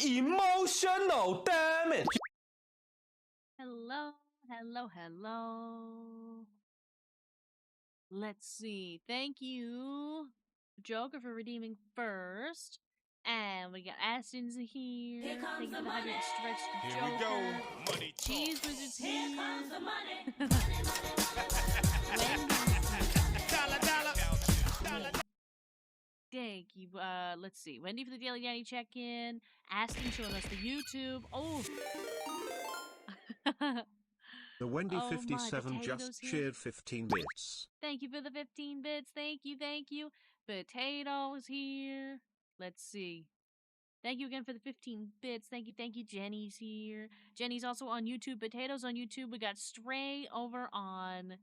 emotional damage. Hello, hello, hello. Let's see. Thank you, Joker, for redeeming first. And we got Aston's here. Here comes Thank you the for the money. hydrant stretch to Here Joker. we go. Money talk. Cheese Wizard's Here here. comes the money. Dollar. Thank you. Let's see. Wendy for the Daily Danny check-in. Aston showing us the YouTube. Oh. The Wendy Oh, my 57 potatoes just here. cheered 15 bits. Thank you for the 15 bits. Thank you, thank you. Potatoes here. Let's see. Thank you again for the 15 bits. Thank you. Jenny's here. Jenny's also on YouTube. Potatoes on YouTube. We got Stray over on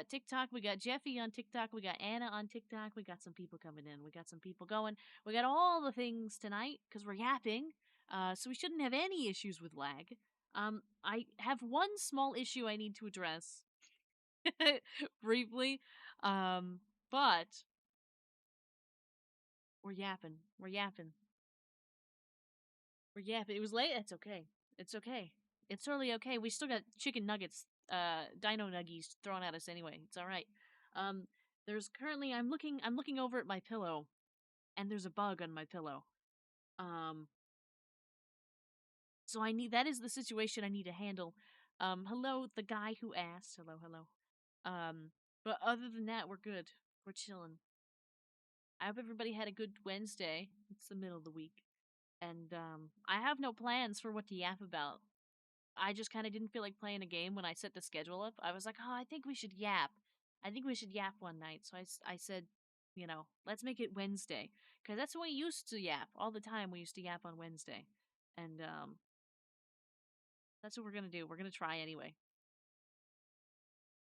TikTok. We got Jeffy on TikTok. We got Anna on TikTok. We got some people coming in. We got some people going. We got all the things tonight because we're yapping. So we shouldn't have any issues with lag. I have one small issue I need to address briefly. But we're yapping. We're yapping. It was late. It's okay. It's okay. It's totally okay. We still got chicken nuggets, dino nuggies thrown at us anyway. It's all right. There's currently I'm looking over at my pillow, and there's a bug on my pillow. So that is the situation I need to handle. Hello, the guy who asked. Hello. But other than that, we're good. We're chilling. I hope everybody had a good Wednesday. It's the middle of the week. And I have no plans for what to yap about. I just kind of didn't feel like playing a game when I set the schedule up. I was like, oh, I think we should yap. I think we should yap one night. So I said, let's make it Wednesday. Because that's when we used to yap. All the time we used to yap on Wednesday. And that's what we're going to do. We're going to try anyway.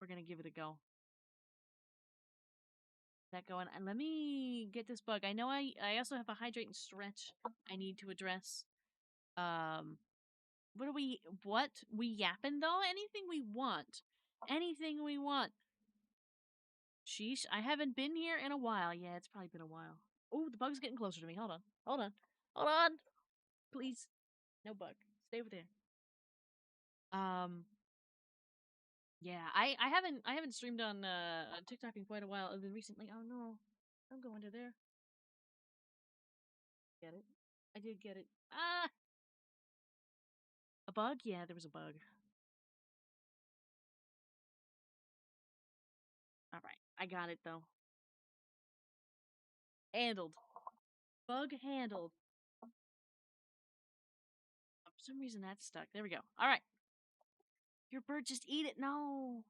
We're going to give it a go. That going, and let me get this bug. I know I also have a hydrate and stretch I need to address. What we yapping though? Anything we want. Sheesh, I haven't been here in a while. Yeah, it's probably been a while. Oh, the bug's getting closer to me. Hold on. Please. No bug. Stay over there. Yeah, I haven't streamed on TikTok in quite a while other than recently. Oh no. Don't go under there. Get it? I did get it. Ah! A bug? Yeah, there was a bug. Alright, I got it though. Handled. Bug handled. For some reason that's stuck. There we go. Alright. Your bird, just eat it. No.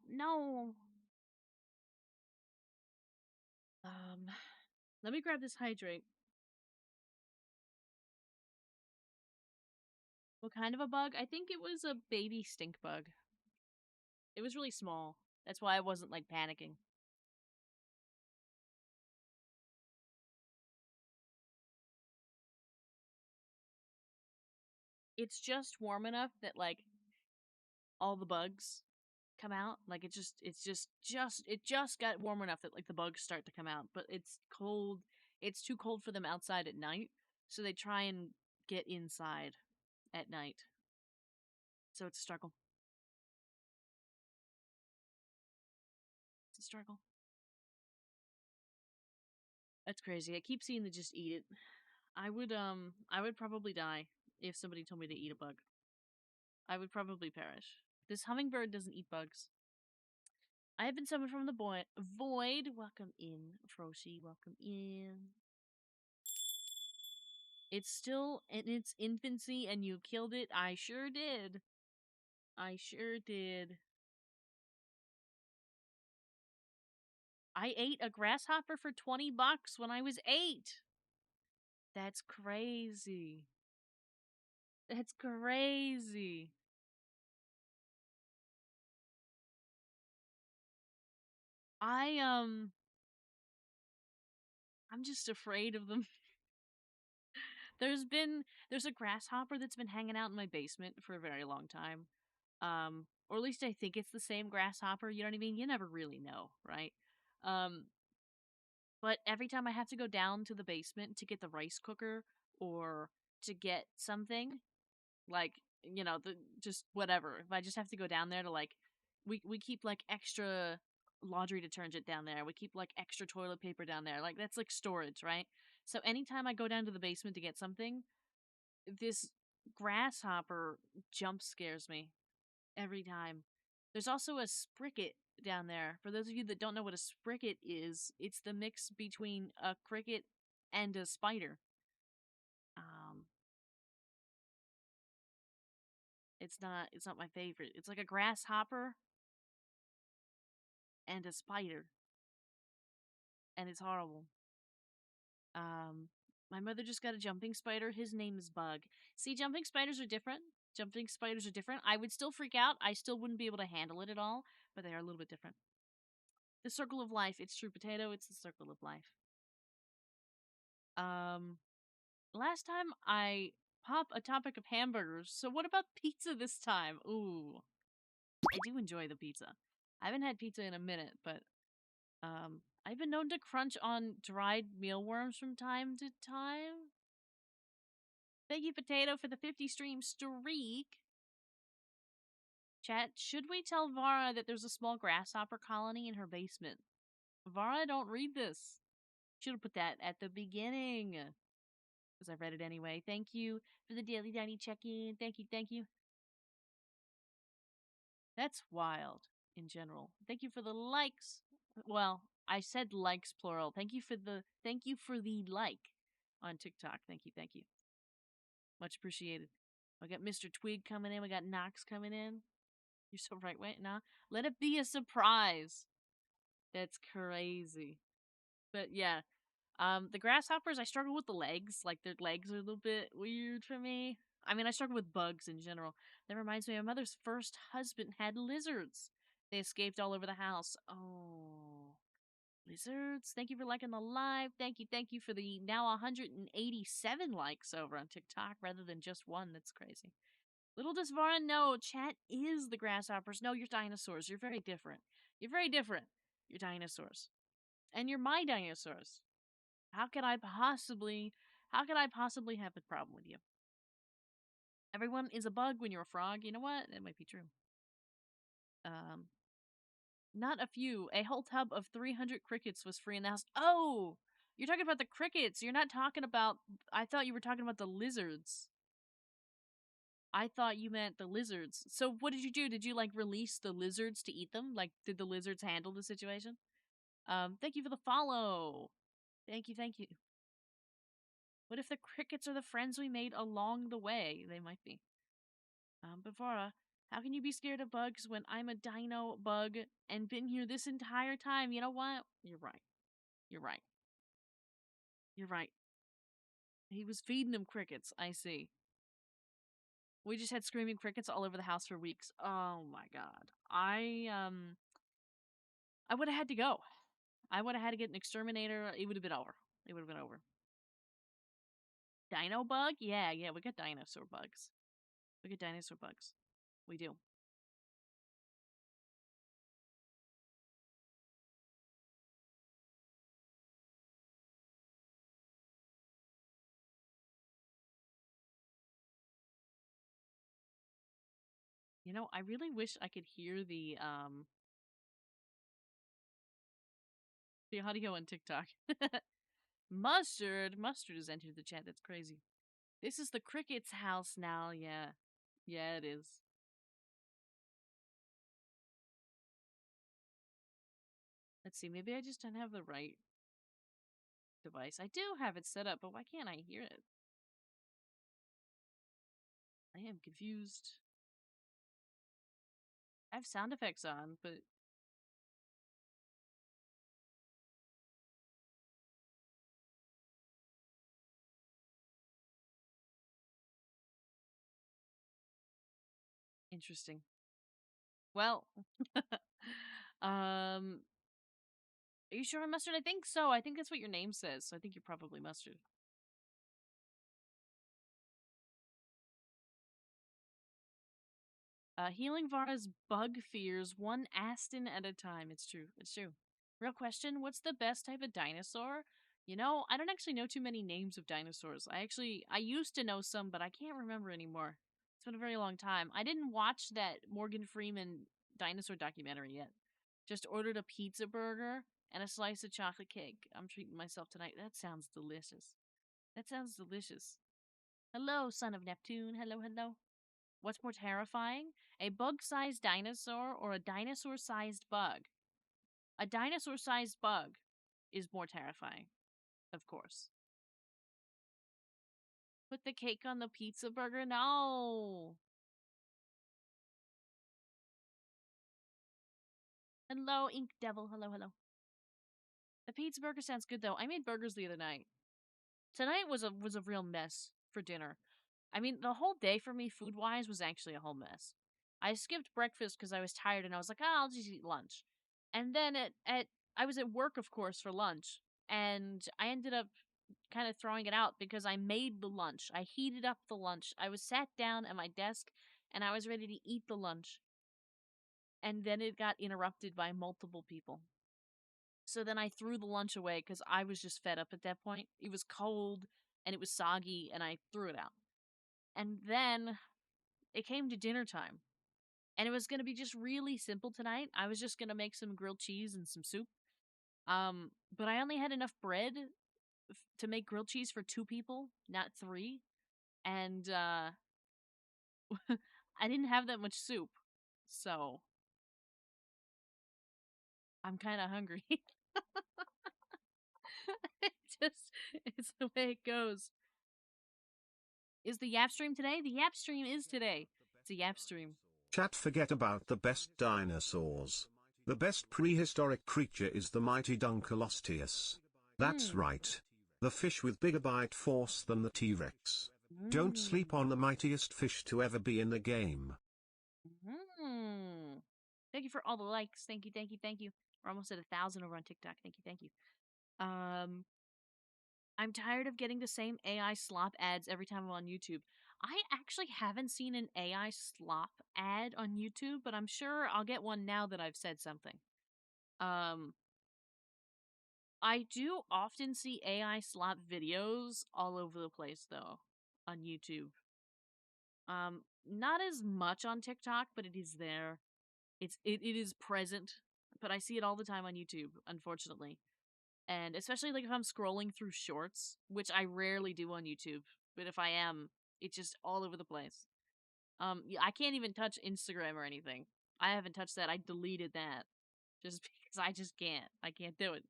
Let me grab this hydrate. What kind of a bug? I think it was a baby stink bug. It was really small. That's why I wasn't, like, panicking. It's just warm enough that, like, all the bugs come out. Like, it just got warm enough that, like, the bugs start to come out. But it's cold. It's too cold for them outside at night. So they try and get inside at night. So it's a struggle. It's a struggle. That's crazy. I keep seeing the just eat it. I would probably die if somebody told me to eat a bug. I would probably perish. This hummingbird doesn't eat bugs. I have been summoned from the void. Welcome in, Froshi. Welcome in. It's still in its infancy and you killed it? I sure did. I ate a grasshopper for $20 when I was 8. That's crazy. That's crazy. I'm just afraid of them. There's a grasshopper that's been hanging out in my basement for a very long time. Or at least I think it's the same grasshopper, you know what I mean? You never really know, right? But every time I have to go down to the basement to get the rice cooker or to get something, like, you know, the just whatever. If I just have to go down there to like, we keep like extra laundry detergent down there. We keep like extra toilet paper down there. Like that's like storage, right? So anytime I go down to the basement to get something, this grasshopper jump scares me every time. There's also a spricket down there. For those of you that don't know what a spricket is, it's the mix between a cricket and a spider. Um, it's not my favorite. It's like a grasshopper and a spider, and it's horrible. Um, my mother just got a jumping spider. His name is Bug. See, jumping spiders are different. Jumping spiders are different. I would still freak out. I still wouldn't be able to handle it at all, but they are a little bit different. The circle of life. It's true potato. It's the circle of life. Um, last time I pop a topic of hamburgers. So what about pizza this time? Ooh, I do enjoy the pizza. I haven't had pizza in a minute, but I've been known to crunch on dried mealworms from time to time. Thank you, Potato, for the 50 stream streak. Chat, should we tell Vara that there's a small grasshopper colony in her basement? Vara, don't read this. Should have put that at the beginning. Because I read it anyway. Thank you for the Daily Diny check-in. Thank you, thank you. That's wild in general. Thank you for the likes. Well, I said likes plural. Thank you for the like on TikTok. Thank you, thank you. Much appreciated. We got Mr. Twig coming in. We got Knox coming in. You're so right. Wait, nah. Let it be a surprise. That's crazy. But yeah, the grasshoppers, I struggle with the legs. Like, their legs are a little bit weird for me. I mean, I struggle with bugs in general. That reminds me, my mother's first husband had lizards. They escaped all over the house. Oh, lizards. Thank you for liking the live. Thank you for the now 187 likes over on TikTok rather than just one. That's crazy. Little does Vara know, chat is the grasshoppers. No, you're dinosaurs. You're very different. You're very different. You're dinosaurs. And you're my dinosaurs. How could I possibly have a problem with you? Everyone is a bug when you're a frog. You know what? That might be true. Not a few. A whole tub of 300 crickets was free in the house. Oh! You're talking about the crickets. You're not talking about... I thought you were talking about the lizards. I thought you meant the lizards. So what did you do? Did you, like, release the lizards to eat them? Like, did the lizards handle the situation? Thank you for the follow. Thank you, thank you. What if the crickets are the friends we made along the way? They might be. Bavara, how can you be scared of bugs when I'm a dino bug and been here this entire time? You know what? You're right. You're right. You're right. He was feeding them crickets. I see. We just had screaming crickets all over the house for weeks. Oh my god. I would have had to go. I would have had to get an exterminator. It would have been over. It would have been over. Dino bug? Yeah, we got dinosaur bugs. We get dinosaur bugs. We do. You know, I really wish I could hear the audio on TikTok. Mustard has entered the chat. That's crazy. This is the cricket's house now. Yeah. Yeah, it is. Let's see. Maybe I just don't have the right device. I do have it set up, but why can't I hear it? I am confused. I have sound effects on, but interesting. Well, are you sure I'm Mustard? I think so. I think that's what your name says. So I think you're probably Mustard. Healing Vara's bug fears one Aston at a time. It's true. It's true. Real question, what's the best type of dinosaur? You know, I don't actually know too many names of dinosaurs. I used to know some, but I can't remember anymore. It's been a very long time. I didn't watch that Morgan Freeman dinosaur documentary yet. Just ordered a pizza burger and a slice of chocolate cake. I'm treating myself tonight. That sounds delicious. That sounds delicious. Hello, son of Neptune. Hello, hello. What's more terrifying? A bug sized dinosaur or a dinosaur sized bug? A dinosaur sized bug is more terrifying, of course. Put the cake on the pizza burger? No. Hello, Ink Devil. Hello, hello. The pizza burger sounds good though. I made burgers the other night. Tonight was a real mess for dinner. I mean, the whole day for me, food wise, was actually a whole mess. I skipped breakfast because I was tired, and I was like, oh, I'll just eat lunch. And then at I was at work, of course, for lunch, and I ended up kind of throwing it out because I made the lunch. I heated up the lunch. I was sat down at my desk, and I was ready to eat the lunch. And then it got interrupted by multiple people. So then I threw the lunch away because I was just fed up at that point. It was cold and it was soggy, and I threw it out. And then it came to dinner time. And it was going to be just really simple tonight. I was just going to make some grilled cheese and some soup. But I only had enough bread to make grilled cheese for 2 people, not 3. And I didn't have that much soup. So I'm kind of hungry. it just, it's the way it goes. Is the Yap stream today? The Yap stream is today. It's a Yap stream. Chat, forget about the best dinosaurs. The best prehistoric creature is the mighty Dunkleosteus. That's right. The fish with bigger bite force than the T-Rex. Don't sleep on the mightiest fish to ever be in the game. Thank you for all the likes. Thank you, thank you, thank you. We're almost at 1,000 over on TikTok. Thank you, thank you. I'm tired of getting the same AI slop ads every time I'm on YouTube. I actually haven't seen an AI slop ad on YouTube, but I'm sure I'll get one now that I've said something. I do often see AI slop videos all over the place though on YouTube. Not as much on TikTok, but it is there. It is present, but I see it all the time on YouTube, unfortunately. And especially like if I'm scrolling through shorts, which I rarely do on YouTube, but if I am, it's just all over the place. I can't even touch Instagram or anything. I haven't touched that. I deleted that just because I just can't. I can't do it.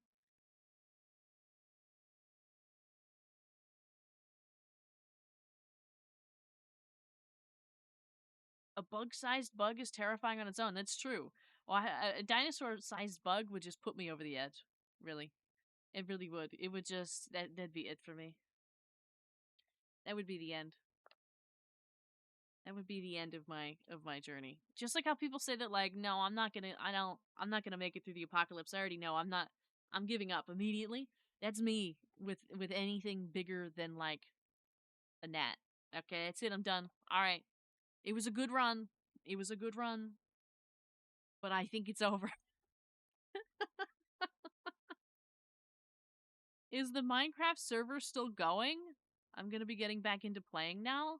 A bug-sized bug is terrifying on its own. That's true. Well, a dinosaur-sized bug would just put me over the edge. Really, it really would. It would just that'd be it for me. That would be the end. That would be the end of my journey. Just like how people say that, like, no, I'm not gonna make it through the apocalypse. I already know I'm giving up immediately. That's me with anything bigger than like a gnat. Okay, that's it. I'm done. All right. It was a good run. It was a good run, but I think it's over. Is the Minecraft server still going? I'm gonna be getting back into playing now.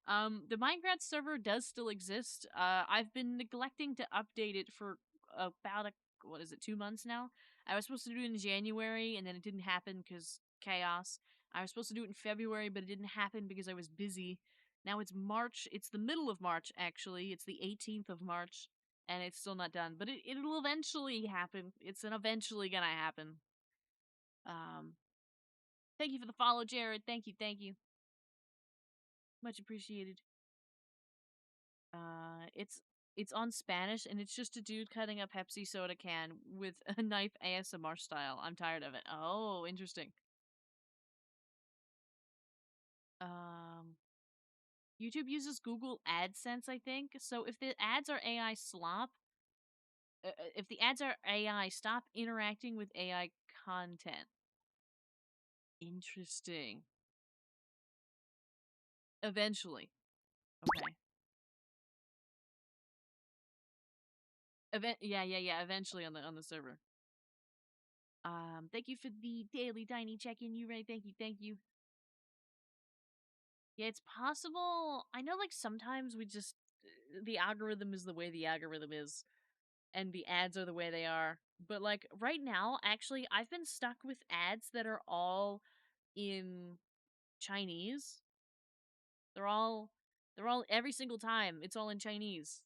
The Minecraft server does still exist. I've been neglecting to update it for about 2 months now. I was supposed to do it in January, and then it didn't happen because chaos. I was supposed to do it in February, but it didn't happen because I was busy. Now it's March. It's the middle of March, actually. It's the 18th of March, and it's still not done. But it'll eventually happen. It's eventually gonna happen. Um, Thank you for the follow, Jared. Thank you, thank you. Much appreciated. It's on Spanish, and it's just a dude cutting a Pepsi soda can with a knife ASMR style. I'm tired of it. Oh, interesting. Um, YouTube uses Google AdSense, I think. So if the ads are AI slop, if the ads are AI, stop interacting with AI content. Interesting. Eventually. Okay. Yeah. Eventually on the server. Thank you for the daily tiny check-in, you Ray. Thank you, thank you. Yeah, it's possible. I know, like, sometimes we just the algorithm is the way the algorithm is, and the ads are the way they are. But like right now, actually, I've been stuck with ads that are all in Chinese. They're all every single time. It's all in Chinese.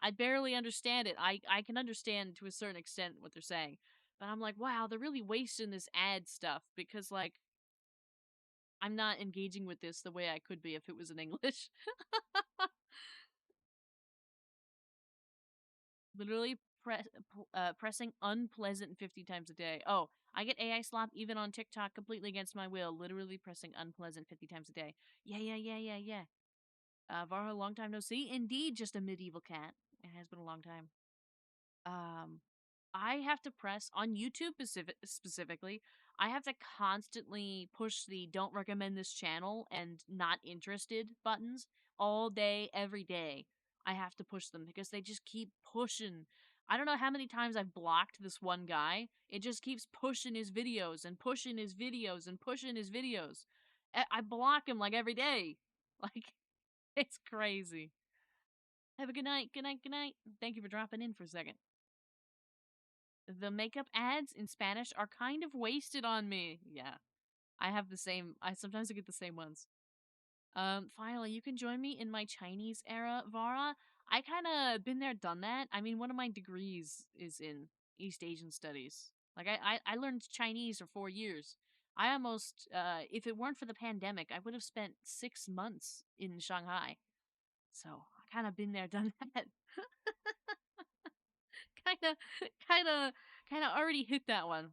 I barely understand it. I can understand to a certain extent what they're saying, but I'm like, wow, they're really wasting this ad stuff because like I'm not engaging with this the way I could be if it was in English. Literally pressing unpleasant 50 times a day. Oh, I get AI slop even on TikTok completely against my will. Literally pressing unpleasant 50 times a day. Yeah, yeah, yeah, yeah, yeah. Varho, long time no see. Indeed, just a medieval cat. It has been a long time. Um, I have to press on YouTube specifically. I have to constantly push the "don't recommend this channel" and "not interested" buttons all day, every day. I have to push them because they just keep pushing. I don't know how many times I've blocked this one guy. It just keeps pushing his videos and pushing his videos and pushing his videos. I block him like every day. Like, it's crazy. Have a good night. Good night. Good night. Thank you for dropping in for a second. The makeup ads in Spanish are kind of wasted on me. Yeah. I have the same I sometimes I get the same ones. Finally, you can join me in my Chinese era, Vara. I kinda been there, done that. I mean, one of my degrees is in East Asian studies. Like I learned Chinese for 4 years. I almost if it weren't for the pandemic, I would have spent 6 months in Shanghai. So I kinda been there, done that. kinda kinda kinda already hit that one.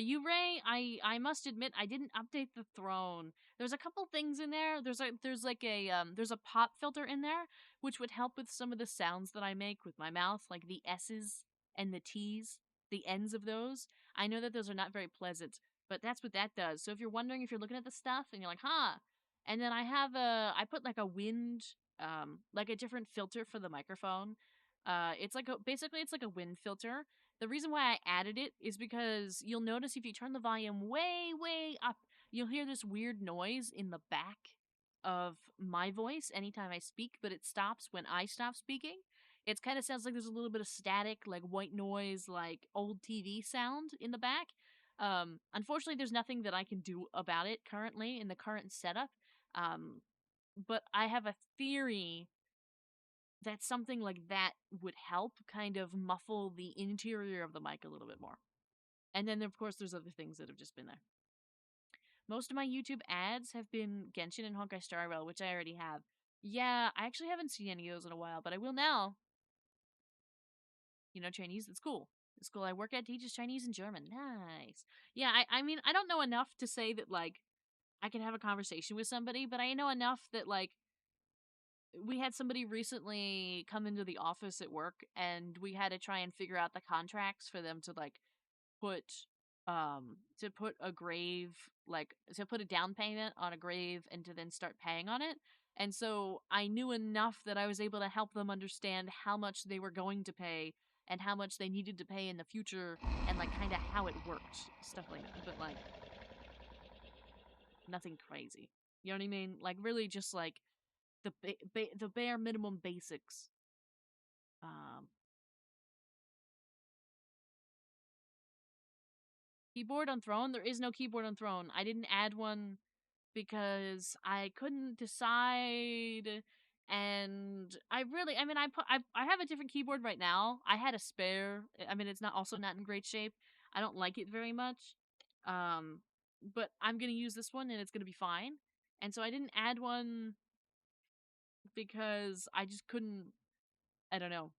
You Ray, I must admit I didn't update the throne. There's a couple things in there. There's a pop filter in there which would help with some of the sounds that I make with my mouth, like the S's and the T's, the ends of those. I know that those are not very pleasant, but that's what that does. So if you're wondering if you're looking at the stuff and you're like, "Huh." And then I put like a wind like a different filter for the microphone. Basically it's like a wind filter. The reason why I added it is because you'll notice if you turn the volume way, way up, you'll hear this weird noise in the back of my voice anytime I speak, but it stops when I stop speaking. It kind of sounds like there's a little bit of static, like white noise, like old TV sound in the back. Unfortunately, there's nothing that I can do about it currently in the current setup. Um, but I have a theory that something like that would help kind of muffle the interior of the mic a little bit more. And then, of course, there's other things that have just been there. Most of my YouTube ads have been Genshin and Honkai Star Rail, which I already have. Yeah, I actually haven't seen any of those in a while, but I will now. You know, Chinese, it's cool. The school I work at teaches Chinese and German. Nice. Yeah, I mean, I don't know enough to say that, like, I can have a conversation with somebody, but I know enough that, like, we had somebody recently come into the office at work and we had to try and figure out the contracts for them to like put to put a grave like to put a down payment on a grave and to then start paying on it. And so I knew enough that I was able to help them understand how much they were going to pay and how much they needed to pay in the future and like kind of how it worked, stuff like that. But like nothing crazy. You know what I mean? Like really just like the bare minimum basics. Um, Keyboard on Throne. There is no keyboard on Throne. I didn't add one because I couldn't decide. And I mean, I have a different keyboard right now. I had a spare. I mean, it's not also not in great shape. I don't like it very much. Um, but I'm gonna use this one and it's gonna be fine. And so I didn't add one because I just couldn't. I don't know.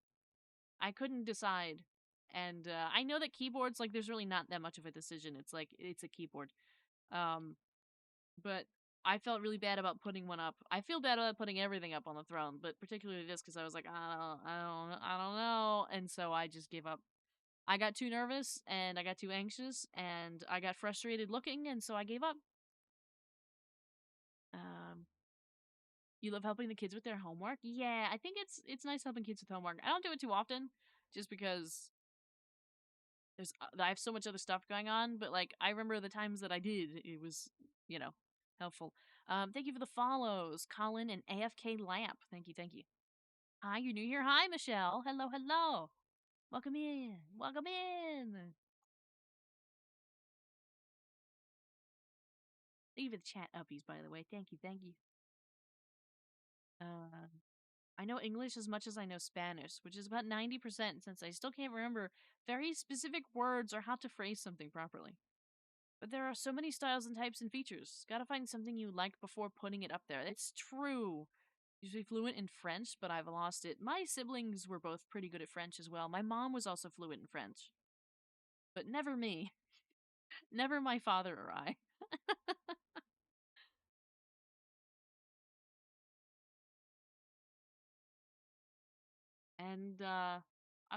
I couldn't decide. And I know that keyboards, like, there's really not that much of a decision. It's like, it's a keyboard. Um, but I felt really bad about putting one up. I feel bad about putting everything up on the throne, but particularly this because I was like, I don't know. And so I just gave up. I got too nervous and I got too anxious and I got frustrated looking, and so I gave up. Um, you love helping the kids with their homework? Yeah, I think it's nice helping kids with homework. I don't do it too often just because I have so much other stuff going on. But like, I remember the times that I did, it was, you know, helpful. Thank you for the follows, Colin and AFK Lamp. Thank you, thank you. Hi, you're new here. Hi, Michelle. Hello, hello. Welcome in. Welcome in. Thank you for the chat uppies, by the way. Thank you, thank you. Uh, I know English as much as I know Spanish, which is about 90% since I still can't remember very specific words or how to phrase something properly. But there are so many styles and types and features. Gotta find something you like before putting it up there. It's true. Usually fluent in French, but I've lost it. My siblings were both pretty good at French as well. My mom was also fluent in French. But never me. Never my father or I. And I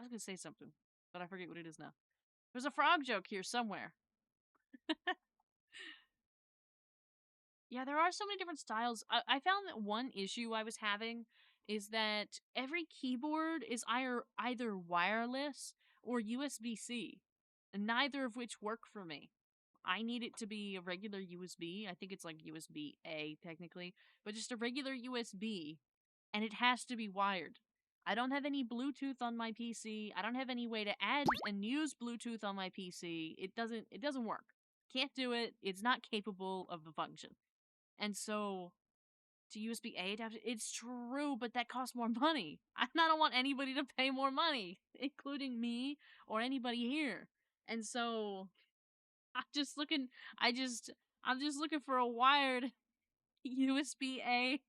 was gonna say something, but I forget what it is now. There's a frog joke here somewhere. Yeah, there are so many different styles. I found that one issue I was having is that every keyboard is either wireless or USB C, and neither of which work for me. I need it to be a regular USB. I think it's like USB A technically, but just a regular USB, and it has to be wired. I don't have any Bluetooth on my PC. I don't have any way to add and use Bluetooth on my PC. It doesn't work. Can't do it. It's not capable of the function. And so to USB A adapter, it's true, but that costs more money. I don't want anybody to pay more money, including me or anybody here. And so I'm just looking I just I'm just looking for a wired USB A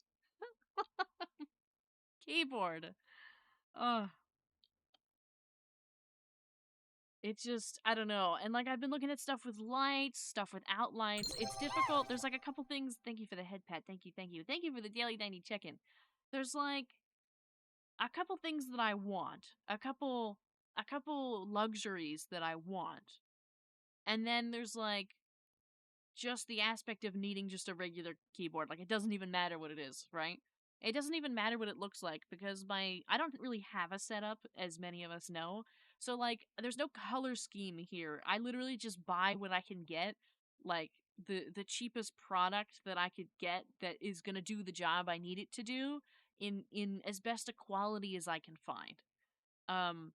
keyboard. Ugh. It's just I don't know. And like I've been looking at stuff with lights, stuff without lights. It's difficult. There's like a couple things. Thank you for the head pat. Thank you, thank you. Thank you for the daily 90 check-in. There's like a couple things that I want. A couple luxuries that I want. And then there's like just the aspect of needing just a regular keyboard. Like it doesn't even matter what it is, right? It doesn't even matter what it looks like because I don't really have a setup as many of us know. So like there's no color scheme here. I literally just buy what I can get, like the cheapest product that I could get that is going to do the job I need it to do in as best a quality as I can find. Um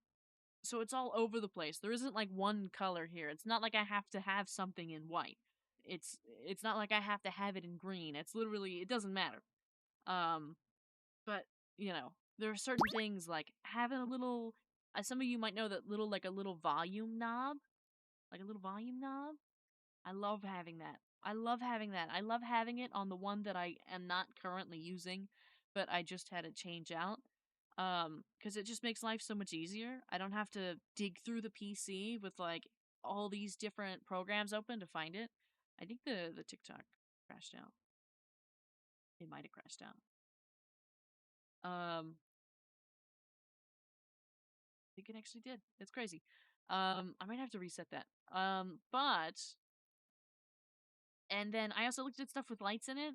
so it's all over the place. There isn't like one color here. It's not like I have to have something in white. It's not like I have to have it in green. It's literally it doesn't matter. Um but you know, there are certain things like having a little some of you might know that little like a little volume knob, like a little volume knob. I love having that. I love having that. I love having it on the one that I am not currently using, but I just had it change out. Because it just makes life so much easier. I don't have to dig through the PC with like all these different programs open to find it. I think the TikTok crashed out. It might have crashed out. I think it actually did. It's crazy. I might have to reset that. But and then I also looked at stuff with lights in it.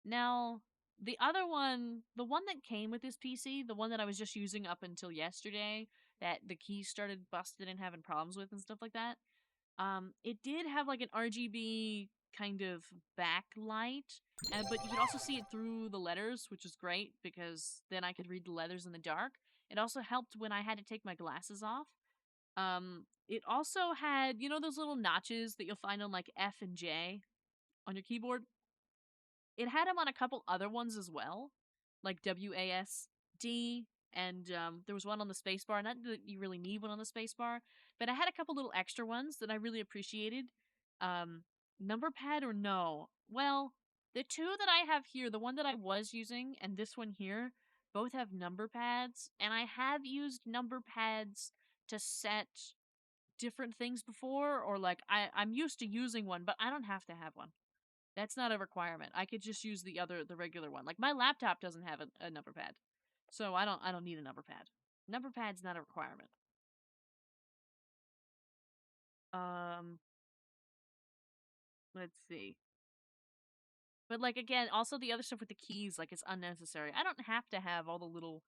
Now, the other one, the one that came with this PC, the one that I was just using up until yesterday, that the keys started busted and having problems with and stuff like that. It did have like an RGB kind of backlight, but you could also see it through the letters, which was great because then I could read the letters in the dark. It also helped when I had to take my glasses off. It also had, you know, those little notches that you'll find on like F and J on your keyboard. It had them on a couple other ones as well, like WASD, and there was one on the spacebar. Not that you really need one on the spacebar, but I had a couple little extra ones that I really appreciated. Um, Number pad or no? Well, the two that I have here, the one that I was using and this one here, both have number pads, and I have used number pads to set different things before, or like I'm used to using one, but I don't have to have one. That's not a requirement. I could just use the regular one. Like my laptop doesn't have a number pad. So I don't need a number pad. Number pad's not a requirement. Um let's see. But like again, also the other stuff with the keys, like it's unnecessary. I don't have to have all the little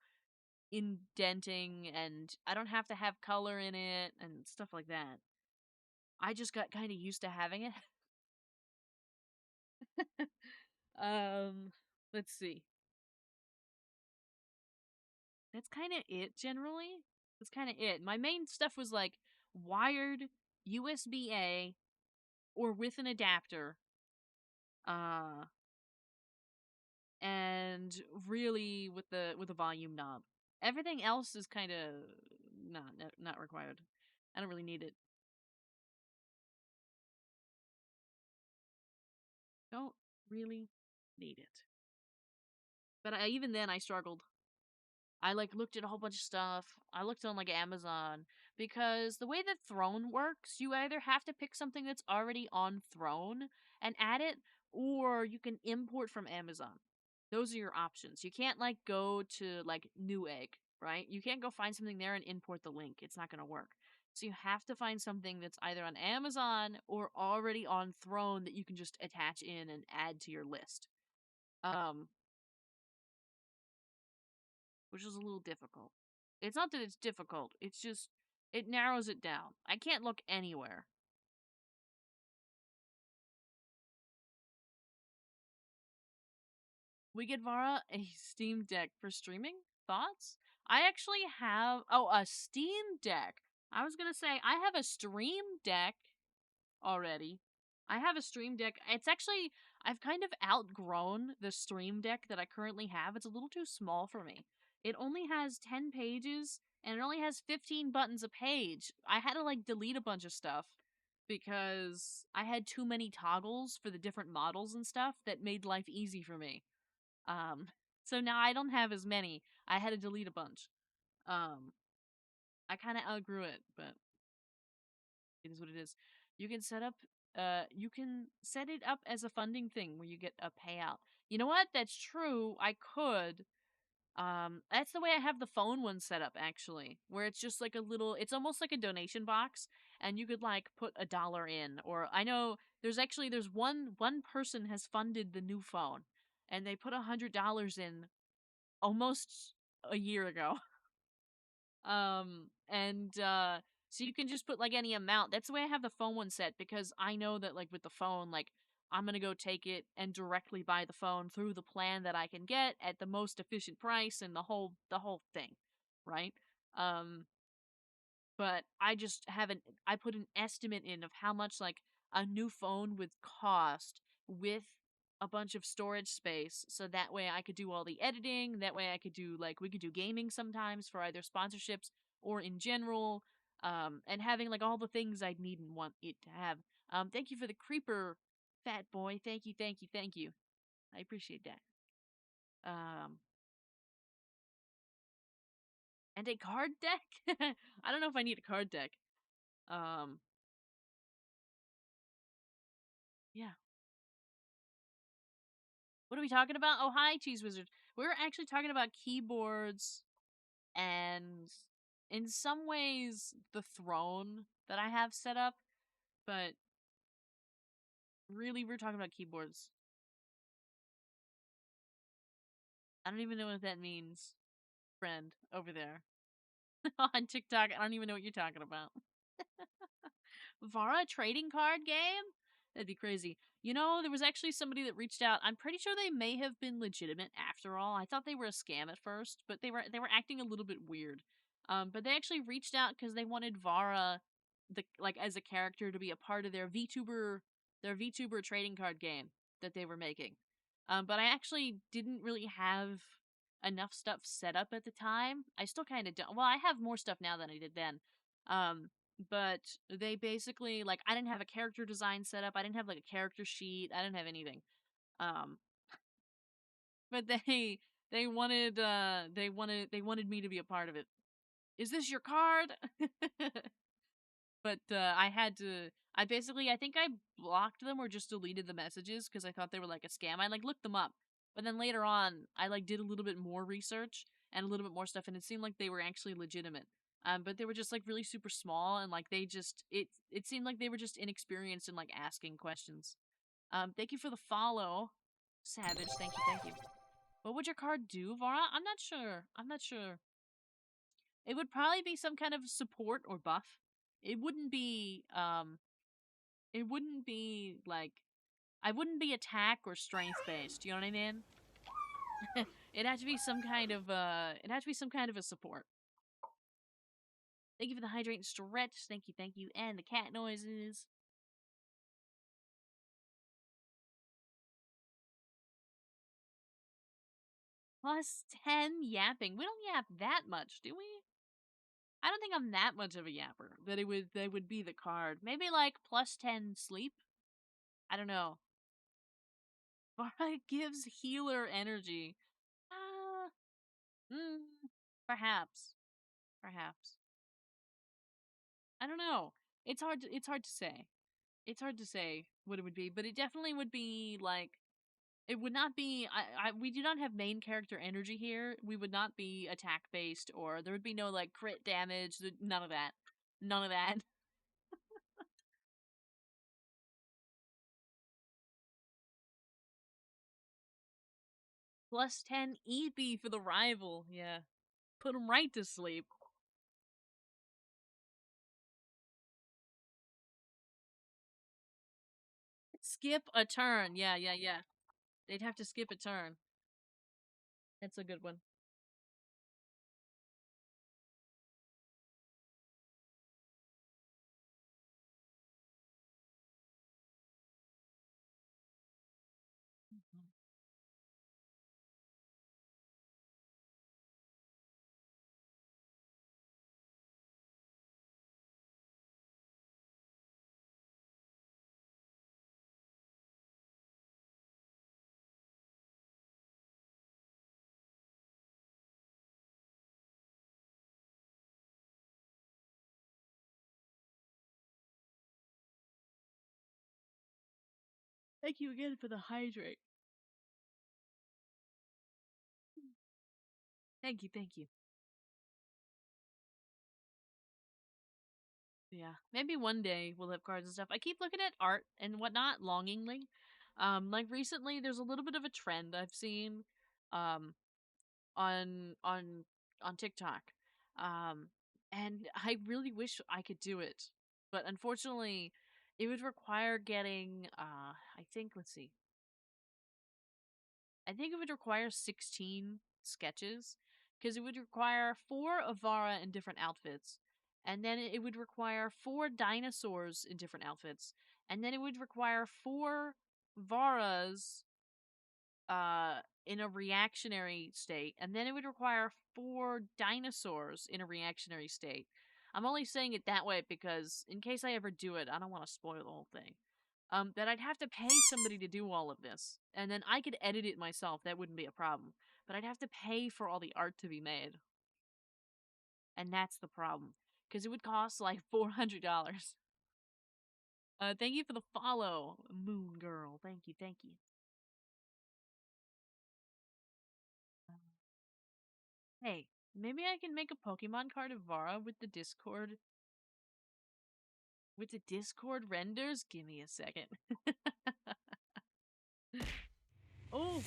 indenting, and I don't have to have color in it and stuff like that. I just got kind of used to having it. um, let's see. That's kind of it generally. That's kind of it. My main stuff was like wired USB A or with an adapter. Uh, and really with the volume knob. Everything else is kind of not required. I don't really need it. Don't really need it. But even then, I struggled. I like looked at a whole bunch of stuff. I looked on like Amazon because the way that Throne works, you either have to pick something that's already on Throne and add it, or you can import from Amazon. Those are your options. You can't like go to like Newegg, right? You can't go find something there and import the link. It's not going to work. So you have to find something that's either on Amazon or already on Throne that you can just attach in and add to your list. Um, which is a little difficult. It's not that it's difficult, it's just it narrows it down. I can't look anywhere. We get Vara a Steam Deck for streaming? Thoughts? I actually have a Steam Deck. I was gonna say I have a Stream Deck already. I have a Stream Deck. It's actually I've kind of outgrown the Stream Deck that I currently have. It's a little too small for me. It only has 10 pages and it only has 15 buttons a page. I had to like delete a bunch of stuff because I had too many toggles for the different models and stuff that made life easy for me. Um so now I don't have as many. I had to delete a bunch. Um I kind of outgrew it, but it is what it is. You can set up you can set it up as a funding thing where you get a payout. You know what? That's true. I could. That's the way I have the phone one set up actually, where it's just like a little it's almost like a donation box and you could like put $1 in, or I know there's one person has funded the new phone and they put $100 in almost a year ago. And so you can just put like any amount. That's the way I have the phone one set because I know that like with the phone, like I'm gonna go take it and directly buy the phone through the plan that I can get at the most efficient price and the whole thing, right? Um, but I just haven't. I put an estimate in of how much like a new phone would cost with a bunch of storage space, so that way I could do all the editing. That way I could do like we could do gaming sometimes for either sponsorships or in general. And having like all the things I'd need and want it to have. Thank you for the creeper, fat boy. Thank you, thank you, thank you. I appreciate that. Um, and a card deck. I don't know if I need a card deck. Um, yeah. What are we talking about? Oh, hi, Cheese Wizard. We were actually talking about keyboards and, in some ways, the throne that I have set up, but really, we're talking about keyboards. I don't even know what that means, friend, over there. On TikTok, I don't even know what you're talking about. Vara trading card game? That'd be crazy. You know, there was actually somebody that reached out. I'm pretty sure they may have been legitimate after all. I thought they were a scam at first, but they were acting a little bit weird. But they actually reached out because they wanted Vara, the like as a character, to be a part of their VTuber trading card game that they were making. But I actually didn't really have enough stuff set up at the time. I still kind of don't. Well, I have more stuff now than I did then. Um, but they basically like I didn't have a character design set up. I didn't have like a character sheet. I didn't have anything. Um, but they wanted me to be a part of it. Is this your card? But I had to. I think I blocked them or just deleted the messages because I thought they were like a scam. I like looked them up, but then later on, I like did a little bit more research and a little bit more stuff, and it seemed like they were actually legitimate. But they were just like really super small, and like they just it seemed like they were just inexperienced in like asking questions. Thank you for the follow, Savage. Thank you, thank you. What would your card do, Vara? I'm not sure. I'm not sure. It would probably be some kind of support or buff. It wouldn't be like I wouldn't be attack or strength based, you know what I mean? It had to be some kind of a support. Thank you for the hydrate and stretch. Thank you, and the cat noises. Plus 10 yapping. We don't yap that much, do we? I don't think I'm that much of a yapper that they would be the card. Maybe like plus 10 sleep. I don't know. Vara gives healer energy. Uh, mm, perhaps. Perhaps. I don't know. It's hard to say. It's hard to say what it would be, but it definitely would be like it would not be we do not have main character energy here. We would not be attack based or there would be no like crit damage, none of that. None of that. Plus 10 EP for the rival. Yeah. Put him right to sleep. Skip a turn. Yeah, yeah, yeah. They'd have to skip a turn. That's a good one. Thank you again for the hydrate. Thank you, thank you. Yeah, maybe one day we'll have cards and stuff. I keep looking at art and whatnot longingly. Like recently, there's a little bit of a trend I've seen, um, on on on TikTok, um, and I really wish I could do it, but unfortunately, it would require getting. I think let's see. I think it would require 16 sketches because it would require 4 Avara in different outfits, and then it would require 4 dinosaurs in different outfits, and then it would require 4 Varas in a reactionary state, and then it would require 4 dinosaurs in a reactionary state. I'm only saying it that way because in case I ever do it, I don't want to spoil the whole thing. That I'd have to pay somebody to do all of this, and then I could edit it myself. That wouldn't be a problem. But I'd have to pay for all the art to be made, and that's the problem because it would cost like $400. Thank you for the follow, Moon Girl. Thank you, thank you. Hey, maybe I can make a Pokemon card of Vara with the Discord renders. Give me a second. Oh,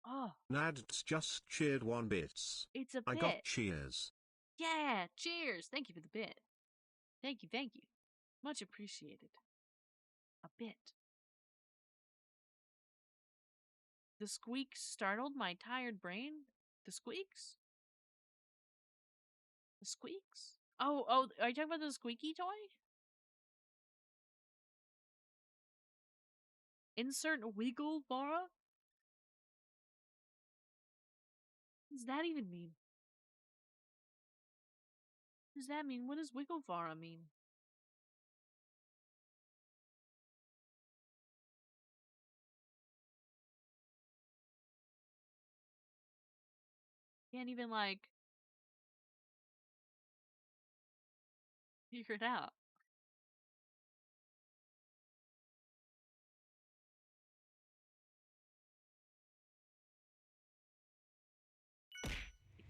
oh, Nads just cheered 1 bits. it's a I got bit. cheers. Yeah, cheers. Thank you for the bit. Thank you, thank you. Much appreciated. A bit. The squeaks startled my tired brain. The squeaks? The squeaks? Oh, are you talking about the squeaky toy? Insert wiggle Vara? What does that even mean? What does that mean? What does wiggle Vara mean? Can't even, like, figure it out.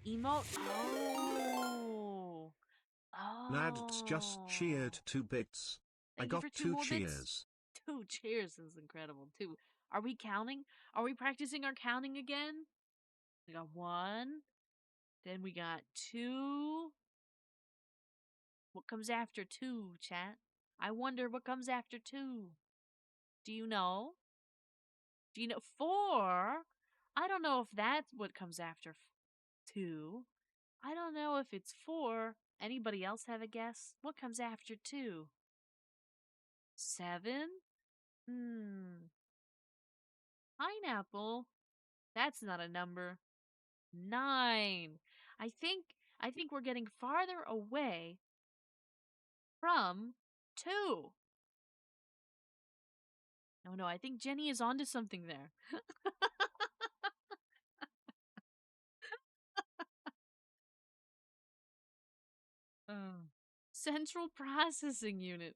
Emote? Oh. Nads just Oh. cheered 2 bits. I Thank you got for 2 2 more bits. cheers. 2 cheers is incredible. 2. Are we counting? Are we practicing our counting again? We got 1, Then we got 2. What comes after 2, chat? I wonder what comes after 2. Do you know? Do you know 4? I don't know if that's what comes after 2. I don't know if it's 4. Anybody else have a guess? What comes after 2? 7? Pineapple? That's not a number. 9. I think I think we're getting farther away from 2. No, I think Jenny is onto something there. Oh. Central processing unit.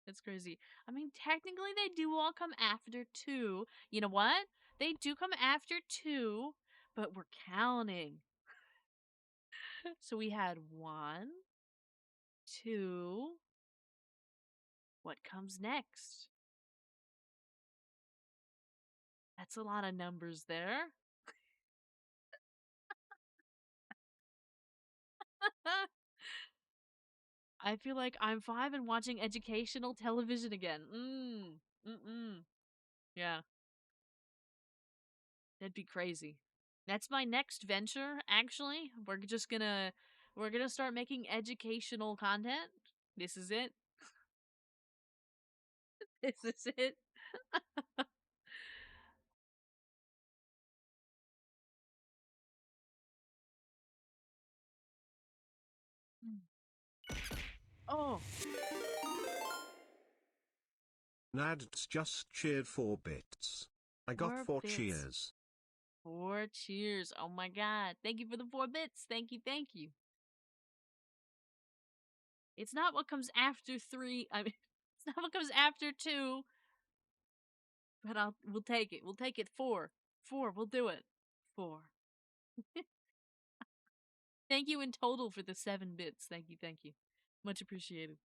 That's crazy. I mean, technically they do all come after 2. You know what? They do come after 2, but we're counting. So we had 1, 2. What comes next? That's a lot of numbers there. I feel like I'm 5 and watching educational television again. Yeah, that'd be crazy. That's my next venture, actually. We're gonna start making educational content. This is it. This is it. Oh, Nads just cheered 4 bits. I got 4 4 bits. cheers. 4 cheers. Oh my god. Thank you for the 4 bits. Thank you, thank you. It's not what comes after 3. I mean, it's not what comes after 2, but we'll take it. We'll take it. 4. 4, we'll do it. 4. Thank you in total for the 7 bits. Thank you, thank you. Much appreciated.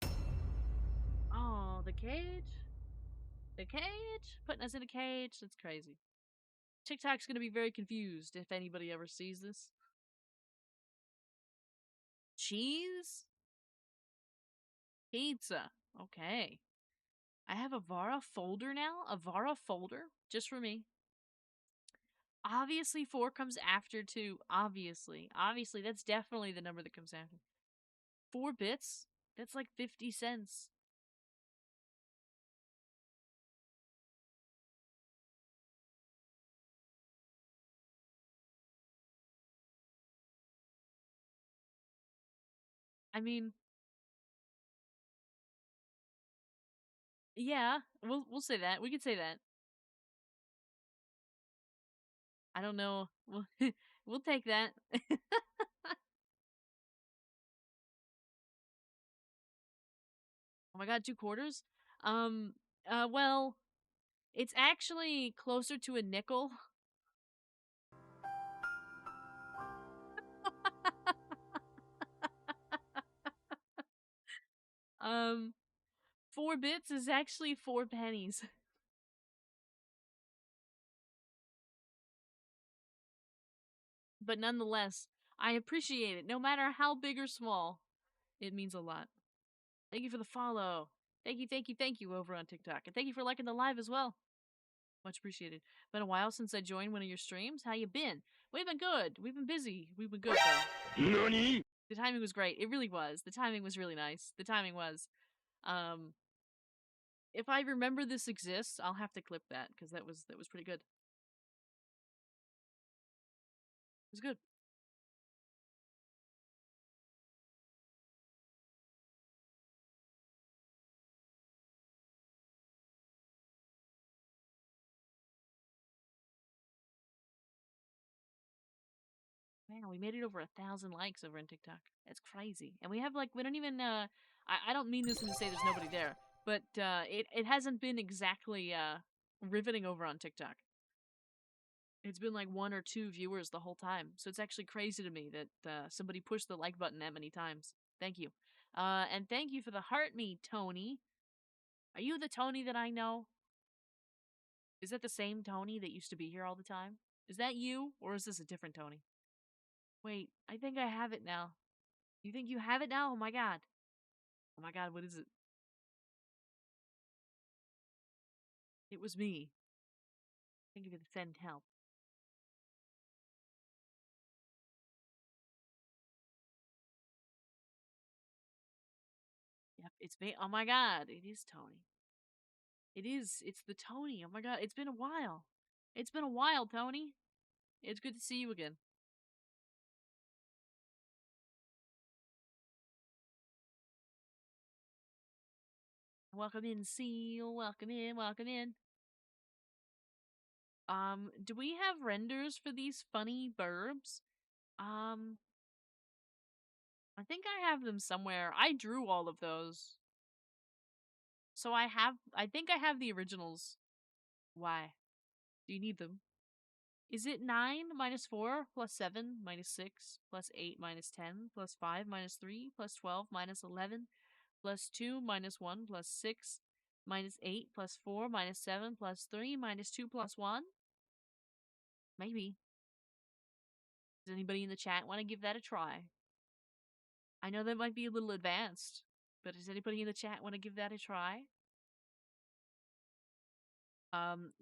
Oh, the cage? The cage? Putting us in a cage? That's crazy. TikTok's gonna be very confused if anybody ever sees this. Cheese? Pizza. Okay. I have a Vara folder now? A Vara folder? Just for me. Obviously, 4 comes after 2. Obviously. Obviously, that's definitely the number that comes after. 4 bits? That's like 50 cents. I mean, yeah, we'll say that. We could say that. I don't know. We'll take that. Oh my god, 2 quarters? Well, it's actually closer to a nickel. um, 4 bits is actually 4 pennies. But nonetheless, I appreciate it. No matter how big or small, it means a lot. Thank you for the follow. Thank you, thank you, thank you over on TikTok. And thank you for liking the live as well. Much appreciated. Been a while since I joined one of your streams. How you been? We've been good. We've been busy. We've been good though. NANI? The timing was great. It really was. The timing was really nice. The timing was. Um if I remember this exists, I'll have to clip that because that was pretty good. It was good. Man, we made it over 1,000 likes over on TikTok. That's crazy. And we have like we don't even I don't mean this to say there's nobody there, but it hasn't been exactly riveting over on TikTok. It's been like 1 or 2 viewers the whole time. So it's actually crazy to me that somebody pushed the like button that many times. Thank you. And thank you for the heart me, Tony. Are you the Tony that I know? Is that the same Tony that used to be here all the time? Is that you, or is this a different Tony? Wait, I think I have it now. You think you have it now? Oh my god. Oh my god, what is it? It was me. Thank you for the send help. Yep, it's me. Oh my god, it is Tony. It is. It's the Tony. Oh my god, it's been a while. It's been a while, Tony. It's good to see you again. Welcome in, Seal. Welcome in. Welcome in. Do we have renders for these funny burbs? I think I have them somewhere. I drew all of those. So I think I have the originals. Why? Do you need them? Is it 9 minus 4 plus 7 minus 6 plus 8 minus 10 plus 5 minus 3 plus 12 minus 11 plus 2 minus 1 plus 6 minus 8 plus 4 minus 7 plus 3 minus 2 plus 1? Maybe. Does anybody in the chat want to give that a try? I know that might be a little advanced, but does anybody in the chat want to give that a try?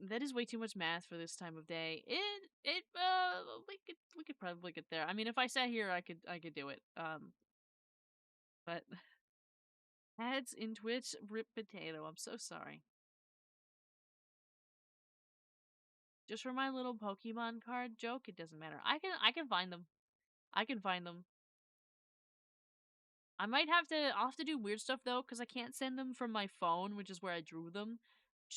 That is way too much math for this time of day. We could probably get there. I mean, if I sat here, I could do it. But ads in Twitch, rip potato. I'm so sorry. Just for my little Pokemon card joke, it doesn't matter. I can find them. I can find them. I'll have to do weird stuff though, because I can't send them from my phone, which is where I drew them,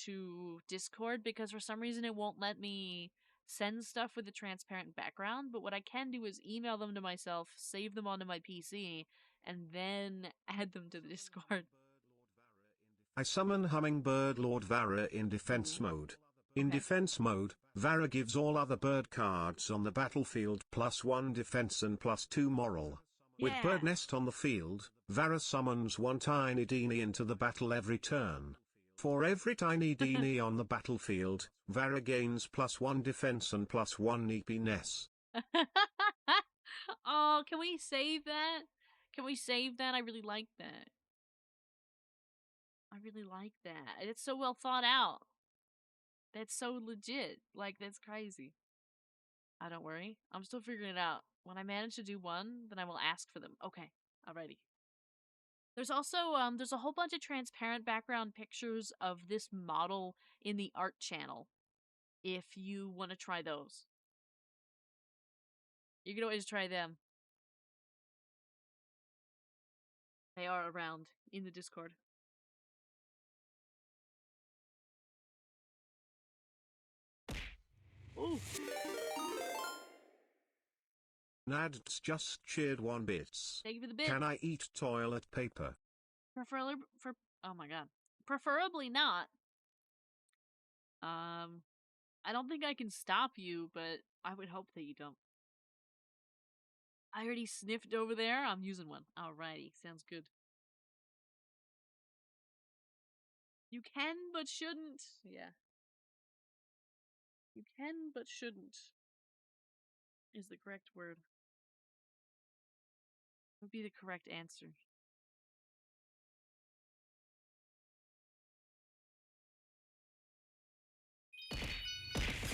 to Discord, because for some reason it won't let me send stuff with a transparent background. But what I can do is email them to myself, save them onto my PC, and then add them to the Discord. I summon Hummingbird Lord Vara in defense mode. In Okay. defense mode, Vara gives all other bird cards on the battlefield +1 defense and +2 moral. With Yeah. Bird Nest on the field, Vara summons one Tiny Deenie into the battle every turn. For every Tiny Deenie on the battlefield, Vara gains +1 defense and +1 EP-ness. Oh, can we save that? Can we save that? I really like that. I really like that. It's so well thought out. That's so legit. Like, that's crazy. Don't worry. I'm still figuring it out. When I manage to do one, then I will ask for them. Okay. Alrighty. There's also there's a whole bunch of transparent background pictures of this model in the art channel. If you want to try those, you can always try them. They are around in the Discord. Ooh. Nads just cheered 1 bits. Thank you for the bit. Can I eat toilet paper? Oh my god. Preferably not. I don't think I can stop you, but I would hope that you don't. I already sniffed over there. I'm using one. Alrighty, sounds good. You can but shouldn't. Yeah. You can but shouldn't is the correct word. Would be the correct answer.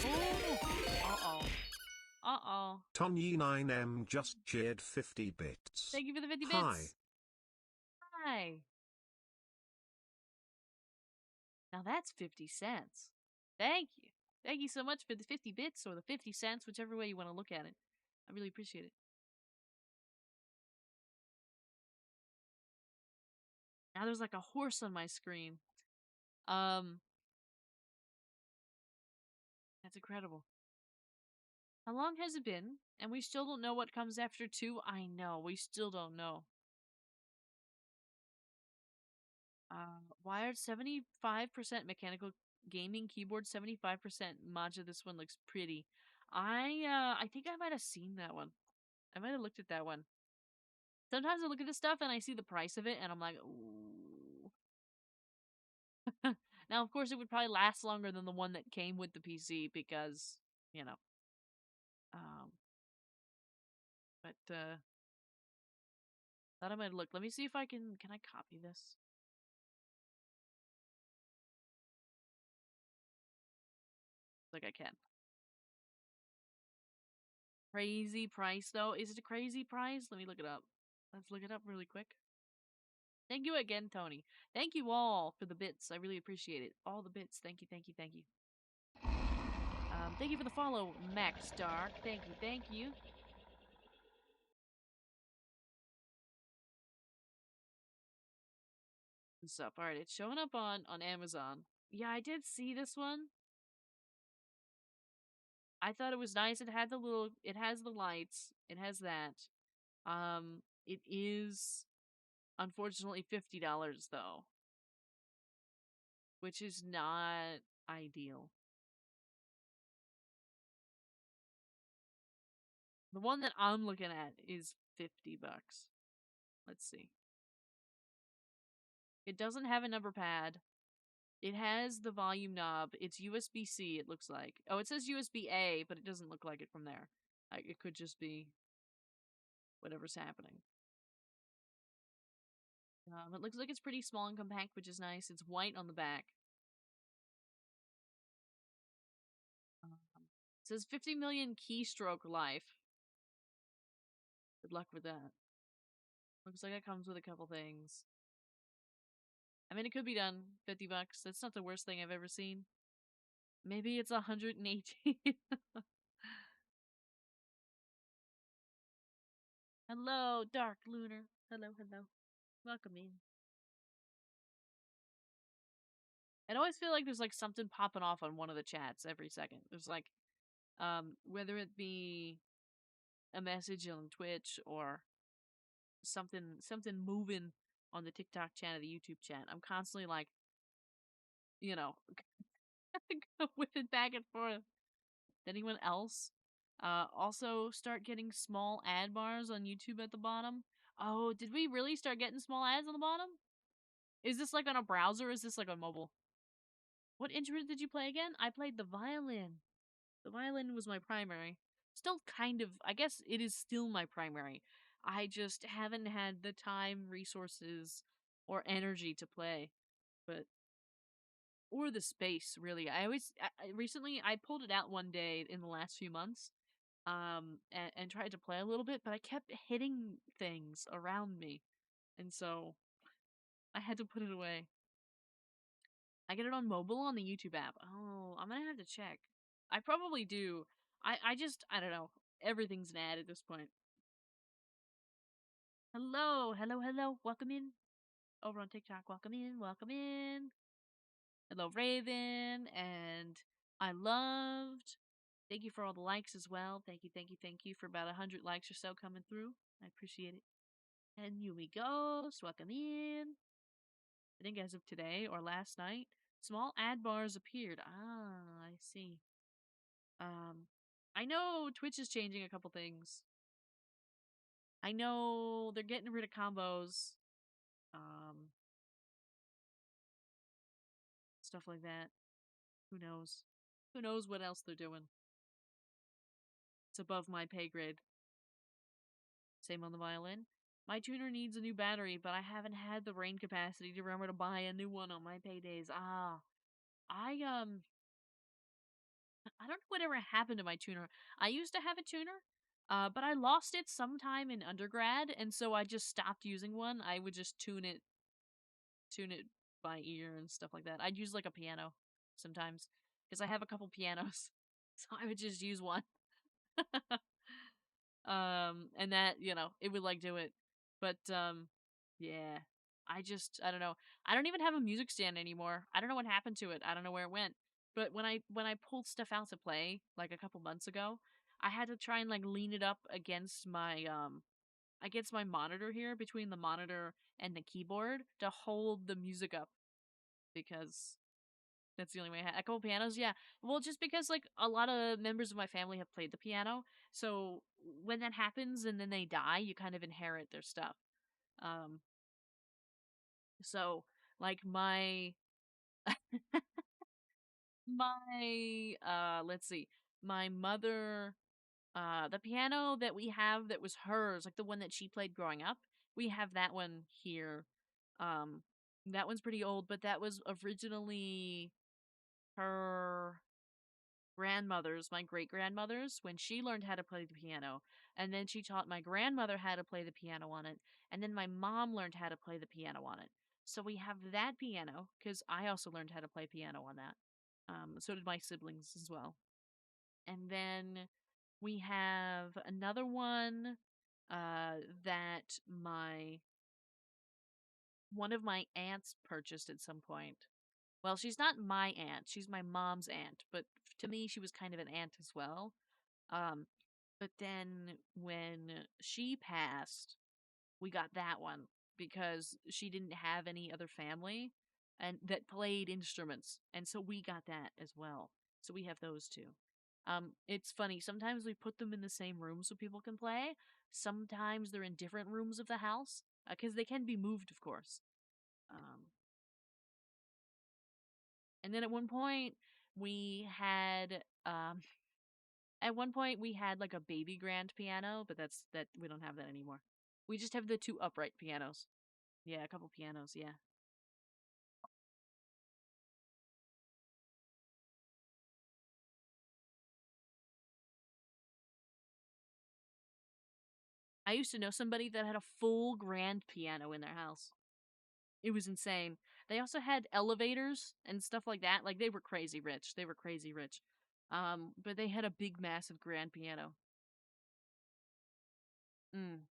Oh! Uh-oh. Uh-oh. Tony9M just cheered 50 bits. Thank you for the 50 bits. Hi. Hi. Now that's 50 cents. Thank you. Thank you so much for the 50 bits or the 50 cents, whichever way you want to look at it. I really appreciate it. Now there's like a horse on my screen. That's incredible. How long has it been? And we still don't know what comes after 2? I know, we still don't know. Wired 75% mechanical gaming keyboard, 75% Maja. This one looks pretty. I think I might have seen that one. I might have looked at that one. Sometimes I look at this stuff and I see the price of it and I'm like, ooh. Now, of course, it would probably last longer than the one that came with the PC because, you know. But thought I might look. Let me see if I can I copy this? Like I can. Crazy price though. Is it a crazy price? Let me look it up. Let's look it up really quick. Thank you again, Tony. Thank you all for the bits. I really appreciate it. All the bits. Thank you, thank you, thank you. Thank you for the follow, Max Dark. Thank you, thank you. Good stuff. All right, it's showing up on Amazon. Yeah, I did see this one. I thought it was nice. It had the little. It has the lights. It has that. It is unfortunately $50 though, which is not ideal. The one that I'm looking at is $50. Let's see. It doesn't have a number pad. It has the volume knob. It's USB-C, it looks like. Oh, it says USB-A, but it doesn't look like it from there. It could just be whatever's happening. It looks like it's pretty small and compact, which is nice. It's white on the back. It says 50 million keystroke life. Good luck with that. Looks like it comes with a couple things. I mean, it could be done. $50. That's not the worst thing I've ever seen. Maybe it's 118. Hello, Dark Lunar. Hello, hello. Welcome in. I always feel like there's like something popping off on one of the chats every second. There's like, whether it be a message on Twitch or something moving on the TikTok chat or the YouTube chat. I'm constantly like, you know, whipping back and forth. Anyone else? Also start getting small ad bars on YouTube at the bottom. Oh, did we really start getting small ads on the bottom? Is this like on a browser or is this like on mobile? What instrument did you play again? I played the violin. The violin was my primary. Still kind of, I guess it is still my primary. I just haven't had the time, resources, or energy to play. But or the space, really. Recently I pulled it out one day in the last few months, and tried to play a little bit, but I kept hitting things around me, and so I had to put it away. I get it on mobile on the YouTube app. Oh, I'm gonna have to check. I probably do. I don't know. Everything's an ad at this point. Hello, hello, hello. Welcome in. Over on TikTok. Welcome in, welcome in. Hello, Raven, and I loved. Thank you for all the likes as well. Thank you, thank you, thank you for about 100 likes or so coming through. I appreciate it. And Yumi Ghost, welcome in. I think as of today or last night, small ad bars appeared. Ah, I see. I know Twitch is changing a couple things. I know they're getting rid of combos. Stuff like that. Who knows? Who knows what else they're doing? It's above my pay grade. Same on the violin. My tuner needs a new battery, but I haven't had the brain capacity to remember to buy a new one on my paydays. I I don't know whatever happened to my tuner. I used to have a tuner, but I lost it sometime in undergrad, and so I just stopped using one. I would just tune it by ear and stuff like that. I'd use like a piano sometimes because I have a couple pianos, so I would just use one. And that, it would like do it. But yeah. I don't know. I don't even have a music stand anymore. I don't know what happened to it. I don't know where it went. But when I pulled stuff out to play like a couple months ago, I had to try and like lean it up against my monitor here, between the monitor and the keyboard, to hold the music up, because that's the only way I had a couple pianos. Yeah, well, just because like a lot of members of my family have played the piano, so when that happens and then they die, you kind of inherit their stuff. Um, so like my let's see, my mother The piano that we have that was hers, like the one that she played growing up, we have that one here. Um, that one's pretty old, but that was originally her grandmother's, my great grandmother's, when she learned how to play the piano. And then she taught my grandmother how to play the piano on it. And then my mom learned how to play the piano on it. So we have that piano, because I also learned how to play piano on that. So did my siblings as well. And then we have another one that my one of my aunts purchased at some point. Well, she's not my aunt; she's my mom's aunt, but to me, she was kind of an aunt as well. Um, but then when she passed, we got that one because she didn't have any other family and that played instruments, and so we got that as well. So we have those two. It's funny. Sometimes we put them in the same room so people can play. Sometimes they're in different rooms of the house because they can be moved, of course. Um, and then we had at one point we had like a baby grand piano, but that we don't have that anymore. We just have the two upright pianos. Yeah, a couple pianos. Yeah. I used to know somebody that had a full grand piano in their house. It was insane. They also had elevators and stuff like that. Like they were crazy rich. They were crazy rich. But they had a big, massive grand piano.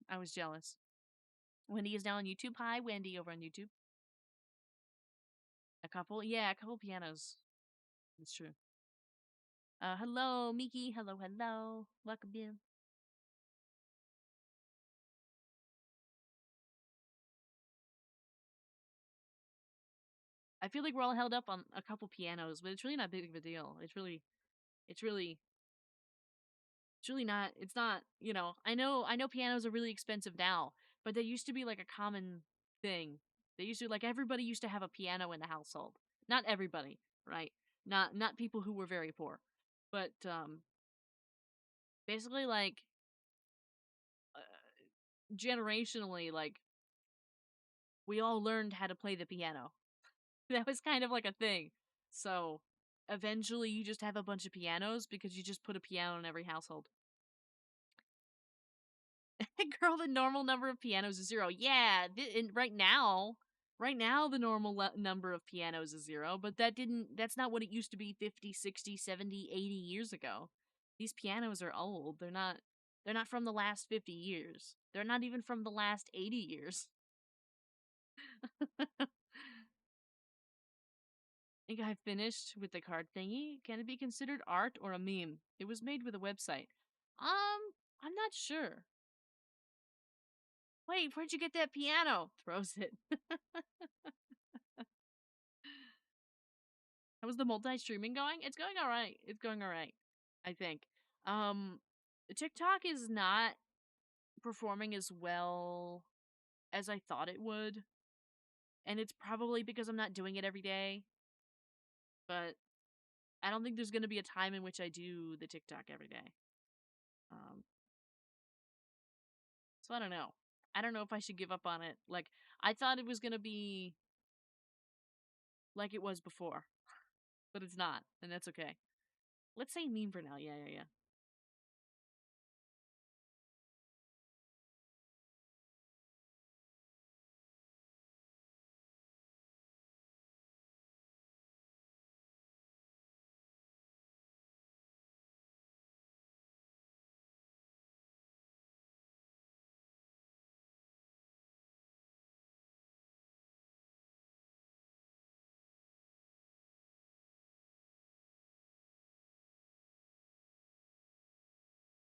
I was jealous. Wendy is now on YouTube. Hi, Wendy, over on YouTube. A couple pianos. That's true. Hello, Miki. Hello, hello. Welcome in. I feel like we're all held up on a couple pianos, but it's really not big of a deal. It's really, it's really not. It's not. I know pianos are really expensive now, but they used to be like a common thing. They used to like everybody used to have a piano in the household. Not everybody, right? Not people who were very poor, but basically like uh, generationally, like we all learned how to play the piano. That was kind of like a thing. So eventually, you just have a bunch of pianos because you just put a piano in every household. Girl, the normal number of pianos is zero. Yeah, right now the normal number of pianos is zero, but that's not what it used to be 50, 60, 70, 80 years ago. These pianos are old. They're not from the last 50 years. They're not even from the last 80 years. I think I finished with the card thingy. Can it be considered art or a meme? It was made with a website. I'm not sure. Wait, where'd you get that piano? Throws it. How was the multi-streaming going? It's going all right. It's going all right. I think. Um, TikTok is not performing as well as I thought it would, and it's probably because I'm not doing it every day. But I don't think there's going to be a time in which I do the TikTok every day. Um, so I don't know. I don't know if I should give up on it. Like I thought it was going to be like it was before, but it's not, and that's okay. Let's say meme for now. Yeah, yeah, yeah.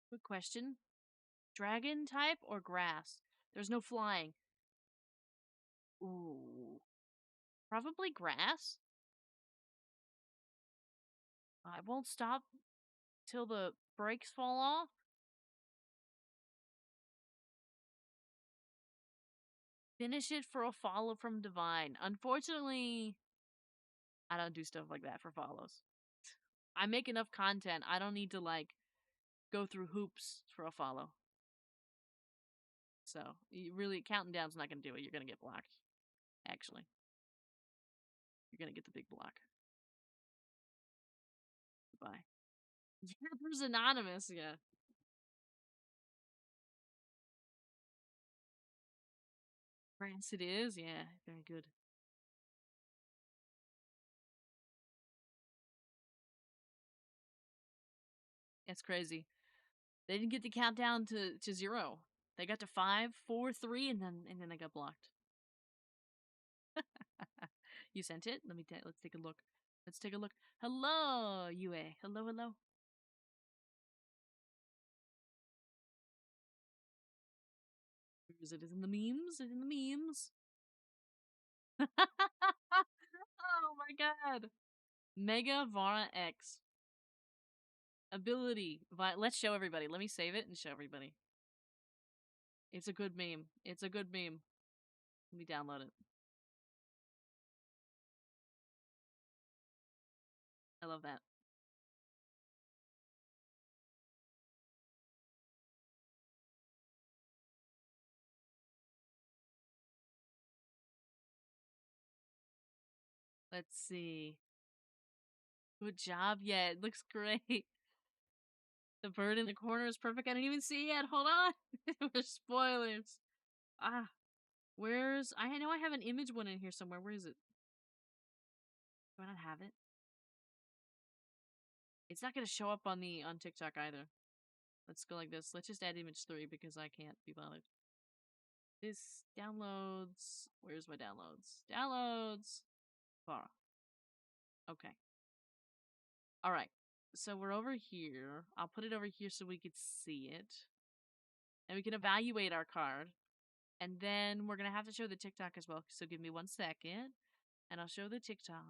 Quick question: dragon type or grass? There's no flying. Ooh, probably grass. I won't stop till the brakes fall off. Finish it for a follow from Divine. Unfortunately, I don't do stuff like that for follows. I make enough content. I don't need to like go through hoops for a follow. So you really counting down's not gonna do it. You're gonna get blocked. Actually, you're gonna get the big block. Goodbye. Yeah, there's anonymous. Yeah. France it is. Yeah, very good. That's crazy. They didn't get the countdown to 0. They got to 5, 4, 3, and then they got blocked. You sent it? Let's take a look. Let's take a look. Hello, UA. Hello, hello. Is it in the memes? Is it in the memes? Oh my god. Mega Vara X. Ability. Let's show everybody. Let me save it and show everybody. It's a good meme. It's a good meme. Let me download it. I love that. Let's see. Good job. Yeah, it looks great. The bird in the corner is perfect. I didn't even see it yet. Hold on. We're spoilers. Ah, where's... I know I have an image one in here somewhere. Where is it? Do I not have it? It's not gonna show up on TikTok either. Let's go like this. Let's just add image 3 because I can't be bothered. This downloads... Where's my downloads? Downloads! Vara. Okay. Alright. So we're over here. I'll put it over here so we could see it. And we can evaluate our card. And then we're going to have to show the TikTok as well. So give me 1 second. And I'll show the TikTok.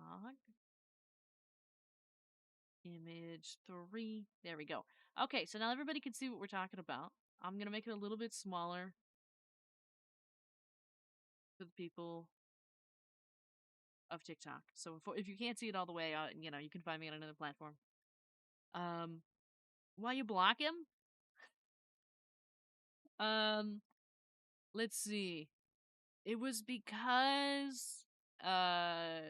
Image 3. There we go. Okay, so now everybody can see what we're talking about. I'm going to make it a little bit smaller for the people of TikTok. So if you can't see it all the way, you can find me on another platform. Why you block him? Let's see. It was because I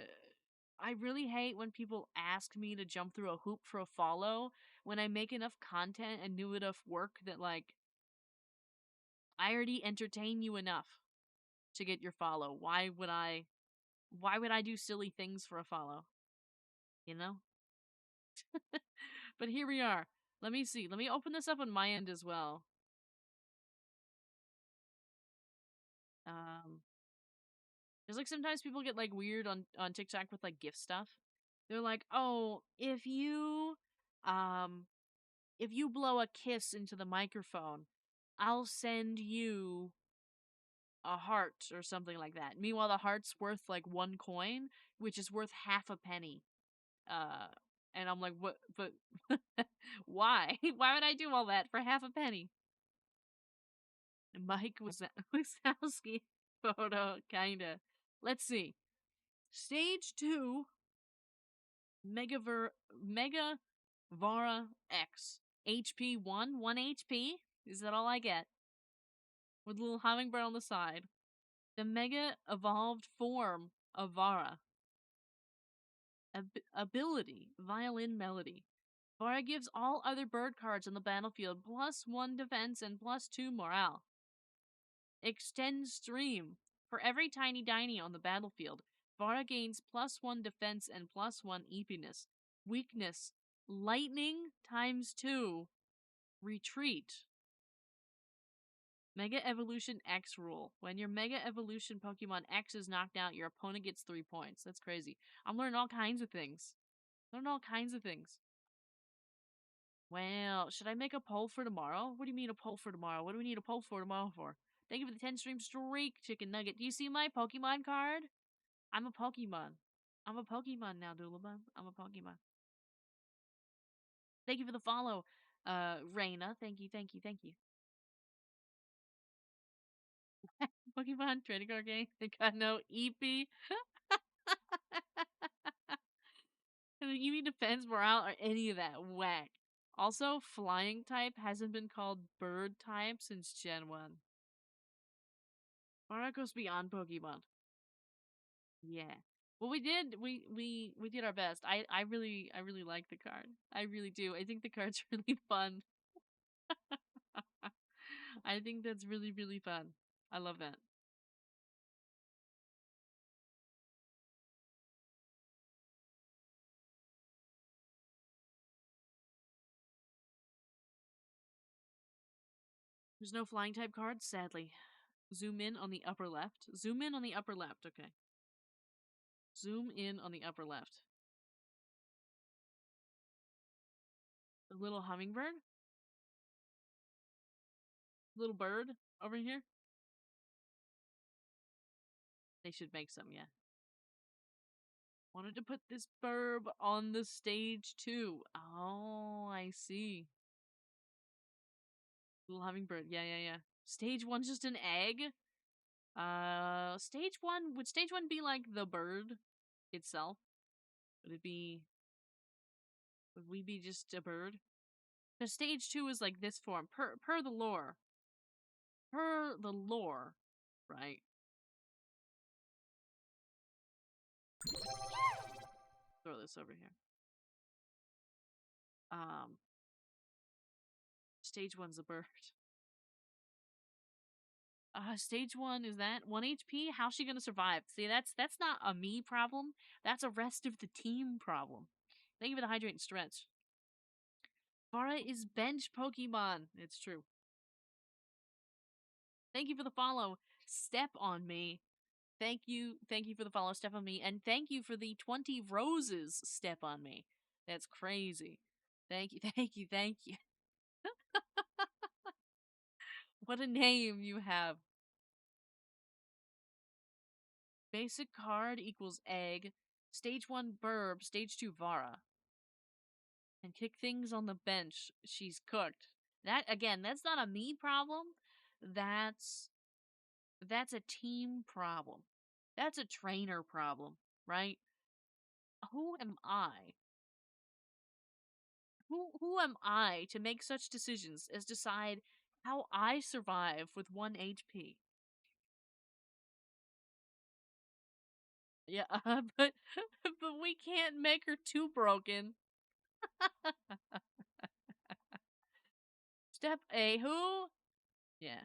really hate when people ask me to jump through a hoop for a follow when I make enough content and do enough work that like I already entertain you enough to get your follow. Why would I do silly things for a follow? You know? But here we are. Let me see. Let me open this up on my end as well. There's like sometimes people get like weird on TikTok with like gift stuff. They're like, "Oh, if you blow a kiss into the microphone, I'll send you a heart or something like that." Meanwhile, the heart's worth like 1 coin, which is worth half a penny. Uh, and I'm like, "What? But why? Why would I do all that for half a penny?" Mike Wazowski photo, kinda. Let's see. Stage 2, Mega Vara X. HP 1 HP. Is that all I get? With a little hummingbird on the side. The Mega Evolved form of Vara. Ability, Violin Melody. Vara gives all other bird cards on the battlefield +1 defense and +2 morale. Extend Stream. For every tiny diny on the battlefield, Vara gains +1 defense and +1 eepiness. Weakness, Lightning ×2. Retreat. Mega Evolution X rule. When your Mega Evolution Pokemon X is knocked out, your opponent gets 3 points. That's crazy. I'm learning all kinds of things. Well, should I make a poll for tomorrow? What do you mean a poll for tomorrow? What do we need a poll for tomorrow for? Thank you for the 10 stream streak, Chicken Nugget. Do you see my Pokemon card? I'm a Pokemon. I'm a Pokemon now, Doolabun. I'm a Pokemon. Thank you for the follow, Reina. Thank you. Pokemon trading card game. They got no EP. And you need defense, morale, or any of that. Whack. Also, flying type hasn't been called bird type since Gen 1. Vara goes beyond Pokemon. Yeah. Well, we did our best. I really like the card. I really do. I think the card's really fun. I think that's really, really fun. I love that. There's no flying type cards, sadly. Zoom in on the upper left. Zoom in on the upper left, okay. Zoom in on the upper left. The little hummingbird? Little bird over here? They should make some, yeah. Wanted to put this burb on the stage too. Oh, I see. Little hummingbird. Yeah, yeah, yeah. Stage 1's just an egg? Stage 1, would stage 1 be like the bird itself? Would we be just a bird? Because stage 2 is like this form, per the lore. Per the lore, right? Throw this over here. Um, Stage 1's a bird. Stage 1 is that 1 HP? How's she gonna survive? See, that's not a me problem. That's a rest of the team problem. Thank you for the hydrate and stretch. Vara is bench Pokemon. It's true. Thank you for the follow. Step on me. Thank you for the follow, Step on me, and thank you for the 20 roses, Step on me. That's crazy. Thank you, thank you, thank you. What a name you have. Basic card equals egg. Stage 1 burb, stage 2 Vara. And kick things on the bench. She's cooked. That again, that's not a me problem. That's a team problem. That's a trainer problem, right? Who am I? Who am I to make such decisions as decide how I survive with 1 HP? Yeah, but we can't make her too broken. Step A, who? Yeah,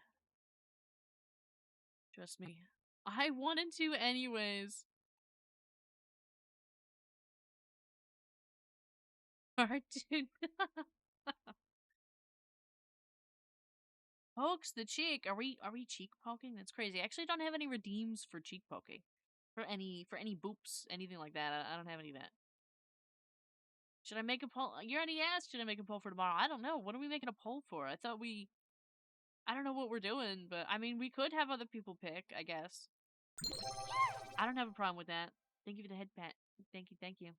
trust me. I wanted to anyways. Cartoon. Pokes the cheek. Are we cheek poking? That's crazy. I actually don't have any redeems for cheek poking. For any boops, anything like that. I don't have any of that. Should I make a poll? You already asked, should I make a poll for tomorrow? I don't know. What are we making a poll for? I don't know what we're doing, but I mean, we could have other people pick, I guess. I don't have a problem with that. Thank you for the head pat. Thank you, thank you.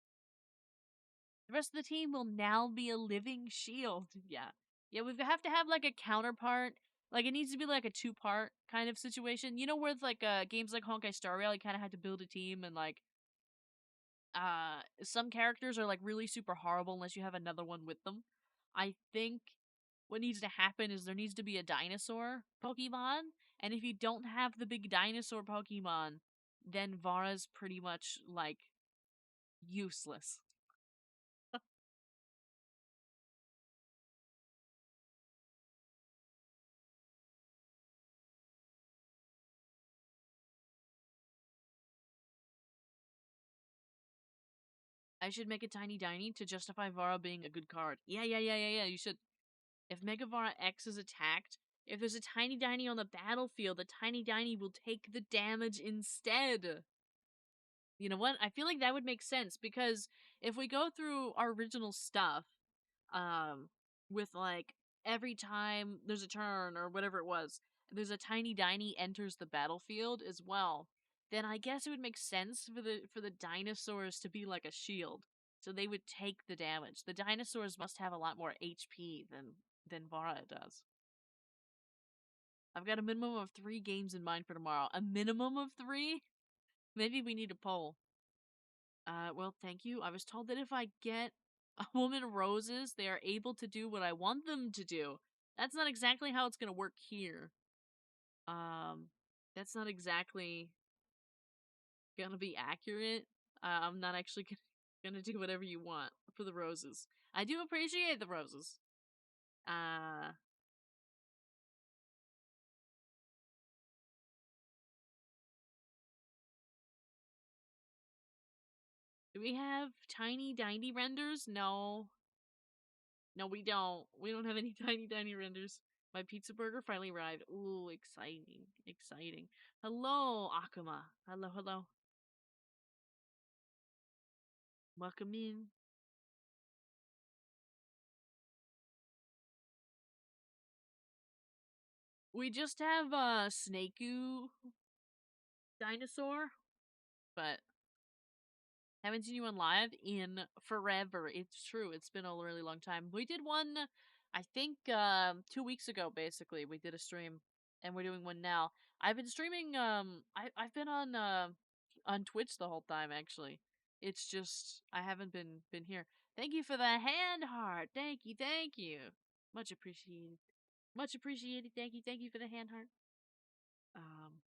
The rest of the team will now be a living shield. Yeah. Yeah, we have to have like a counterpart. Like it needs to be like a two-part kind of situation. You know, where it's like games like Honkai Star Rail, you kind of had to build a team and like some characters are like really super horrible unless you have another one with them. I think what needs to happen is there needs to be a dinosaur Pokemon, and if you don't have the big dinosaur Pokemon, then Vara's pretty much like useless. I should make a Tiny Diny to justify Vara being a good card. Yeah, you should. If Megavara X is attacked, if there's a Tiny Diny on the battlefield, the Tiny Diny will take the damage instead. You know what? I feel like that would make sense because if we go through our original stuff, um, with like every time there's a turn or whatever it was, there's a Tiny Diny enters the battlefield as well, then I guess it would make sense for the dinosaurs to be like a shield. So they would take the damage. The dinosaurs must have a lot more HP than Vara does. I've got a minimum of 3 games in mind for tomorrow. A minimum of 3? Maybe we need a poll. Well, thank you. I was told that if I get A woman roses, they are able to do what I want them to do. That's not exactly how it's gonna work here. Um, that's not exactly gonna be accurate. I'm not actually gonna do whatever you want for the roses. I do appreciate the roses. Uh, do we have tiny tiny renders? No. No, we don't. We don't have any tiny tiny renders. My pizza burger finally arrived. Ooh, exciting. Exciting. Hello, Akuma. Hello, hello. Welcome in. We just have Snakeu dinosaur, but haven't seen you on live in forever. It's true. It's been a really long time. We did one, I think, 2 weeks ago. Basically, we did a stream, and we're doing one now. I've been streaming. I've been on Twitch the whole time. Actually, it's just I haven't been here. Thank you for the hand heart. Thank you. Thank you. Much appreciated. Much appreciated. Thank you for the hand heart. Um,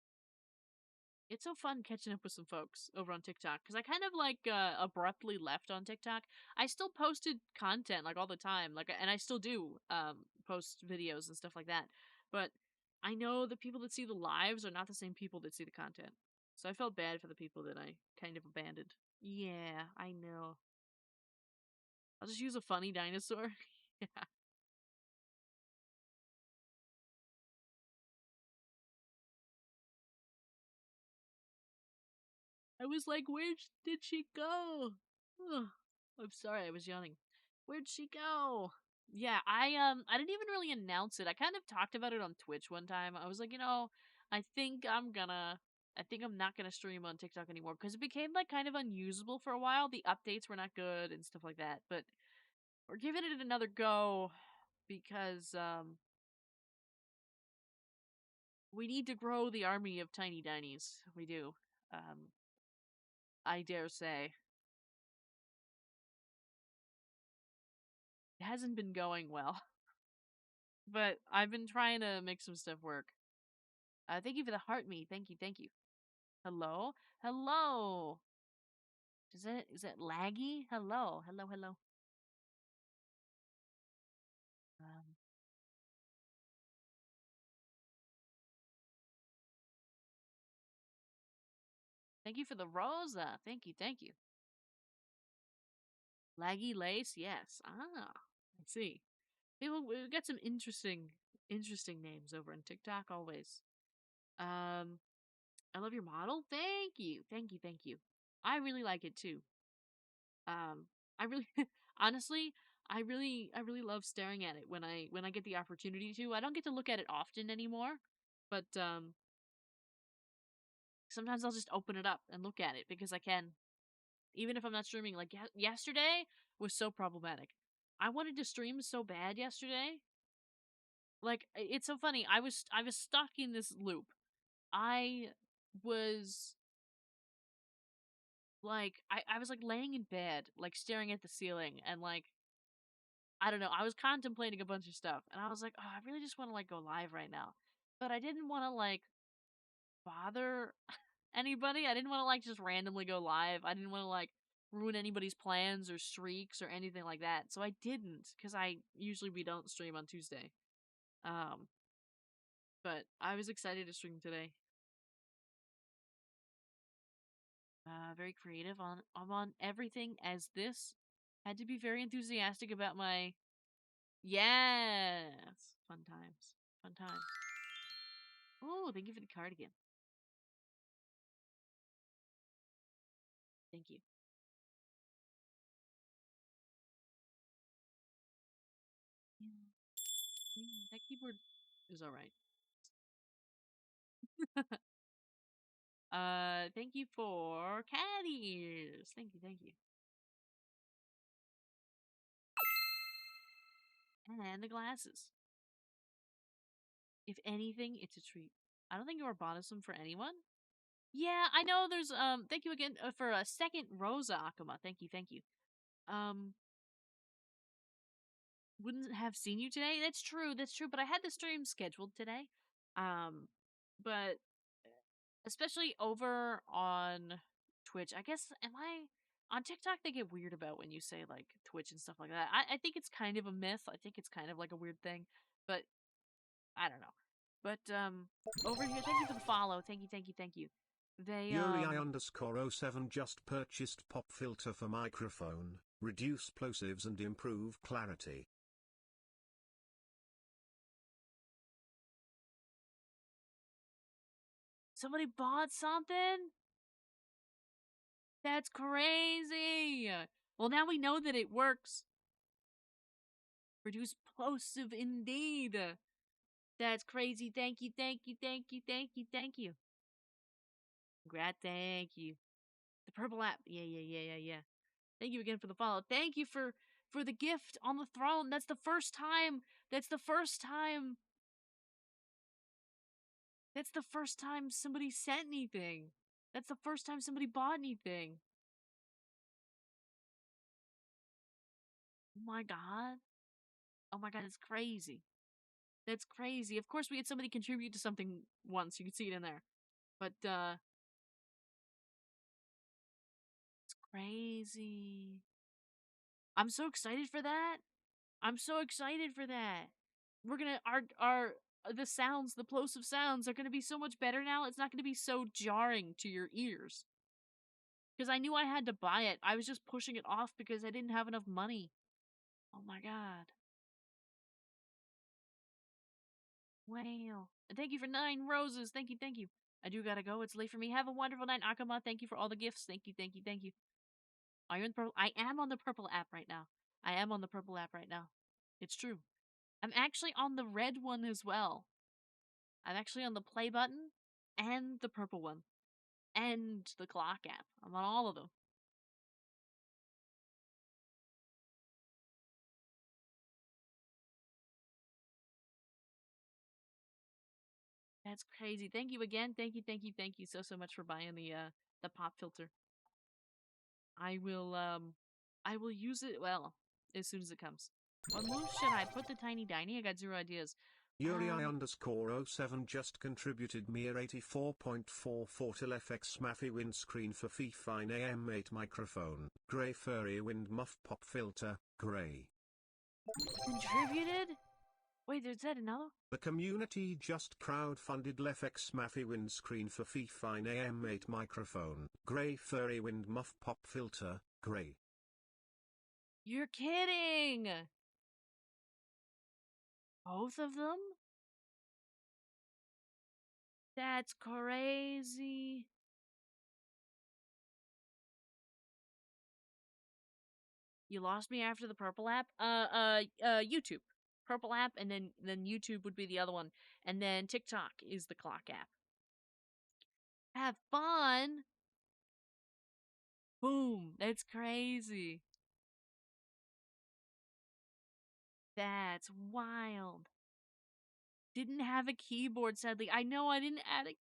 it's so fun catching up with some folks over on TikTok because I kind of like abruptly left on TikTok. I still posted content like all the time, like, and I still do post videos and stuff like that. But I know the people that see the lives are not the same people that see the content, so I felt bad for the people that I kind of abandoned. Yeah, I know. I'll just use a funny dinosaur. Yeah. I was like, where did she go? Ugh. I'm sorry, I was yawning. Where'd she go? Yeah, I didn't even really announce it. I kind of talked about it on Twitch one time. I was like, I think I'm not gonna stream on TikTok anymore because it became like kind of unusable for a while. The updates were not good and stuff like that. But we're giving it another go because we need to grow the army of tiny dinies. We do. Um, I dare say. It hasn't been going well, but I've been trying to make some stuff work. Thank you for the heart me. Thank you, thank you. Hello? Hello. Is it laggy? Hello. Hello, hello. Um, thank you for the rosa. Thank you, thank you. Laggy lace, yes. Ah, I see. We've got some interesting names over on TikTok always. Um, I love your model. Thank you, thank you, thank you. I really like it too. I really, honestly, I really love staring at it when I get the opportunity to. I don't get to look at it often anymore, but sometimes I'll just open it up and look at it because I can, even if I'm not streaming. Like yesterday was so problematic. I wanted to stream so bad yesterday. Like it's so funny. I was stuck in this loop. I was I was like laying in bed, like staring at the ceiling and like I don't know, I was contemplating a bunch of stuff and I was like, "Oh, I really just want to like go live right now." But I didn't want to like bother anybody. I didn't want to like just randomly go live. I didn't want to like ruin anybody's plans or streaks or anything like that. So I didn't cuz we don't stream on Tuesday. Um but I was excited to stream today. Very creative on I'm on everything as this. Had to be very enthusiastic about my yes. Fun times. Fun times. Oh, thank you for the cardigan. Thank you. That keyboard is alright. Thank you for cat ears. Thank you, thank you. And the glasses. If anything, it's a treat. I don't think you are bothersome for anyone. Yeah, I know there's thank you again for a second Rosa Akuma. Thank you, thank you. Um wouldn't have seen you today. That's true. That's true. But I had the stream scheduled today. Um, but especially over on Twitch, I guess, am I on TikTok? They get weird about when you say like Twitch and stuff like that. I think it's kind of a myth. I think it's kind of like a weird thing, but I don't know. But over here, thank you for the follow. Thank you, thank you, thank you. They Yuri_07 just purchased pop filter for microphone, reduce plosives and improve clarity. somebody bought something? That's crazy. Well, now we know that it works. Reduce plosive indeed. That's crazy. Thank you, thank you, thank you, thank you, thank you. Congrats, thank you. The purple app. Yeah. Thank you again for the follow. Thank you for the gift on the throne. That's the first time. That's the first time. That's the first time somebody sent anything. That's the first time somebody bought anything. Oh my god. Oh my god, it's crazy. That's crazy. Of course we had somebody contribute to something once. You can see it in there. But it's crazy. I'm so excited for that. I'm so excited for that. We're gonna our the sounds, the plosive sounds are gonna be so much better now. It's not gonna be so jarring to your ears. Because I knew I had to buy it. I was just pushing it off because I didn't have enough money. Oh my god. Wow. And thank you for 9 roses. Thank you, thank you. I do gotta go. It's late for me. Have a wonderful night, Akama. Thank you for all the gifts. Thank you, thank you, thank you. Are you in the purple? I am on the purple app right now. I am on the purple app right now. It's true. I'm actually on the red one as well. I'm actually on the play button and the purple one and the clock app. I'm on all of them. That's crazy. Thank you again. Thank you, thank you, thank you so much for buying the pop filter. I will use it well as soon as it comes. What move should I put the tiny diny? I got 0 ideas. Yuri_07 just contributed mere 84.44 till FX Maffy windscreen for Fifine AM8 microphone, grey furry wind muff pop filter, grey. Contributed? Wait, is that another? The community just crowdfunded LFX Maffy windscreen for Fifine AM8 microphone, grey furry wind muff pop filter, grey. You're kidding! Both of them? That's crazy. You lost me after the purple app? YouTube. Purple app, and then YouTube would be the other one. And then TikTok is the clock app. Have fun! Boom. That's crazy. That's wild. Didn't have a keyboard, sadly. I know I didn't add a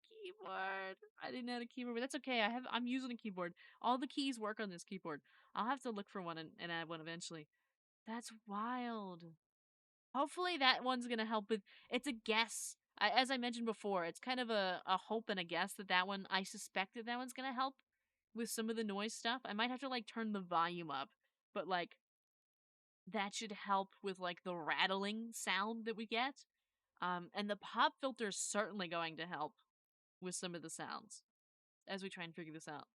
keyboard. But that's okay. I'm using a keyboard. All the keys work on this keyboard. I'll have to look for one and add one eventually. That's wild. Hopefully that one's gonna help with. It's a guess. As I mentioned before, it's kind of a hope and a guess that one. I suspect that one's gonna help with some of the noise stuff. I might have to like turn the volume up, but like that should help with like the rattling sound that we get. And the pop filter is certainly going to help with some of the sounds as we try and figure this out.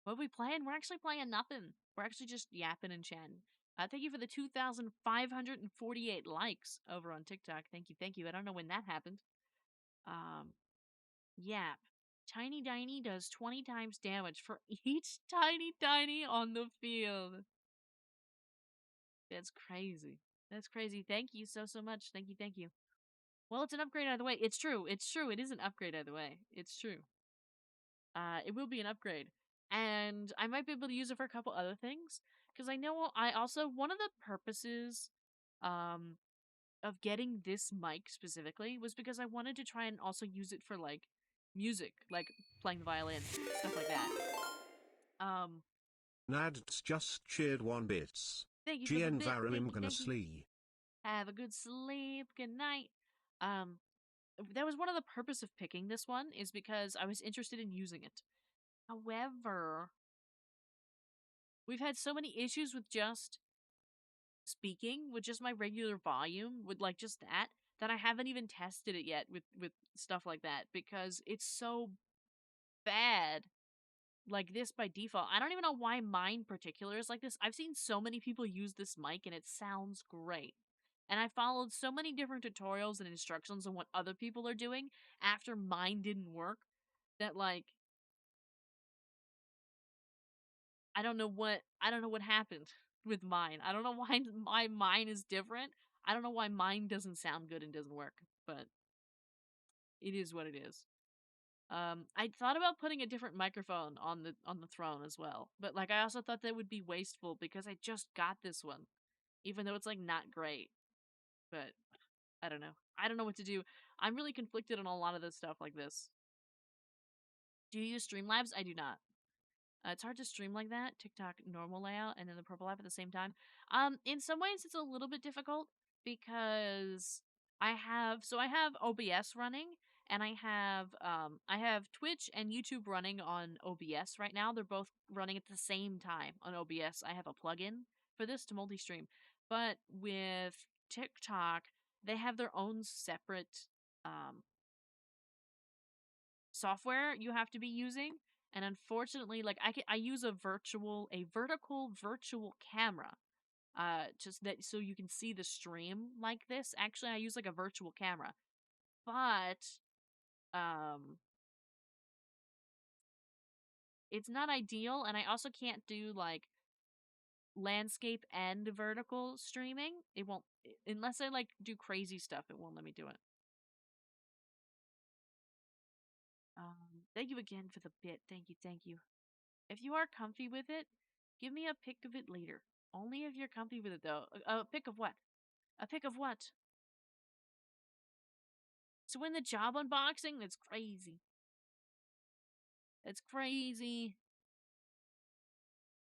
What are we playing? We're actually playing nothing. We're actually just yapping and chatting. Thank you for the 2,548 likes over on TikTok. Thank you, thank you. I don't know when that happened. Yap. Tiny Diny does 20 times damage for each Tiny Diny on the field. That's crazy. That's crazy. Thank you so much. Thank you, thank you. Well, it's an upgrade either way. It's true. It's true. It is an upgrade either way. It's true. It will be an upgrade. And I might be able to use it for a couple other things. Because I know I also, one of the purposes of getting this mic specifically was because I wanted to try and also use it for, like, music. Like, playing the violin. Stuff like that. Nads just cheered 1 bits. Thank you for the GN bit. Varim Thank you, gonna thank you. slee. Have a good sleep. Good night. Um, that was one of the purpose of picking this one is because I was interested in using it. However, we've had so many issues with just speaking, with just my regular volume, with like just that I haven't even tested it yet with stuff like that because it's so bad like this by default. I don't even know why mine particular is like this. I've seen so many people use this mic and it sounds great. And I followed so many different tutorials and instructions on what other people are doing after mine didn't work that like I don't know what happened with mine. I don't know why mine is different. I don't know why mine doesn't sound good and doesn't work, but it is what it is. I thought about putting a different microphone on the throne as well, but like I also thought that would be wasteful because I just got this one, even though it's like not great. But I don't know. I don't know what to do. I'm really conflicted on a lot of this stuff like this. Do you use Streamlabs? I do not. It's hard to stream like that. TikTok normal layout and then the purple app at the same time. In some ways it's a little bit difficult because I have OBS running and I have Twitch and YouTube running on OBS right now. They're both running at the same time on OBS. I have a plugin for this to multi-stream. But with TikTok, they have their own separate um software you have to be using, and unfortunately like I use a vertical virtual camera just that so you can see the stream like this. Actually I use like a virtual camera, but um it's not ideal, and I also can't do like landscape and vertical streaming. It won't, unless I like do crazy stuff, it won't let me do it. Thank you again for the bit. Thank you. If you are comfy with it, give me a pic of it later. Only if you're comfy with it, though. A pic of what? A pic of what? So in the job unboxing? That's crazy. That's crazy.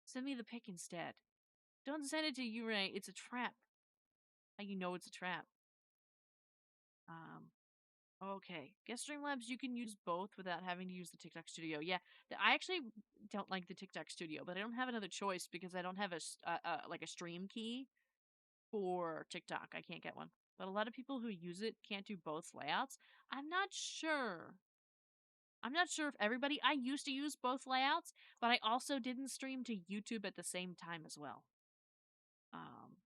Send me the pic instead. Don't send it to Ray. It's a trap. How you know it's a trap? Um. Okay. Guest Streamlabs, you can use both without having to use the TikTok Studio. Yeah, I actually don't like the TikTok Studio, but I don't have another choice because I don't have like a stream key for TikTok. I can't get one. But a lot of people who use it can't do both layouts. I'm not sure. I'm not sure if everybody. I used to use both layouts, but I also didn't stream to YouTube at the same time as well. Um,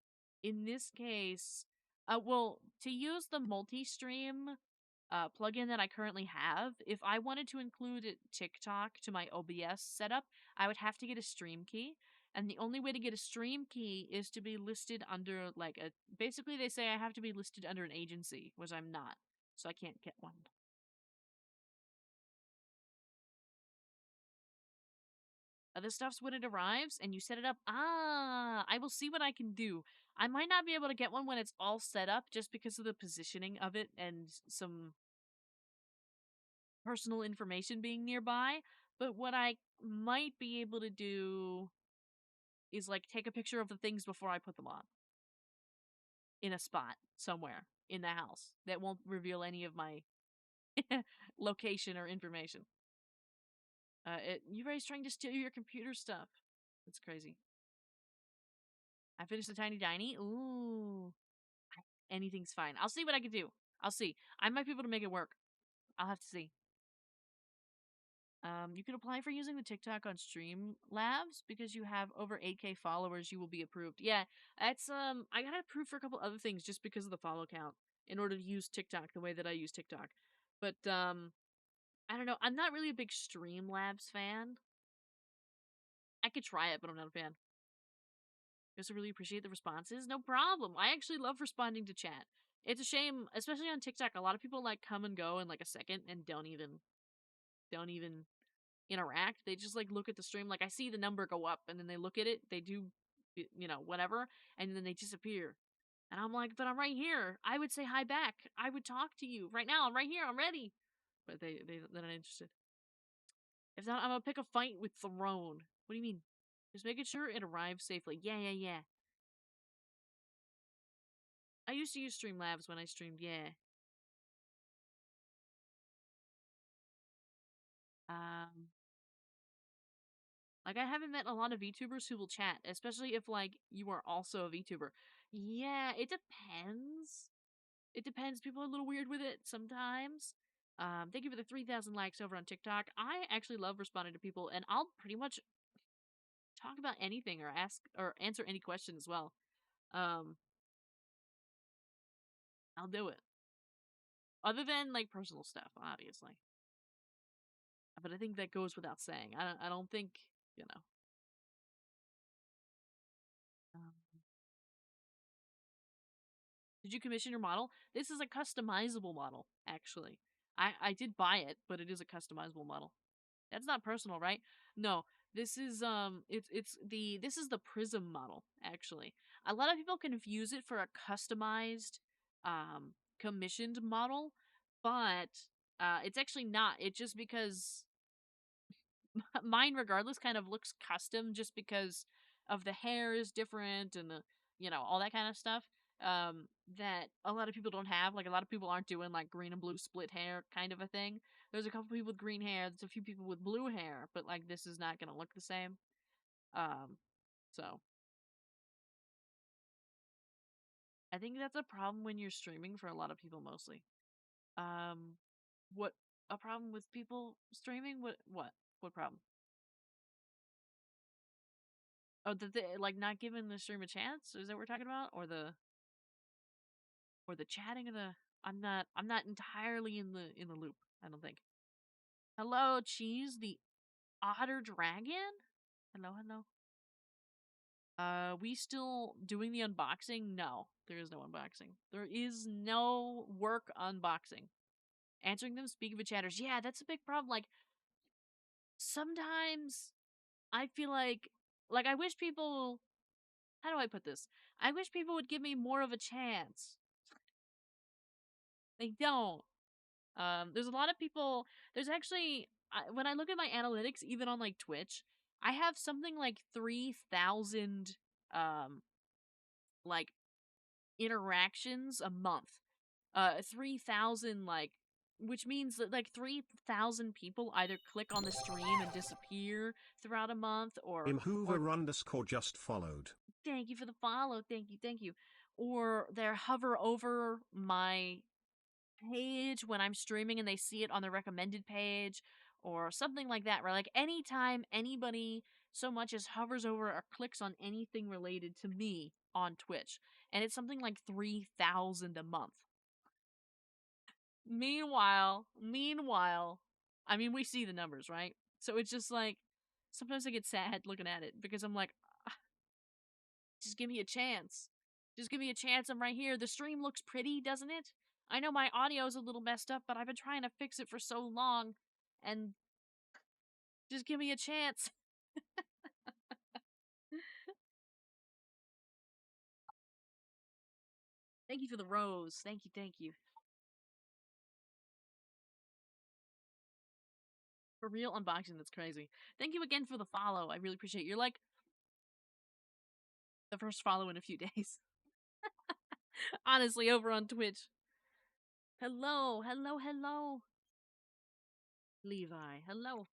in this case, well, to use the multi-stream plugin that I currently have, if I wanted to include TikTok to my OBS setup, I would have to get a stream key. And the only way to get a stream key is to be listed under like a. Basically, they say I have to be listed under an agency, which I'm not, so I can't get one. This stuff's when it arrives and you set it up. Ah, I will see what I can do. I might not be able to get one when it's all set up just because of the positioning of it and some personal information being nearby. But what I might be able to do is like take a picture of the things before I put them on in a spot somewhere in the house that won't reveal any of my location or information. You guys trying to steal your computer stuff. That's crazy. I finished the Tiny Diny. Ooh. Anything's fine. I'll see what I can do. I'll see. I might be able to make it work. I'll have to see. You can apply for using the TikTok on Streamlabs because you have over 8K followers. You will be approved. Yeah, that's I got approved for a couple other things just because of the follow count in order to use TikTok the way that I use TikTok. But I don't know. I'm not really a big Streamlabs fan. I could try it, but I'm not a fan. Just really appreciate the responses. No problem. I actually love responding to chat. It's a shame, especially on TikTok. A lot of people like come and go in like a second and don't even interact. They just like look at the stream. Like I see the number go up and then they look at it. They do, whatever, and then they disappear. And I'm like, but I'm right here. I would say hi back. I would talk to you right now. I'm right here. I'm ready. But they're not interested. If not, I'm gonna pick a fight with Throne. What do you mean? Just making sure it arrives safely. Yeah. I used to use Streamlabs when I streamed, yeah. Um, like I haven't met a lot of VTubers who will chat, especially if like you are also a VTuber. Yeah, it depends. It depends. People are a little weird with it sometimes. Thank you for the 3,000 likes over on TikTok. I actually love responding to people, and I'll pretty much talk about anything or ask or answer any question as well. Um, I'll do it. Other than like personal stuff, obviously. But I think that goes without saying. I don't think, you know. Um, did you commission your model? This is a customizable model, actually. I did buy it, but it is a customizable model. That's not personal, right? No, this is this is the Prism model, actually. A lot of people confuse it for a customized commissioned model, but it's actually not. It's just because mine regardless kind of looks custom just because of the hair is different and the all that kind of stuff that a lot of people don't have. Like a lot of people aren't doing like green and blue split hair kind of a thing. There's a couple people with green hair, there's a few people with blue hair, but like this is not gonna look the same. um so I think that's a problem when you're streaming for a lot of people mostly. um what a problem with people streaming? What problem? Oh, that they like not giving the stream a chance? Is that what we're talking about? Or the chatting of the I'm not entirely in the loop, I don't think. Hello, Cheese, the Otter Dragon? Hello, hello. We still doing the unboxing? No, there is no unboxing. There is no work unboxing. Answering them, speaking with chatters. Yeah, that's a big problem. Like, sometimes I feel like I wish people, how do I put this? I wish people would give me more of a chance. They don't. There's a lot of people. There's actually when I look at my analytics, even on like Twitch, I have something like 3,000 like interactions a month. 3,000 like, which means that like 3,000 people either click on the stream and disappear throughout a month, or Imhoover_ just followed. thank you for the follow. Thank you. Or they hover over my page when I'm streaming and they see it on the recommended page or something like that, right? Like anytime anybody so much as hovers over or clicks on anything related to me on Twitch, and it's something like 3,000 a month. Meanwhile, I mean, we see the numbers, right? So it's just like sometimes I get sad looking at it because I'm like, just give me a chance. Just give me a chance. I'm right here. The stream looks pretty, doesn't it? I know my audio's a little messed up, but I've been trying to fix it for so long. And just give me a chance. Thank you for the rose. Thank you. For real unboxing, that's crazy. Thank you again for the follow. I really appreciate it. You're like the first follow in a few days. Honestly, over on Twitch. Hello. Levi, hello.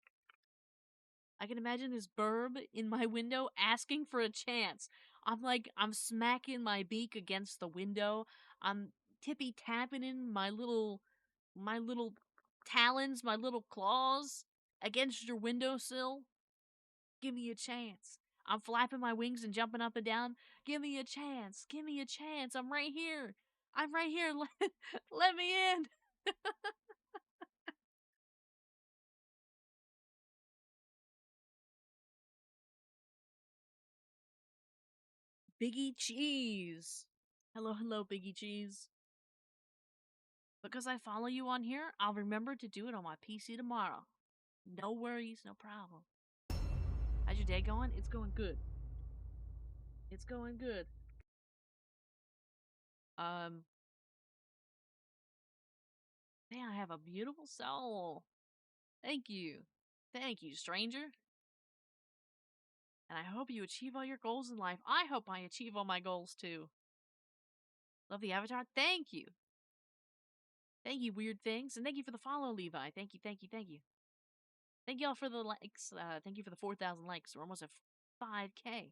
I can imagine this burb in my window asking for a chance. I'm smacking my beak against the window. I'm tippy tapping in my little talons, my little claws against your windowsill. Give me a chance. I'm flapping my wings and jumping up and down. Give me a chance. Give me a chance. I'm right here. I'm right here. Let me in. Biggie Cheese. Hello, Biggie Cheese. Because I follow you on here, I'll remember to do it on my PC tomorrow. No worries, no problem. How's your day going? It's going good. It's going good. Um, man, I have a beautiful soul. Thank you. Thank you, stranger. And I hope you achieve all your goals in life. I hope I achieve all my goals too. Love the avatar. Thank you. Thank you, weird things. And thank you for the follow, Levi. Thank you, thank you, thank you. Thank y'all for the likes. Thank you for the 4,000 likes. We're almost at 5K.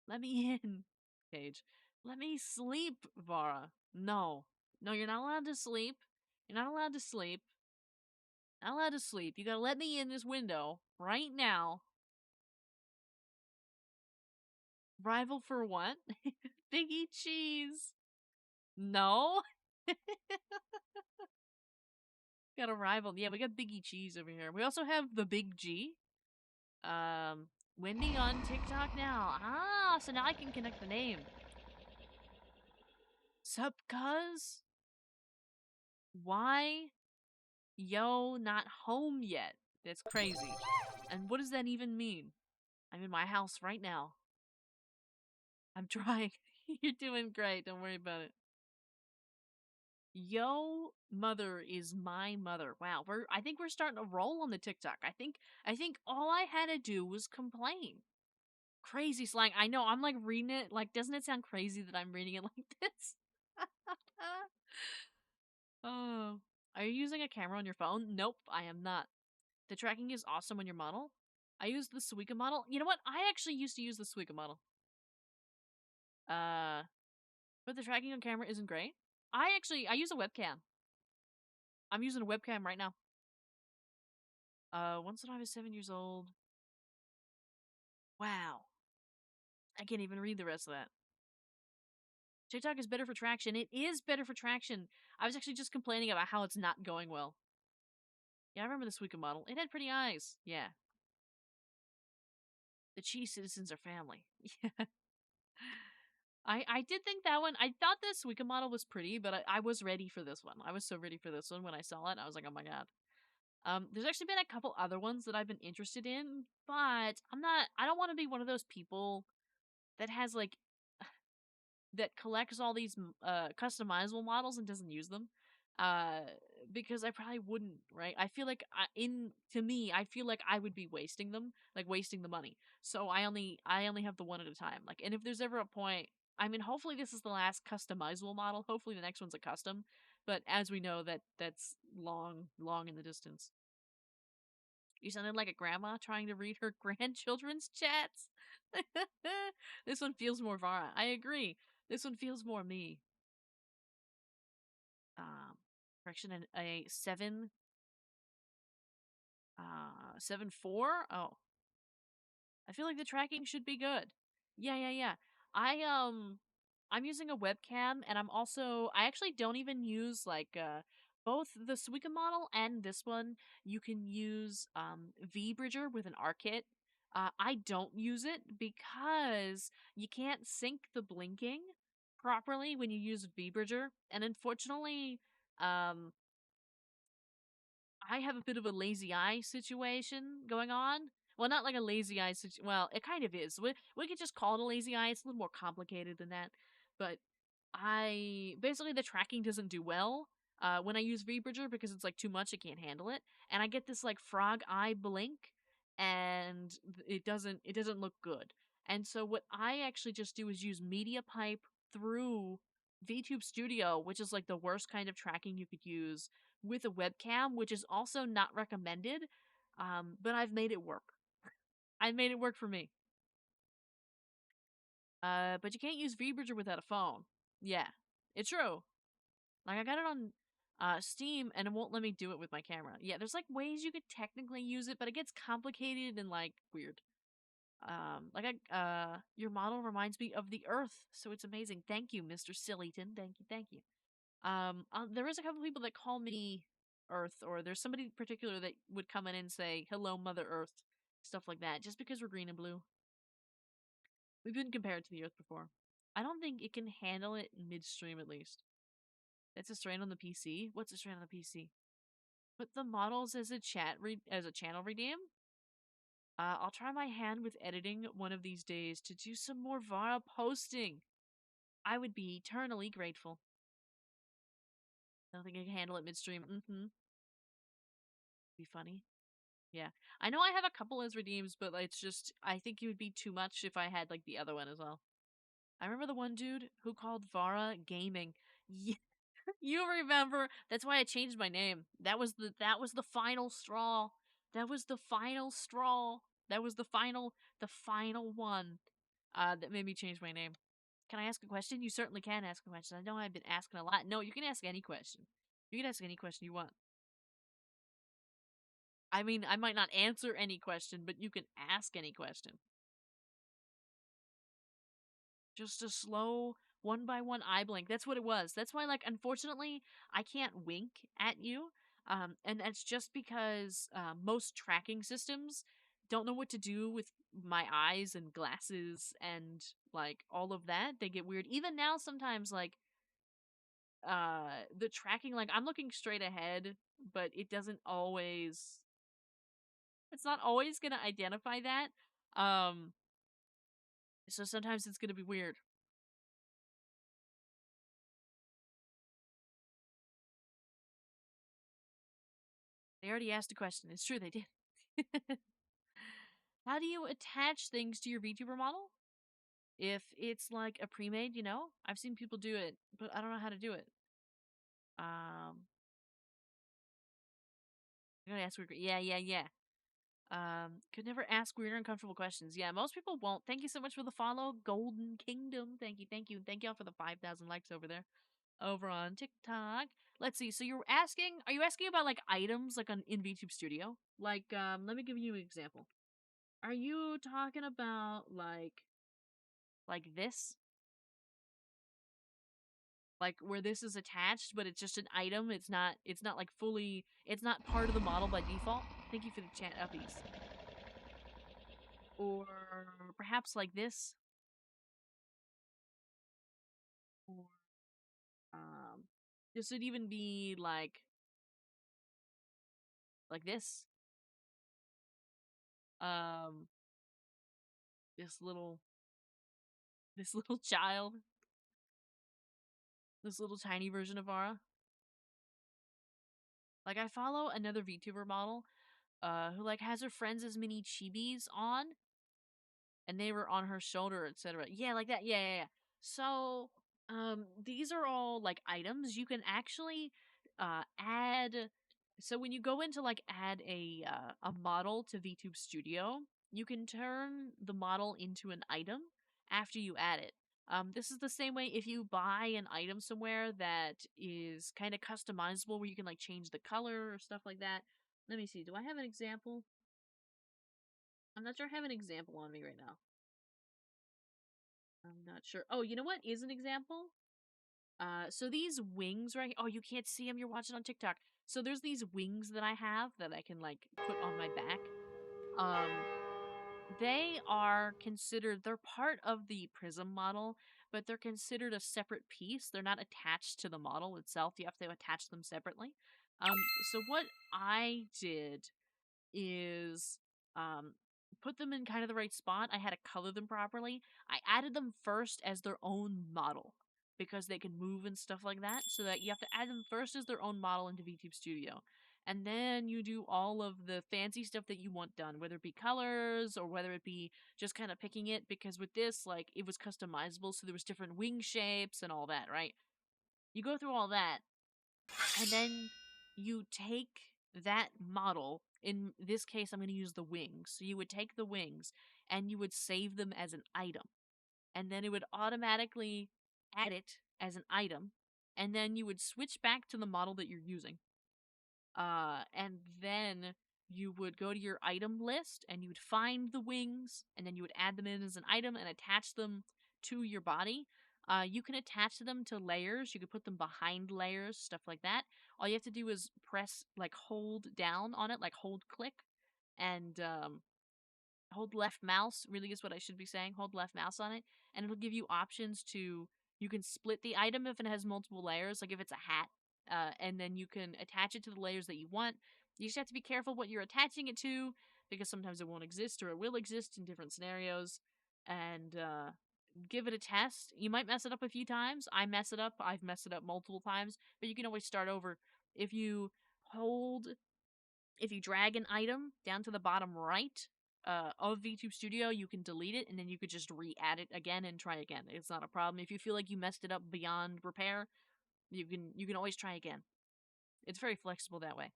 Let me in, Cage. Let me sleep, Vara. No. No, you're not allowed to sleep. You're not allowed to sleep. Not allowed to sleep. You gotta let me in this window right now. Rival for what? Biggie Cheese. No. Got a rival. Yeah, we got Biggie Cheese over here. We also have the Big G. Wendy on TikTok now. Ah, so now I can connect the name. Sup, cuz? Why? Yo, not home yet. That's crazy. And what does that even mean? I'm in my house right now. I'm trying. You're doing great. Don't worry about it. Yo, mother is my mother. Wow, I think we're starting to roll on the TikTok. I think all I had to do was complain. Crazy slang. I know, I'm like reading it, like, doesn't it sound crazy that I'm reading it like this? Oh. Are you using a camera on your phone? Nope, I am not. The tracking is awesome on your model. I use the Suica model. You know what? I actually used to use the Suica model. But the tracking on camera isn't great. I use a webcam. I'm using a webcam right now. Once when I was 7 years old. Wow. I can't even read the rest of that. TikTok is better for traction. It is better for traction. I was actually just complaining about how it's not going well. Yeah, I remember the Suica model. It had pretty eyes. Yeah. The cheese citizens are family. Yeah. I did think that one. I thought the Suica model was pretty, but I was ready for this one. I was so ready for this one when I saw it. I was like, oh my god. There's actually been a couple other ones that I've been interested in, but I don't want to be one of those people that has like that collects all these customizable models and doesn't use them. Uh, because I probably wouldn't, right? I feel like to me, I feel like I would be wasting them, like wasting the money. So I only have the one at a time. Like, and if there's ever a point, I mean, hopefully this is the last customizable model. Hopefully the next one's a custom. But as we know, that's long in the distance. You sounded like a grandma trying to read her grandchildren's chats. This one feels more Vara. I agree. This one feels more me. Correction, a 7.4. Oh, I feel like the tracking should be good. Yeah. I'm using a webcam, and I actually don't even use like both the Suica model and this one. You can use VBridger with an ARKit. I don't use it because you can't sync the blinking properly when you use VBridger, and unfortunately, um, I have a bit of a lazy eye situation going on. Well, not like a lazy eye situation. Well, it kind of is. We could just call it a lazy eye. It's a little more complicated than that. But basically the tracking doesn't do well when I use VBridger because it's like too much. I can't handle it, and I get this like frog eye blink, and it doesn't look good. And so what I actually just do is use MediaPipe through VTube Studio, which is like the worst kind of tracking you could use with a webcam, which is also not recommended. But I've made it work. I've made it work for me. But you can't use VBridger without a phone. Yeah, it's true. Like I got it on Steam, and it won't let me do it with my camera. Yeah, there's like ways you could technically use it, but it gets complicated and like weird. Your model reminds me of the Earth, so it's amazing. Thank you, Mr. Sillyton. Thank you. There is a couple people that call me Earth, or there's somebody in particular that would come in and say, hello, Mother Earth, stuff like that, just because we're green and blue. We've been compared to the Earth before. I don't think it can handle it midstream, at least. That's a strain on the PC? What's a strain on the PC? Put the models as a channel redeem? I'll try my hand with editing one of these days to do some more Vara posting. I would be eternally grateful. I don't think I can handle it midstream. Be funny. Yeah. I know I have a couple as redeems, but it's just, I think it would be too much if I had, like, the other one as well. I remember the one dude who called Vara gaming. Yeah, you remember? That's why I changed my name. That was the final straw. That was the final straw. That was the final one. That made me change my name. Can I ask a question? You certainly can ask a question. I know I've been asking a lot. No, you can ask any question. You can ask any question you want. I mean, I might not answer any question, but you can ask any question. Just a slow one by one eye blink. That's what it was. That's why, like, unfortunately, I can't wink at you. And that's just because most tracking systems don't know what to do with my eyes and glasses and like all of that. They get weird. Even now, sometimes like the tracking, like I'm looking straight ahead, but it doesn't always. It's not always gonna identify that. Um, so sometimes it's gonna be weird. They already asked a question. It's true, they did. How do you attach things to your VTuber model? If it's like a pre-made, I've seen people do it, but I don't know how to do it. I'm gonna ask weird. Yeah, yeah, yeah. Could never ask weird or uncomfortable questions. Yeah, most people won't. Thank you so much for the follow, Golden Kingdom. Thank you, thank you, thank y'all for the 5,000 likes over there, over on TikTok. Let's see. So you're asking? Are you asking about like items like on in VTube Studio? Like, let me give you an example. Are you talking about like this? Like where this is attached, but it's just an item. It's not like fully. It's not part of the model by default. Thank you for the chat uppies. Or perhaps like this. Or this would even be like this. Um, this little this little child, this little tiny version of Vara. Like I follow another VTuber model, who like has her friends as mini chibis on, and they were on her shoulder, etc. Yeah, like that. Yeah, yeah, yeah. So, these are all like items you can actually add. So when you go into like add a model to VTube Studio, you can turn the model into an item after you add it. This is the same way if you buy an item somewhere that is kind of customizable, where you can like change the color or stuff like that. Let me see. Do I have an example? I'm not sure I have an example on me right now. I'm not sure. Oh, you know what is an example? So these wings right. Oh, you can't see them. You're watching on TikTok. So there's these wings that I have that I can like put on my back. Um, they are considered. They're part of the Prism model, but they're considered a separate piece. They're not attached to the model itself. You have to attach them separately. So what I did is um put them in kind of the right spot. I had to color them properly. I added them first as their own model because they can move and stuff like that. So that you have to add them first as their own model into VTube Studio. And then you do all of the fancy stuff that you want done, whether it be colors or whether it be just kind of picking it. Because with this, like, it was customizable, so there was different wing shapes and all that, right? You go through all that, and then you take that model. In this case, I'm going to use the wings. So you would take the wings and you would save them as an item, and then it would automatically add it as an item, and then you would switch back to the model that you're using. And then you would go to your item list and you would find the wings, and then you would add them in as an item and attach them to your body. You can attach them to layers. You could put them behind layers, stuff like that. All you have to do is press, like, hold down on it, like hold click, and hold left mouse, really is what I should be saying. Hold left mouse on it, and it'll give you options to. You can split the item if it has multiple layers, like if it's a hat, and then you can attach it to the layers that you want. You just have to be careful what you're attaching it to, because sometimes it won't exist or it will exist in different scenarios. And give it a test. You might mess it up a few times. I mess it up. I've messed it up multiple times, but you can always start over. If you hold if you drag an item down to the bottom right of VTube Studio, you can delete it, and then you could just re-add it again and try again. It's not a problem. If you feel like you messed it up beyond repair, You can always try again. It's very flexible that way.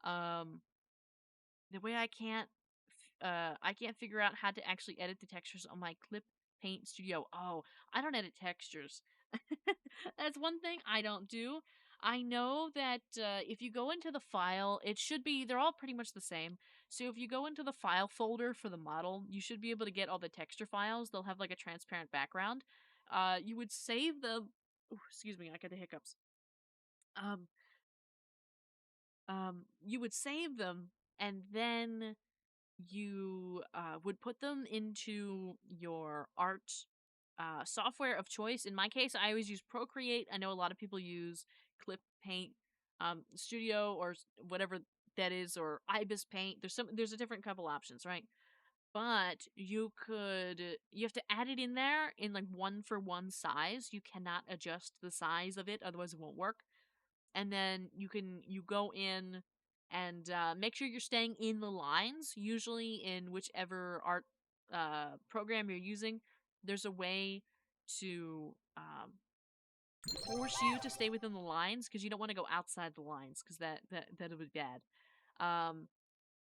Um, the way I can't figure out how to actually edit the textures on my Clip Paint Studio. Oh, I don't edit textures. That's one thing I don't do. I know that if you go into the file, it should be, they're all pretty much the same. So if you go into the file folder for the model, you should be able to get all the texture files. They'll have like a transparent background. You would save the, ooh, excuse me, I got the hiccups. Um, you would save them and then you would put them into your art software of choice. In my case, I always use Procreate. I know a lot of people use Clip Paint Studio or whatever that is, or Ibis Paint. There's a different couple options, right? But you have to add it in there in like 1-for-1 size. You cannot adjust the size of it, otherwise it won't work. And then you go in and make sure you're staying in the lines. Usually in whichever art program you're using, there's a way to force you to stay within the lines because you don't want to go outside the lines because that would be bad. Um,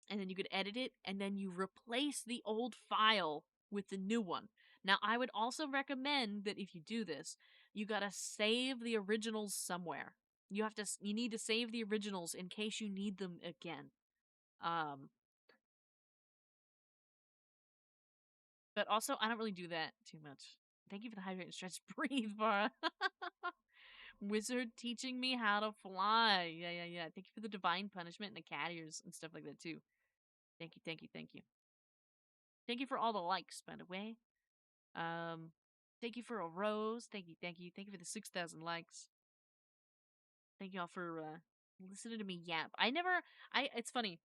and then you could edit it, and then you replace the old file with the new one. Now, I would also recommend that if you do this, you gotta save the originals somewhere. You need to save the originals in case you need them again. Um, but also, I don't really do that too much. Thank you for the hydrate and stretch breathe, Vara. Wizard teaching me how to fly. Yeah, yeah, yeah. Thank you for the divine punishment and the cat ears and stuff like that too. Thank you, thank you, thank you. Thank you for all the likes, by the way. Um, thank you for a rose. Thank you, thank you, thank you for the 6,000 likes. Thank y'all for listening to me yap. It's funny.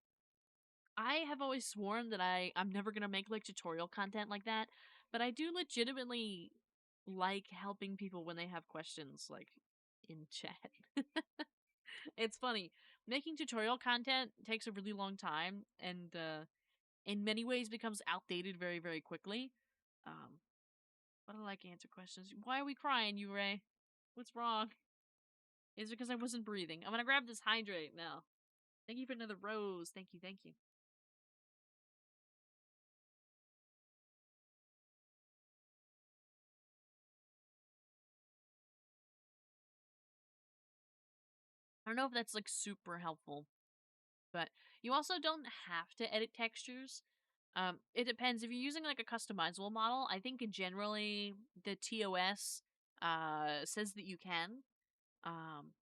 I have always sworn that I'm never gonna make like tutorial content like that, but I do legitimately like helping people when they have questions like in chat. It's funny. Making tutorial content takes a really long time and in many ways becomes outdated very, very quickly. Um, but I like answer questions. Why are we crying, you Ray? What's wrong? Is it because I wasn't breathing? I'm gonna grab this hydrate now. Thank you for another rose. Thank you, thank you. I don't know if that's like super helpful, but you also don't have to edit textures. It depends. If you're using like a customizable model, I think generally the TOS says that you can. Um,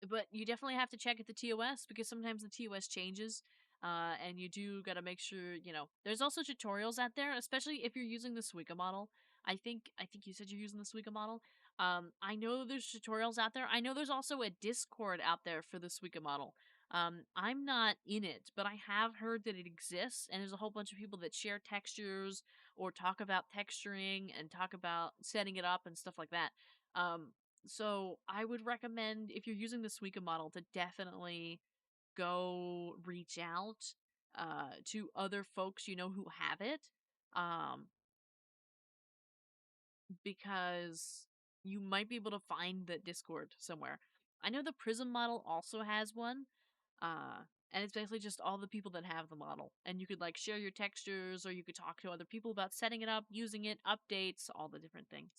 but you definitely have to check at the TOS because sometimes the TOS changes. And you do got to make sure, there's also tutorials out there, especially if you're using the Suica model. I think you said you're using the Suica model. I know there's tutorials out there. I know there's also a Discord out there for the Suica model. I'm not in it, but I have heard that it exists, and there's a whole bunch of people that share textures or talk about texturing and talk about setting it up and stuff like that. So I would recommend if you're using the Suica model to definitely go reach out to other folks who have it, um, because you might be able to find the Discord somewhere. I know the Prism model also has one, uh, and it's basically just all the people that have the model, and you could like share your textures, or you could talk to other people about setting it up, using it, updates, all the different things.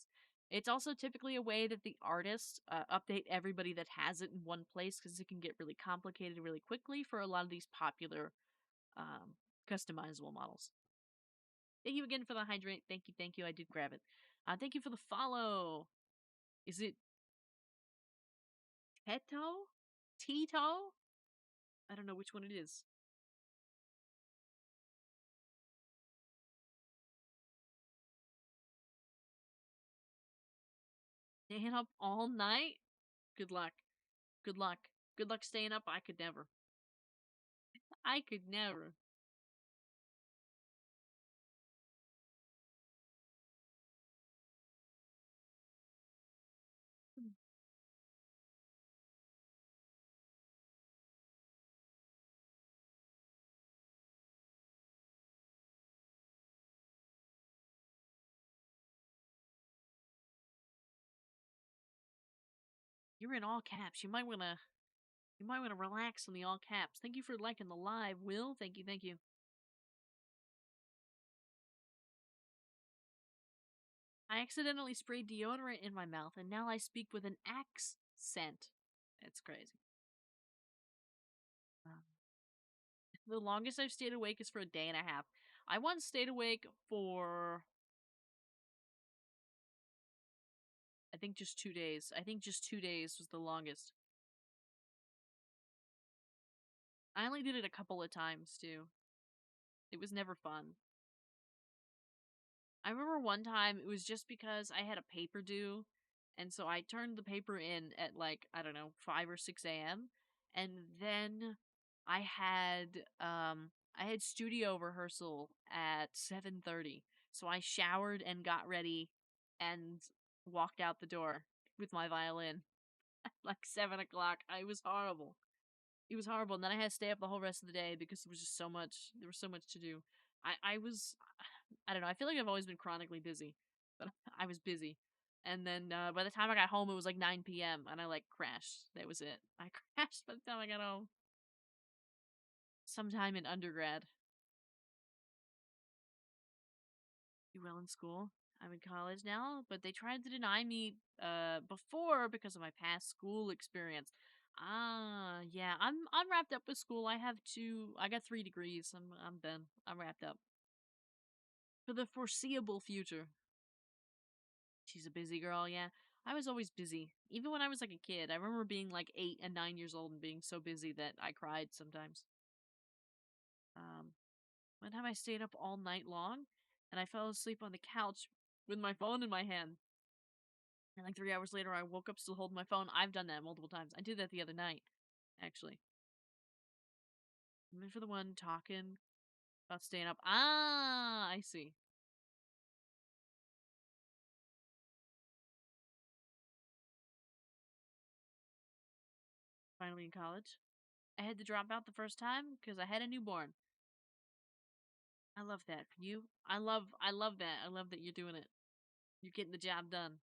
It's also typically a way that the artists update everybody that has it in one place because it can get really complicated really quickly for a lot of these popular um, customizable models. Thank you again for the hydrate. Thank you, thank you. I did grab it. Thank you for the follow. Is it Teto? Tito? I don't know which one it is. Staying up all night? Good luck. Good luck. Good luck staying up. I could never. I could never. You're in all caps. You might wanna relax on the all caps. Thank you for liking the live, Will. Thank you, thank you. I accidentally sprayed deodorant in my mouth, and now I speak with an axe scent. It's crazy. Uh, The longest I've stayed awake is for a day and a half. I once stayed awake for, I think, just 2 days. I think just 2 days was the longest. I only did it a couple of times, too. It was never fun. I remember one time it was just because I had a paper due, and so I turned the paper in at like, I don't know, 5 or 6 a.m. And then I had studio rehearsal at 7:30. So I showered and got ready and walked out the door with my violin at like 7 o'clock. It was horrible. It was horrible. And then I had to stay up the whole rest of the day because there was just so much. There was so much to do. I was, I don't know. I feel like I've always been chronically busy, but I was busy. And then by the time I got home, it was like 9 p.m. and I like crashed. That was it. I crashed by the time I got home. Sometime in undergrad. Do well in school. I'm in college now, but they tried to deny me before because of my past school experience. Ah, yeah. I'm wrapped up with school. I got 3 degrees. I'm done. I'm wrapped up. For the foreseeable future. She's a busy girl, yeah. I was always busy. Even when I was like a kid. I remember being like 8 and 9 years old and being so busy that I cried sometimes. Um One time I stayed up all night long and I fell asleep on the couch with my phone in my hand. And like 3 hours later, I woke up still holding my phone. I've done that multiple times. I did that the other night, actually. And for the one talking about staying up. Ah, I see. Finally in college. I had to drop out the first time because I had a newborn. I love that. You? I love that. I love that you're doing it. You're getting the job done.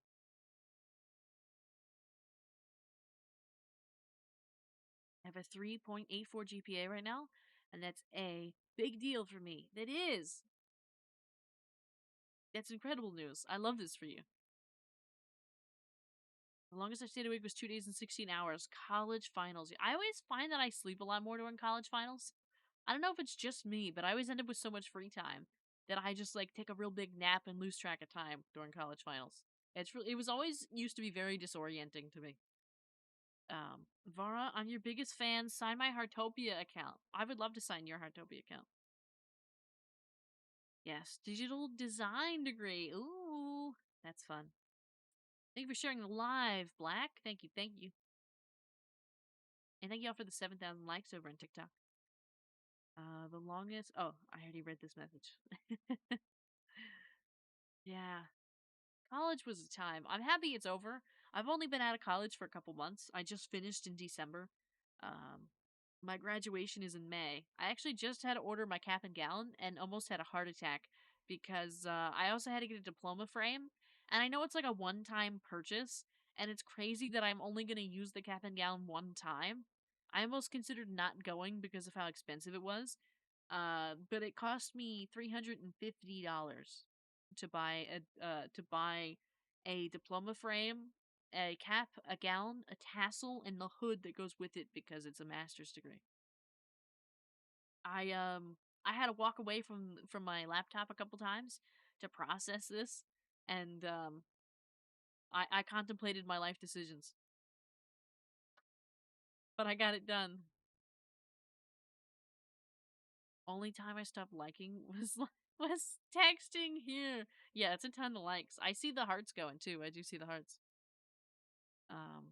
I have a 3.84 GPA right now, and that's a big deal for me. That is. That's incredible news. I love this for you. The longest I stayed awake was 2 days and 16 hours. College finals. I always find that I sleep a lot more during college finals. I don't know if it's just me, but I always end up with so much free time that I just like take a real big nap and lose track of time during college finals. It was always used to be very disorienting to me. Vara, I'm your biggest fan. Sign my Heartopia account. I would love to sign your Heartopia account. Yes, digital design degree. Ooh, that's fun. Thank you for sharing the live, Black. Thank you, thank you. And thank y'all for the 7,000 likes over on TikTok. The longest. Oh, I already read this message. Yeah, college was a time. I'm happy it's over. I've only been out of college for a couple months. I just finished in December. Um, my graduation is in May. I actually just had to order my cap and gown and almost had a heart attack because I also had to get a diploma frame. And I know it's like a one time purchase, and it's crazy that I'm only going to use the cap and gown one time. I almost considered not going because of how expensive it was. But it cost me $350 to buy a diploma frame, a cap, a gown, a tassel, and the hood that goes with it because it's a master's degree. I had to walk away from my laptop a couple times to process this, and I contemplated my life decisions, but I got it done. Only time I stopped liking was texting here. Yeah, it's a ton of likes. I see the hearts going too. I do see the hearts. Um,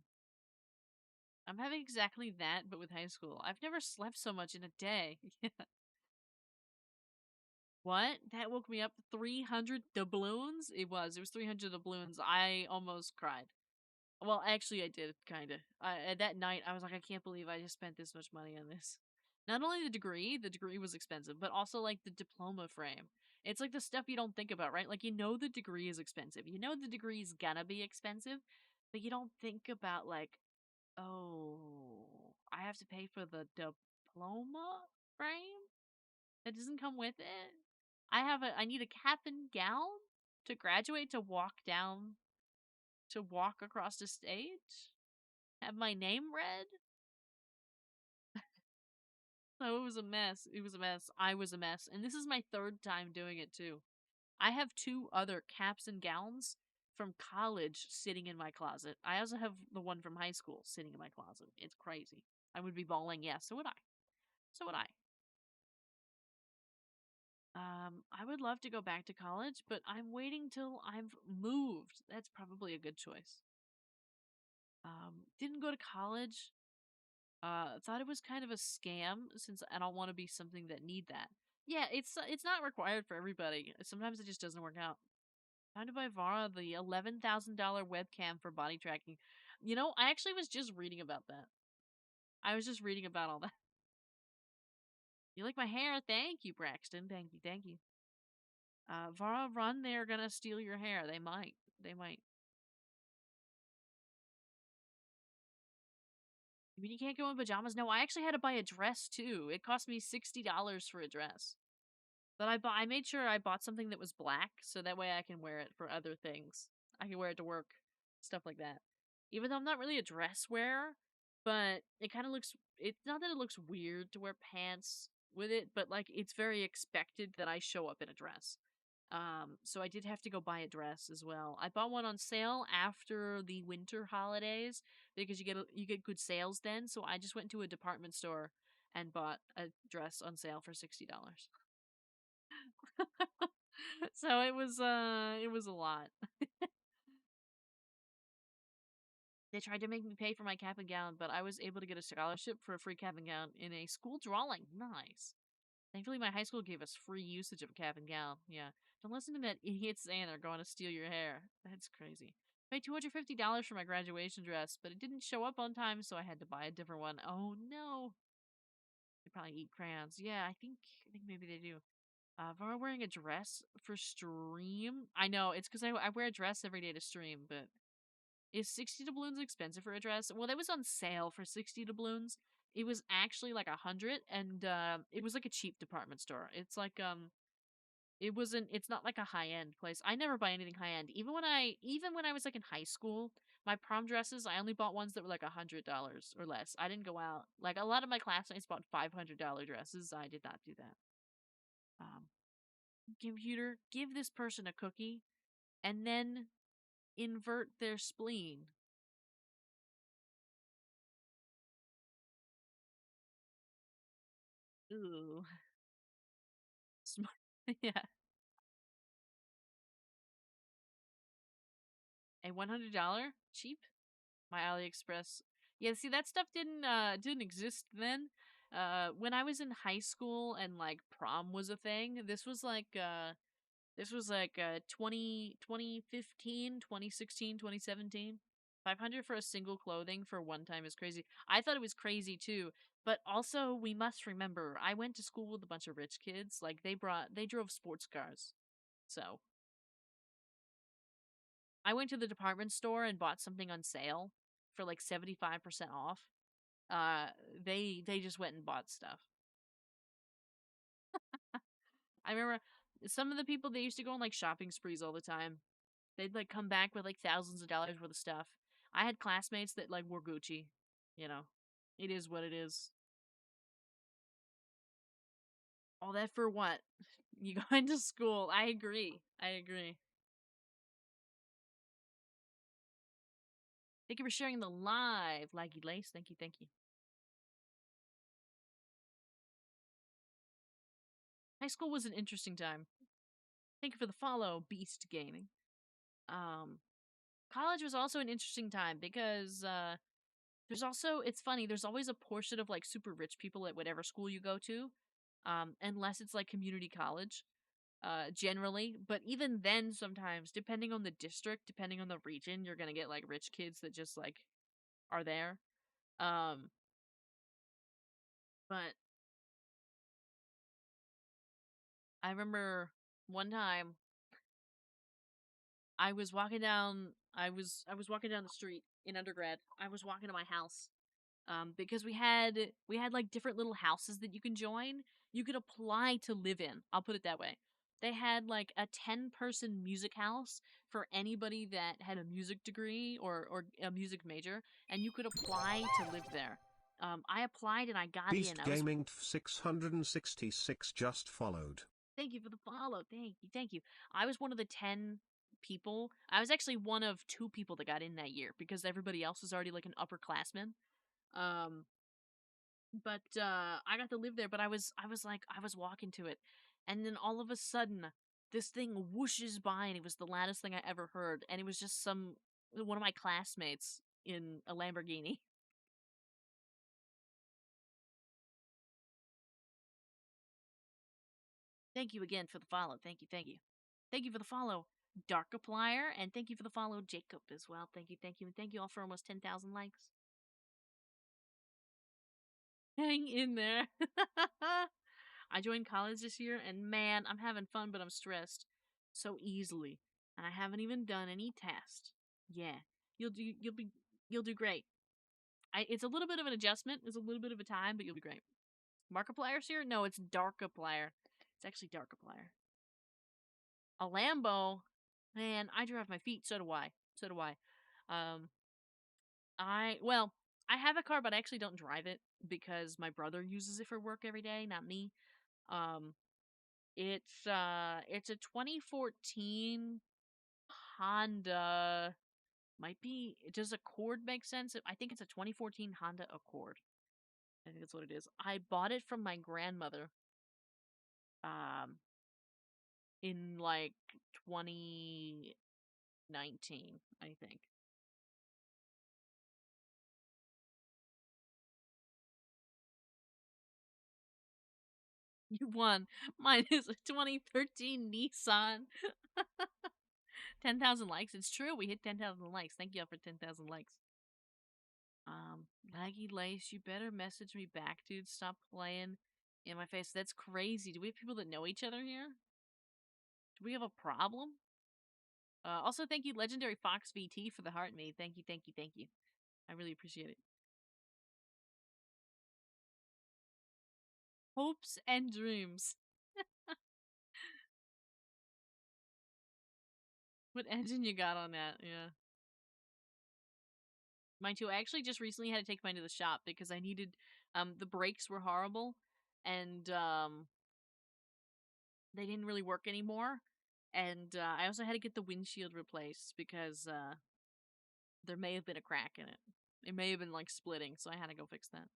I'm having exactly that, but with high school. I've never slept so much in a day. What? That woke me up. 300 doubloons? It was. It was 300 doubloons. I almost cried. Well, actually, I did, kind of. That night, I was like, I can't believe I just spent this much money on this. Not only the degree was expensive, but also, like, the diploma frame. It's like the stuff you don't think about, right? Like, you know the degree is expensive. You know the degree is gonna be expensive, but you don't think about, like, Oh, I have to pay for the diploma frame? That doesn't come with it? I need a cap and gown to graduate to walk across the stage? Have my name read? So it was a mess. It was a mess. I was a mess. And this is my third time doing it too. I have two other caps and gowns from college sitting in my closet. I also have the one from high school sitting in my closet. It's crazy. I would be bawling. Yeah, so would I. So would I. I would love to go back to college, but I'm waiting till I've moved. That's probably a good choice. Didn't go to college. Thought it was kind of a scam since I don't want to be something that need that. Yeah, it's not required for everybody. Sometimes it just doesn't work out. Time to buy Vara the $11,000 webcam for body tracking. You know, I actually was just reading about that. I was just reading about all that. You like my hair? Thank you, Braxton. Thank you, thank you. Vara, run! They're gonna steal your hair. They might. They might. You mean you can't go in pajamas? No, I actually had to buy a dress too. It cost me $60 for a dress. But I made sure I bought something that was black so that way I can wear it for other things. I can wear it to work, stuff like that. Even though I'm not really a dress wearer, but it kind of looks it's not that it looks weird to wear pants with it, but like it's very expected that I show up in a dress. So I did have to go buy a dress as well. I bought one on sale after the winter holidays because you get good sales then. So I just went to a department store and bought a dress on sale for $60. So it was a lot. They tried to make me pay for my cap and gown, but I was able to get a scholarship for a free cap and gown in a school drawing. Nice. Thankfully, my high school gave us free usage of a cap and gown. Yeah. Don't listen to that idiot saying they're going to steal your hair. That's crazy. Paid $250 for my graduation dress, but it didn't show up on time, so I had to buy a different one. Oh no. They probably eat crayons. Yeah, I think maybe they do. If I'm wearing a dress for stream, I know it's because I wear a dress every day to stream. But is 60 doubloons expensive for a dress? Well, that was on sale for 60 doubloons. It was actually like 100, and it was like a cheap department store. It's like it wasn't. It's not like a high end place. I never buy anything high end. Even when I was like in high school, my prom dresses I only bought ones that were like $100 or less. I didn't go out like a lot of my classmates bought $500 dresses. I did not do that. Um, Computer, give this person a cookie and then invert their spleen. Ooh. Smart. Yeah. A $100? Cheap? My AliExpress. Yeah, see that stuff didn't exist then. When I was in high school and like prom was a thing, this was like 2015, 2016, 2017. 500 for a single clothing for one time is crazy. I thought it was crazy too, but also we must remember I went to school with a bunch of rich kids. Like they drove sports cars. So, I went to the department store and bought something on sale for like 75% off. Uh they just went and bought stuff. I remember some of the people they used to go on like shopping sprees all the time. They'd like come back with like thousands of dollars worth of stuff. I had classmates that like wore Gucci. You know, it is what it is. All that for what? You go into school. I agree. I agree. Thank you for sharing the live, Laggy Lace. Thank you. Thank you. High school was an interesting time. Thank you for the follow, Beast Gaming. Um, College was also an interesting time because there's also it's funny. There's always a portion of like super rich people at whatever school you go to, unless it's like community college. Generally, but even then, sometimes depending on the district, depending on the region, you're gonna get like rich kids that just like are there. Um, but I remember one time I was walking down. I was walking down the street in undergrad. I was walking to my house, because we had like different little houses that you can join. You could apply to live in. I'll put it that way. They had like a 10-person music house for anybody that had a music degree or a music major, and you could apply to live there. I applied and I got in. Beast I was Gaming 666 just followed. Thank you for the follow. Thank you. I was one of the 10 people. I was actually one of 2 people that got in that year because everybody else was already like an upperclassman. Um, but I got to live there. But I was walking to it, and then all of a sudden, this thing whooshes by, and it was the loudest thing I ever heard, and it was just one of my classmates in a Lamborghini. Thank you again for the follow. Thank you. Thank you for the follow, Darkiplier, and thank you for the follow, Jacob, as well. Thank you, and thank you all for almost 10,000 likes. Hang in there. I joined college this year, and man, I'm having fun, but I'm stressed so easily, and I haven't even done any tests. Yeah, you'll do great. It's a little bit of an adjustment. It's a little bit of a time, but you'll be great. Markiplier's here? No, it's Darkiplier. It's actually Darkiplier. A Lambo? Man, I drive my feet. So do I. So do I. Um, well, I have a car, but I actually don't drive it because my brother uses it for work every day, not me. Um, it's a 2014 Honda. Might be. Does Accord make sense? I think it's a 2014 Honda Accord. I think that's what it is. I bought it from my grandmother. Um, in like 2019, I think. You won. Mine is a 2013 Nissan. 10,000 likes. It's true. We hit 10,000 likes. Thank you all for 10,000 likes. Laggy Lace, you better message me back, dude. Stop playing in my face. That's crazy. Do we have people that know each other here? Do we have a problem? Also, thank you, Legendary Fox VT, for the heart made. Thank you. I really appreciate it. Hopes and dreams. What engine you got on that? Yeah. Mine too. I actually just recently had to take mine to the shop because I needed the brakes were horrible and they didn't really work anymore. And I also had to get the windshield replaced because there may have been a crack in it. It may have been like splitting, so I had to go fix that.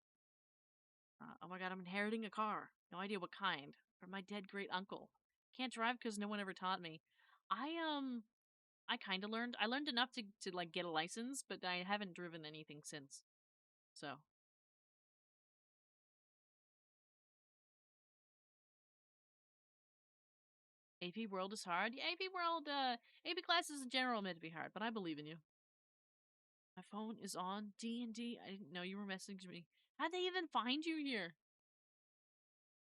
Oh my god, I'm inheriting a car. No idea what kind. From my dead great uncle. Can't drive because no one ever taught me. I kind of learned. I learned enough to like get a license, but I haven't driven anything since. So AP World is hard. Yeah, AP World, AP classes in general are meant to be hard, but I believe in you. My phone is on D&D. I didn't know you were messaging me. How'd they even find you here?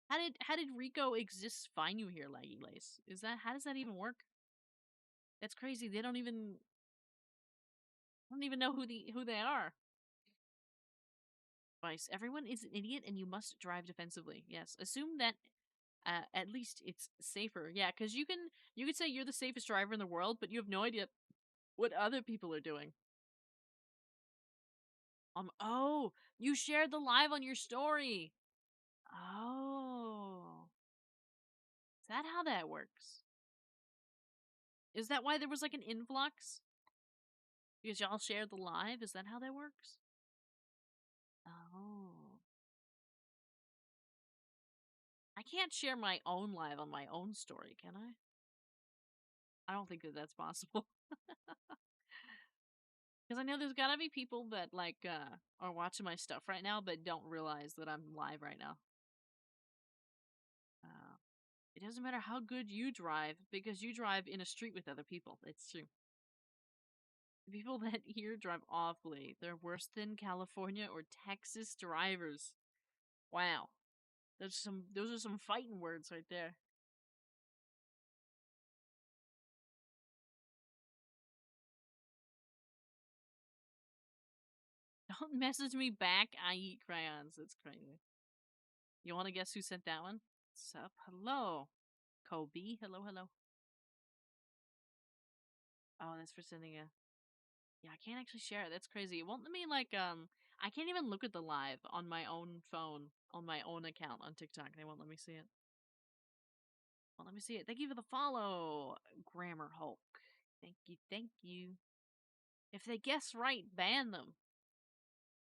How did Rico exist find you here, Laggy Lace? How does that even work? That's crazy. They don't even know who they are. Advice. Everyone is an idiot and you must drive defensively. Yes. Assume that at least it's safer. Yeah, because you could say you're the safest driver in the world, but you have no idea what other people are doing. Oh, you shared the live on your story. Oh. Is that how that works? Is that why there was like an influx? Because y'all shared the live? Is that how that works? Oh. I can't share my own live on my own story, can I? I don't think that that's possible. Because I know there's gotta be people that like are watching my stuff right now but don't realize that I'm live right now. Uh, it doesn't matter how good you drive because you drive in a street with other people. It's true. The people that here drive awfully. They're worse than California or Texas drivers. Wow. Those are some fighting words right there. Don't message me back. I eat crayons. That's crazy. You want to guess who sent that one? Sup? Hello. Kobe. Hello, hello. Oh, that's for sending a... Yeah, I can't actually share it. That's crazy. It won't let me, like, I can't even look at the live on my own phone, on my own account on TikTok. They won't let me see it. Well, let me see it. Thank you for the follow, Grammar Hulk. Thank you, thank you. If they guess right, ban them.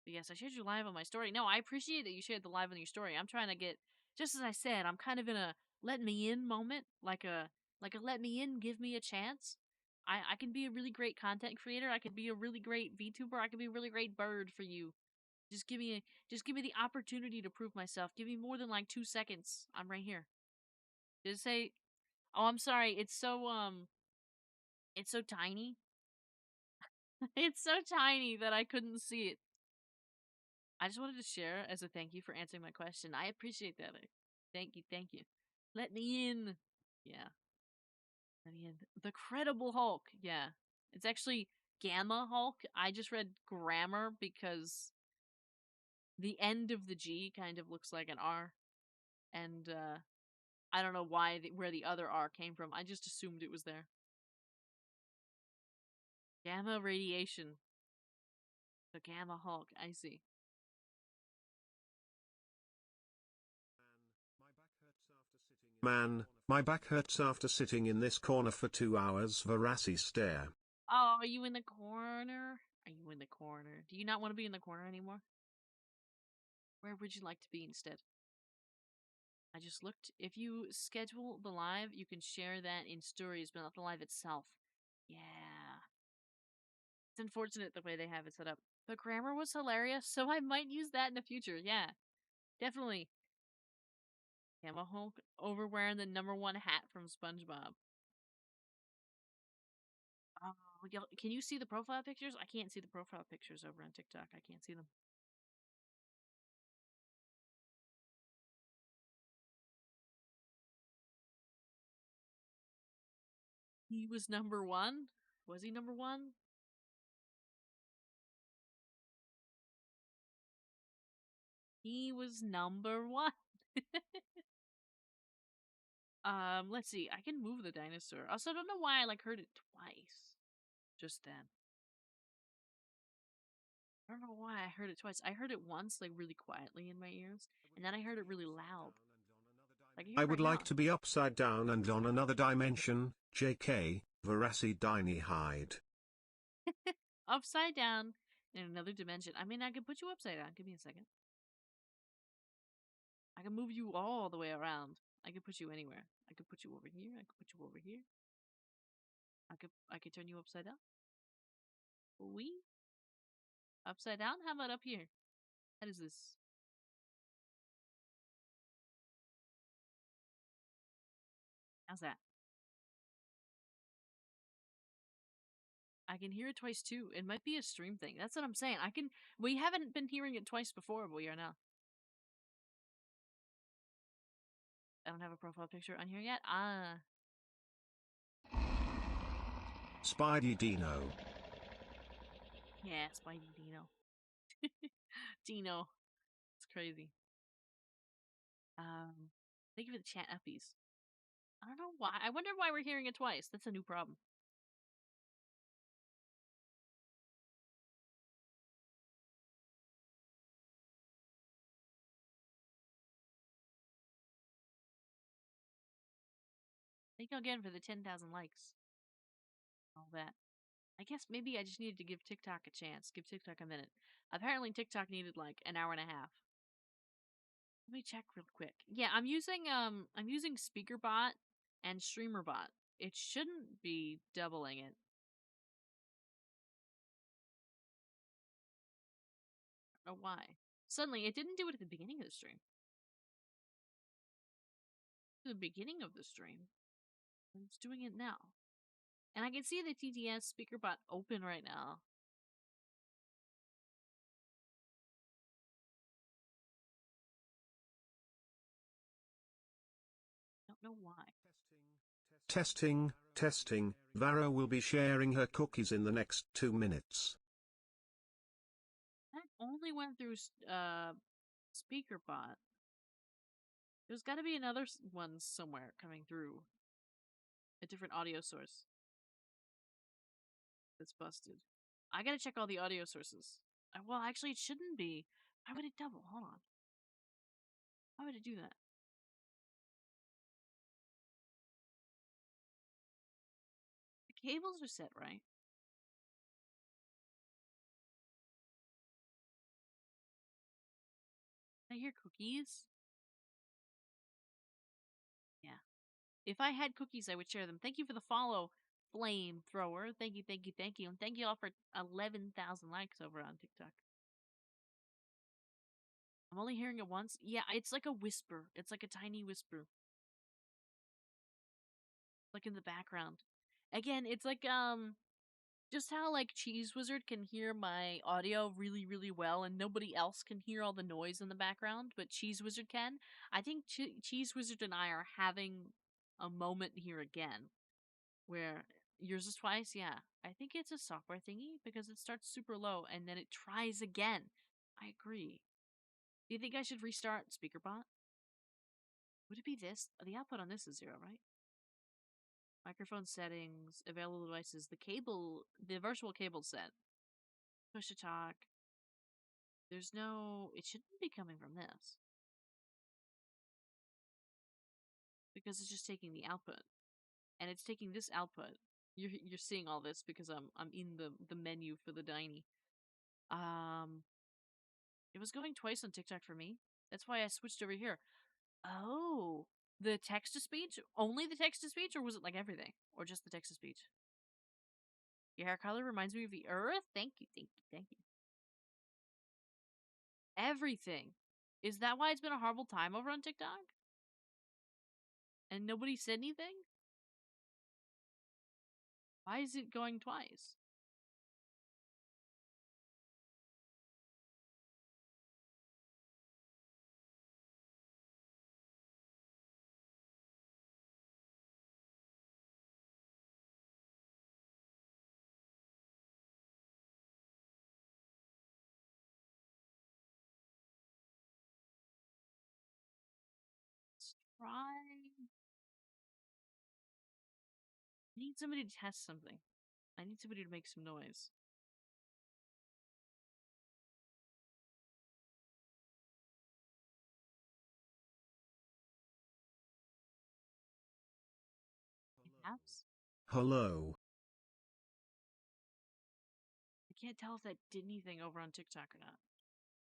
But yes, I shared your live on my story. No, I appreciate that you shared the live on your story. I'm trying to get, just as I said, I'm kind of in a let me in moment, like a let me in, give me a chance. I can be a really great content creator. I could be a really great VTuber. I could be a really great bird for you. Just give me the opportunity to prove myself. Give me more than like 2 seconds. I'm right here. Just say, oh, I'm sorry. It's so tiny. It's so tiny that I couldn't see it. I just wanted to share as a thank you for answering my question. I appreciate that. Thank you, thank you. Let me in. Yeah. Let me in. The Credible Hulk. Yeah. It's actually Gamma Hulk. I just read grammar because the end of the G kind of looks like an R. And I don't know where the other R came from. I just assumed it was there. Gamma radiation. The Gamma Hulk. I see. Man, my back hurts after sitting in this corner for 2 hours. Verasi stare. Oh, are you in the corner? Are you in the corner? Do you not want to be in the corner anymore? Where would you like to be instead? I just looked. If you schedule the live, you can share that in stories, but not the live itself. Yeah. It's unfortunate the way they have it set up. But grammar was hilarious, so I might use that in the future. Yeah. Definitely. Gamma Hulk over wearing the #1 hat from SpongeBob. Oh, can you see the profile pictures? I can't see the profile pictures over on TikTok. I can't see them. He was #1? Was he #1? He was #1. Let's see. I can move the dinosaur. Also, I don't know why I heard it twice. Just then. I don't know why I heard it twice. I heard it once, really quietly in my ears, and then I heard it really loud. Like I here would right like now. to be upside down and on another dimension. JK, Verasi Diny hide. Upside down in another dimension. I mean, I could put you upside down. Give me a second. I can move you all the way around. I could put you anywhere. I could put you over here. I could put you over here. I could turn you upside down. We upside down? How about up here? How does this? How's that? I can hear it twice too. It might be a stream thing. That's what I'm saying. We haven't been hearing it twice before, but we are now. I don't have a profile picture on here yet. Ah. Spidey Dino. Yeah, Spidey Dino. Dino. It's crazy. Thank you for the chat uppies. I don't know why. I wonder why we're hearing it twice. That's a new problem. Thank you again for the 10,000 likes. All that. I guess maybe I just needed to give TikTok a chance. Give TikTok a minute. Apparently TikTok needed an hour and a half. Let me check real quick. Yeah, I'm using SpeakerBot and StreamerBot. It shouldn't be doubling it. I don't know why. Suddenly, it didn't do it at the beginning of the stream. The beginning of the stream. It's doing it now. And I can see the TTS SpeakerBot open right now. I don't know why. Testing, testing. Varo will be sharing her cookies in the next 2 minutes. only went through SpeakerBot. There's got to be another one somewhere coming through. A different audio source that's busted. I gotta check all the audio sources. Well, actually, it shouldn't be. Why would it double? Hold on. Why would it do that? The cables are set, right? I hear cookies. Yeah. If I had cookies, I would share them. Thank you for the follow, Flamethrower. Thank you, thank you, thank you. And thank you all for 11,000 likes over on TikTok. I'm only hearing it once. Yeah, it's like a whisper. It's like a tiny whisper. Like in the background. Again, it's like, just how like Cheese Wizard can hear my audio really, really well, and nobody else can hear all the noise in the background, but Cheese Wizard can. I think Cheese Wizard and I are having a moment here again, where yours is twice. Yeah, I think it's a software thingy because it starts super low and then it tries again. I agree. Do you think I should restart SpeakerBot? Would it be this? The output on this is 0, right? Microphone settings, available devices, the virtual cable set. Push to talk. There's no. It shouldn't be coming from this. Because it's just taking the output. And it's taking this output. You're seeing all this because I'm in the menu for the Diny. It was going twice on TikTok for me. That's why I switched over here. Oh, the text to speech? Only the text to speech, or was it like everything? Or just the text to speech? Your hair color reminds me of the earth? Thank you, thank you, thank you. Everything. Is that why it's been a horrible time over on TikTok? And nobody said anything? Why is it going twice? Let's try. I need somebody to test something. I need somebody to make some noise. Apps? Hello. I can't tell if that did anything over on TikTok or not.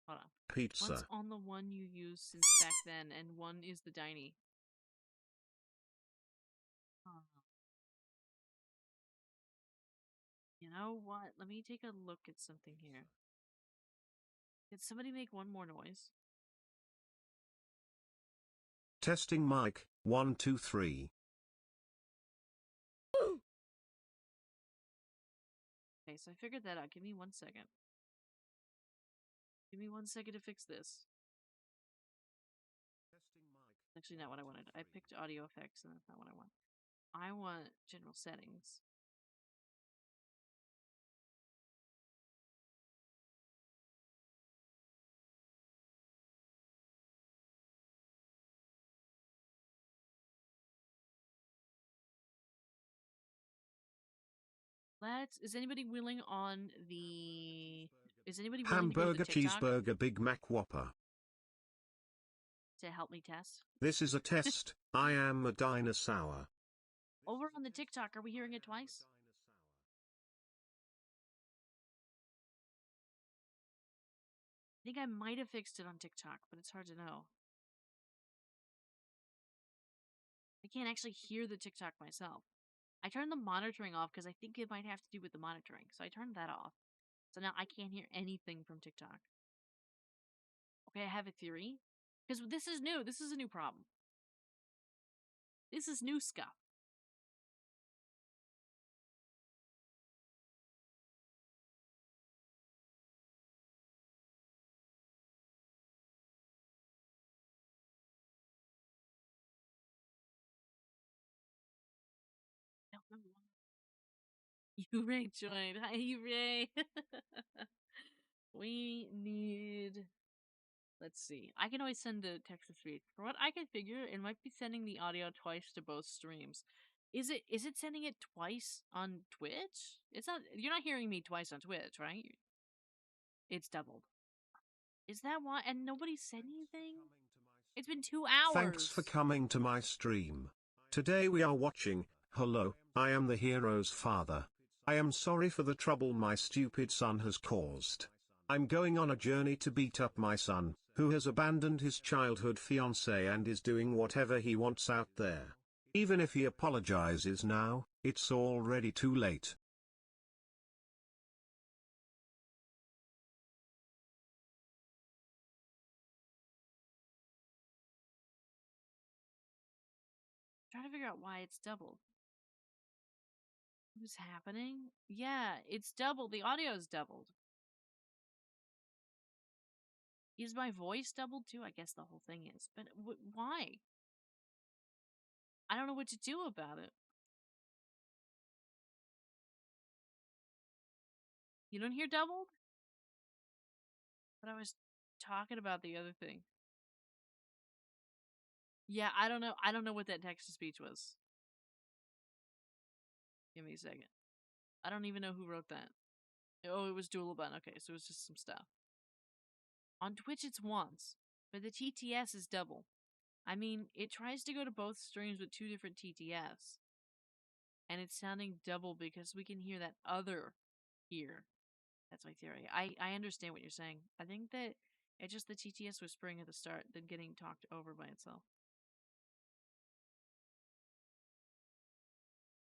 Hold on. One's Pizza. on the one you used since back then, and one is the Diny. Oh. You know what? Let me take a look at something here. Did somebody make one more noise? Testing mic, 1 2 3. Okay, so I figured that out. Give me 1 second. Give me 1 second to fix this. Actually, not what I wanted. I picked audio effects, and that's not what I want. I want general settings. Is anybody willing on the... Is anybody willing to go to the Hamburger, TikTok cheeseburger, Big Mac, Whopper. to help me test? This is a test. I am a dinosaur. Over on the TikTok, are we hearing it twice? I think I might have fixed it on TikTok, but it's hard to know. I can't actually hear the TikTok myself. I turned the monitoring off because I think it might have to do with the monitoring, so I turned that off. So now I can't hear anything from TikTok. Okay, I have a theory. Because this is new. This is a new problem. This is new stuff. I don't know why. Ray joined. Hi, Ray. We need. Let's see. I can always send the text to speech. For what I can figure, it might be sending the audio twice to both streams. Is it sending it twice on Twitch? It's not. You're not hearing me twice on Twitch, right? It's doubled. Is that why? And nobody said anything? It's been 2 Thanks for hours. coming to my stream. Today we are watching, Hello, I am the hero's father. I am sorry for the trouble my stupid son has caused. I'm going on a journey to beat up my son, who has abandoned his childhood fiancée and is doing whatever he wants out there. Even if he apologizes now, it's already too late. I'm trying to figure out why it's doubled. What's happening? Yeah, it's doubled. The audio is doubled. Is my voice doubled too? I guess the whole thing is. But why? I don't know what to do about it. You don't hear doubled? But I was talking about the other thing. Yeah, I don't know. I don't know what that text to speech was. Give me a second. I don't even know who wrote that. Oh, it was Doolabun. Okay, so it was just some stuff. On Twitch, it's once, but the TTS is double. I mean, it tries to go to both streams with 2 different TTS. And it's sounding double because we can hear that other here. That's my theory. I understand what you're saying. I think that it's just the TTS whispering at the start, then getting talked over by itself.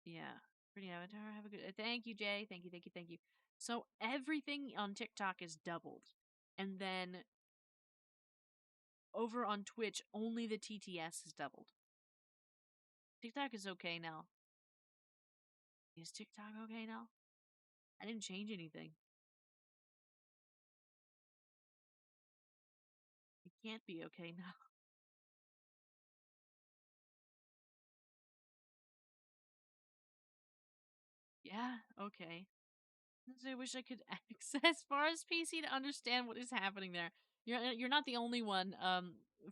Yeah. Pretty avatar. Have a good. Thank you, Jay. Thank you, thank you, thank you. So everything on TikTok is doubled, and then over on Twitch, only the TTS is doubled. TikTok is okay now. Is TikTok okay now? I didn't change anything. It can't be okay now. Yeah, okay. I wish I could access Forest PC to understand what is happening there. You're not the only one.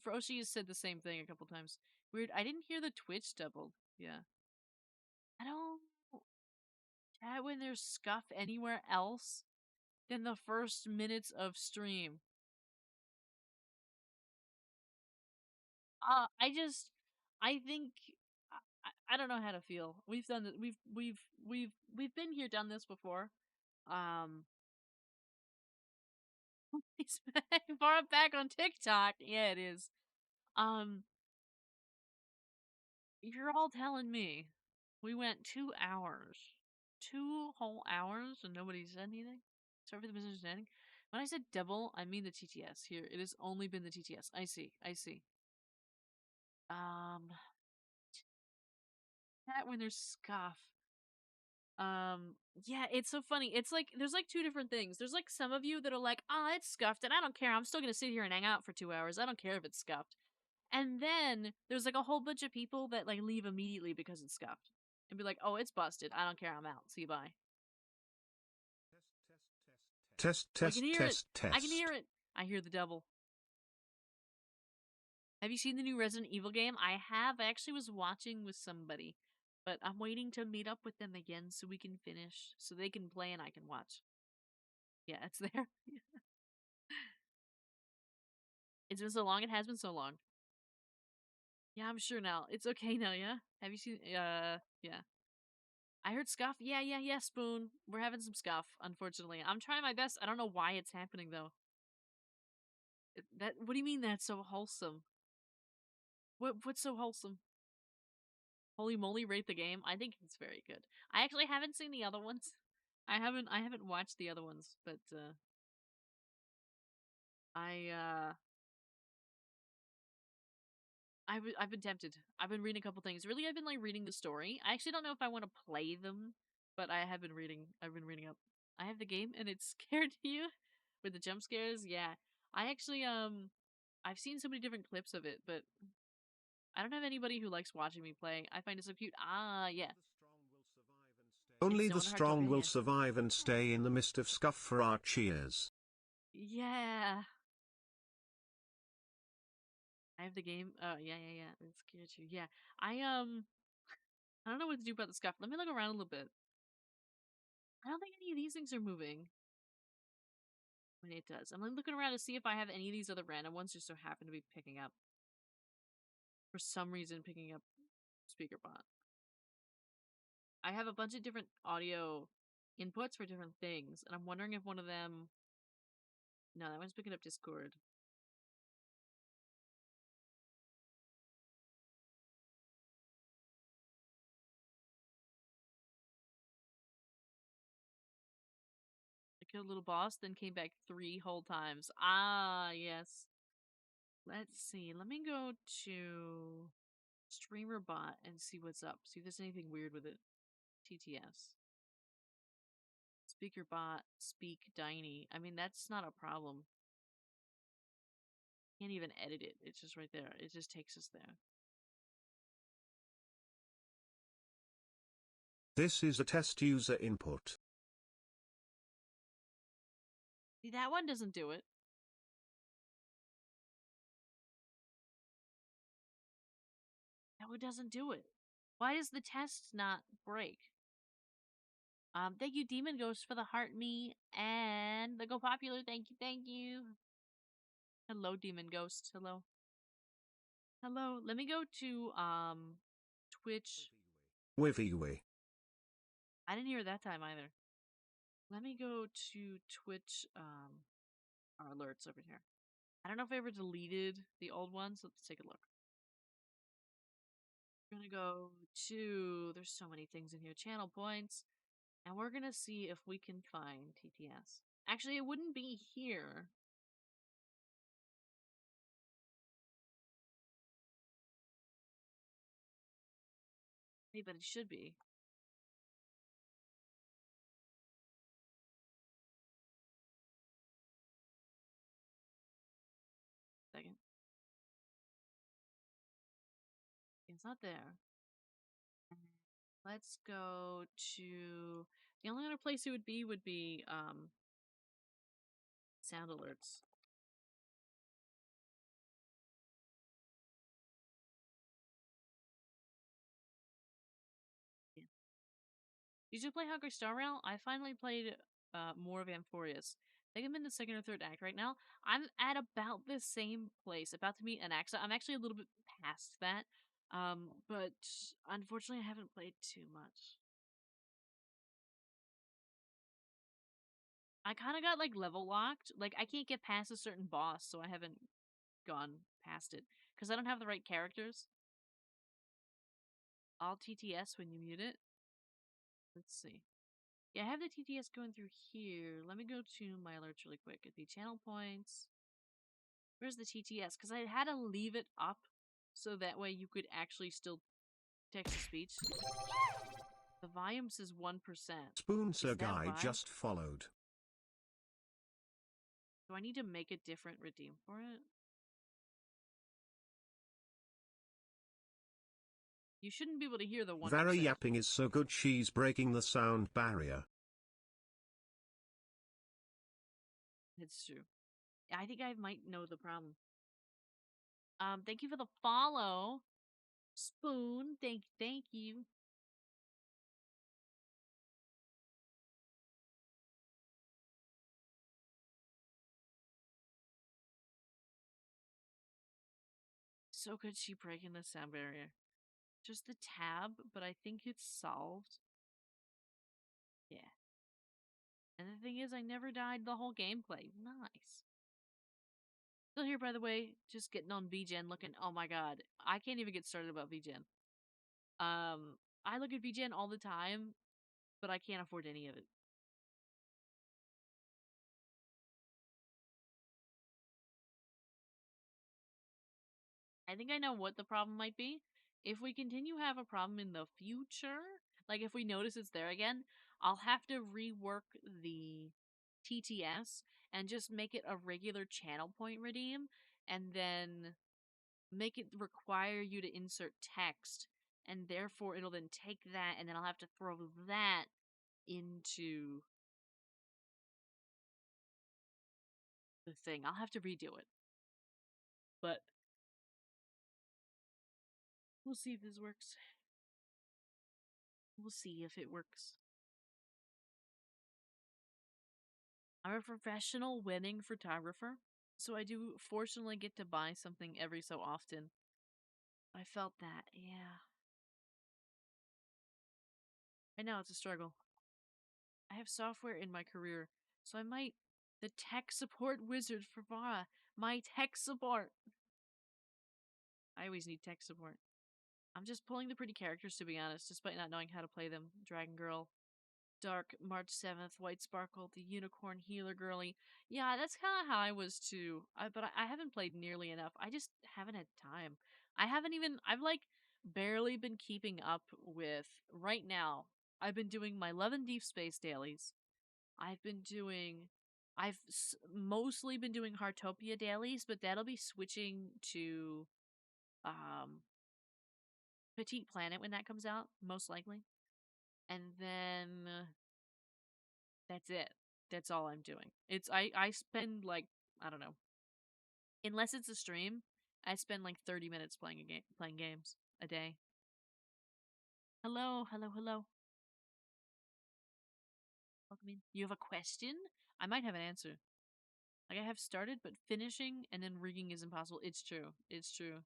Froshi has said the same thing a couple times. Weird. I didn't hear the Twitch doubled. Yeah. I don't chat when there's scuff anywhere else than the first minutes of stream. I think I don't know how to feel. We've done it. We've been here, done this before. It's far back on TikTok. Yeah, it is. Um, you're all telling me we went 2 hours, 2 whole hours, and nobody said anything. Sorry for the misunderstanding. When I said double, I mean the TTS. Here, it has only been the TTS. I see. I see. That when there's scuff. Yeah, it's so funny. It's like there's like 2 different things. There's like some of you that are like, it's scuffed, and I don't care. I'm still gonna sit here and hang out for 2 hours. I don't care if it's scuffed. And then there's like a whole bunch of people that like leave immediately because it's scuffed and be like, oh, it's busted. I don't care. I'm out. See you. Bye. Test, Oh, I can test, hear it. test, test. I can hear it. I hear the devil. Have you seen the new Resident Evil game? I have. I actually was watching with somebody, but I'm waiting to meet up with them again so we can finish, so they can play and I can watch. Yeah, it's there. It's been so long. It has been so long. Yeah, I'm sure now. It's okay now, yeah? Have you seen, yeah. I heard scuff. Yeah, Spoon. We're having some scuff, unfortunately. I'm trying my best. I don't know why it's happening, though. What do you mean that's so wholesome? What's so wholesome? Holy moly, rate the game. I think it's very good. I actually haven't seen the other ones. I haven't watched the other ones, but I I've been tempted. I've been reading a couple things. Really, I've been like reading the story. I actually don't know if I want to play them, but I have been reading. I've been reading up. I have the game, and it's scared you with the jump scares. Yeah, I actually I've seen so many different clips of it, but I don't have anybody who likes watching me play. I find it so cute. Yeah. It's Only so the hard to strong will ban. survive and stay in the midst of scuff for our cheers. Yeah. I have the game. Oh, yeah, yeah, yeah. It scared you. Yeah. I don't know what to do about the scuff. Let me look around a little bit. I don't think any of these things are moving. When it does. I'm like looking around to see if I have any of these other random ones just so happen to be picking up. For some reason, picking up speaker bot. I have a bunch of different audio inputs for different things, and I'm wondering if one of them. No, that one's picking up Discord. I killed a little boss, then came back 3 whole times. Ah, yes. Let's see. Let me go to streamer bot and see what's up. See if there's anything weird with it. TTS. Speaker bot, speak Diny. I mean, that's not a problem. Can't even edit it. It's just right there. It just takes us there. This is a test user input. See, that one doesn't do it. That one doesn't do it. Why does the test not break? Thank you, Demon Ghost, for the heart me and the Go Popular. Thank you, thank you. Hello, Demon Ghost. Hello. Hello. Let me go to Twitch. Wiviwi. I didn't hear it that time either. Let me go to Twitch our alerts over here. I don't know if I ever deleted the old ones. Let's take a look. We're gonna go to there's so many things in here. Channel points. And we're gonna see if we can find TTS. Actually, it wouldn't be here. Hey, but it should be. Second. It's not there. Let's go to the only other place it would be sound alerts. Yeah. Did you play Hungry Star Rail? I finally played more of Amphorius. I think I'm in the second or third act right now. I'm at about the same place, about to meet an Axa. I'm actually a little bit past that. But unfortunately I haven't played too much. I kind of got like level locked. Like I can't get past a certain boss, so I haven't gone past it because I don't have the right characters. All TTS when you mute it. Let's see. Yeah, I have the TTS going through here. Let me go to my alerts really quick. The channel points. Where's the TTS? Because I had to leave it up so that way you could actually still text to speech. The volume says 1%. Spoonser that guy why? just followed. Do I need to make a different redeem for it? You shouldn't be able to hear the 1%. Vara yapping is so good she's breaking the sound barrier. It's true. I think I might know the problem. Thank you for the follow. Spoon, thank you. So good she breaking the sound barrier. Just the tab, but I think it's solved. Yeah. And the thing is, I never died the whole gameplay. Nice. Still here, by the way, just getting on VGen looking, oh my god. I can't even get started about VGen. I look at VGen all the time, but I can't afford any of it. I think I know what the problem might be. If we continue have a problem in the future, like if we notice it's there again, I'll have to rework the TTS and just make it a regular channel point redeem and then make it require you to insert text and therefore it'll then take that and then I'll have to throw that into the thing. I'll have to redo it. But we'll see if this works. We'll see if it works. I'm a professional wedding photographer, so I do fortunately get to buy something every so often. I felt that, yeah. I know it's a struggle. I have software in my career, so I might. The tech support wizard for Vara. My tech support. I always need tech support. I'm just pulling the pretty characters, to be honest, despite not knowing how to play them. Dragon Girl, Dark, March 7th, White Sparkle, the Unicorn Healer Girly. Yeah, that's kind of how I was too. But I haven't played nearly enough. I just haven't had time. I've like barely been keeping up with, right now, I've been doing my Love and Deep Space dailies. I've been doing, mostly been doing Heartopia dailies, but that'll be switching to um, Petite Planet when that comes out, most likely. And then that's it. That's all I'm doing. I spend like, I don't know, unless it's a stream, I spend like 30 minutes playing games a day. Hello, hello, hello. Welcome in. You have a question? I might have an answer. Like I have started, but finishing and then rigging is impossible. It's true. It's true.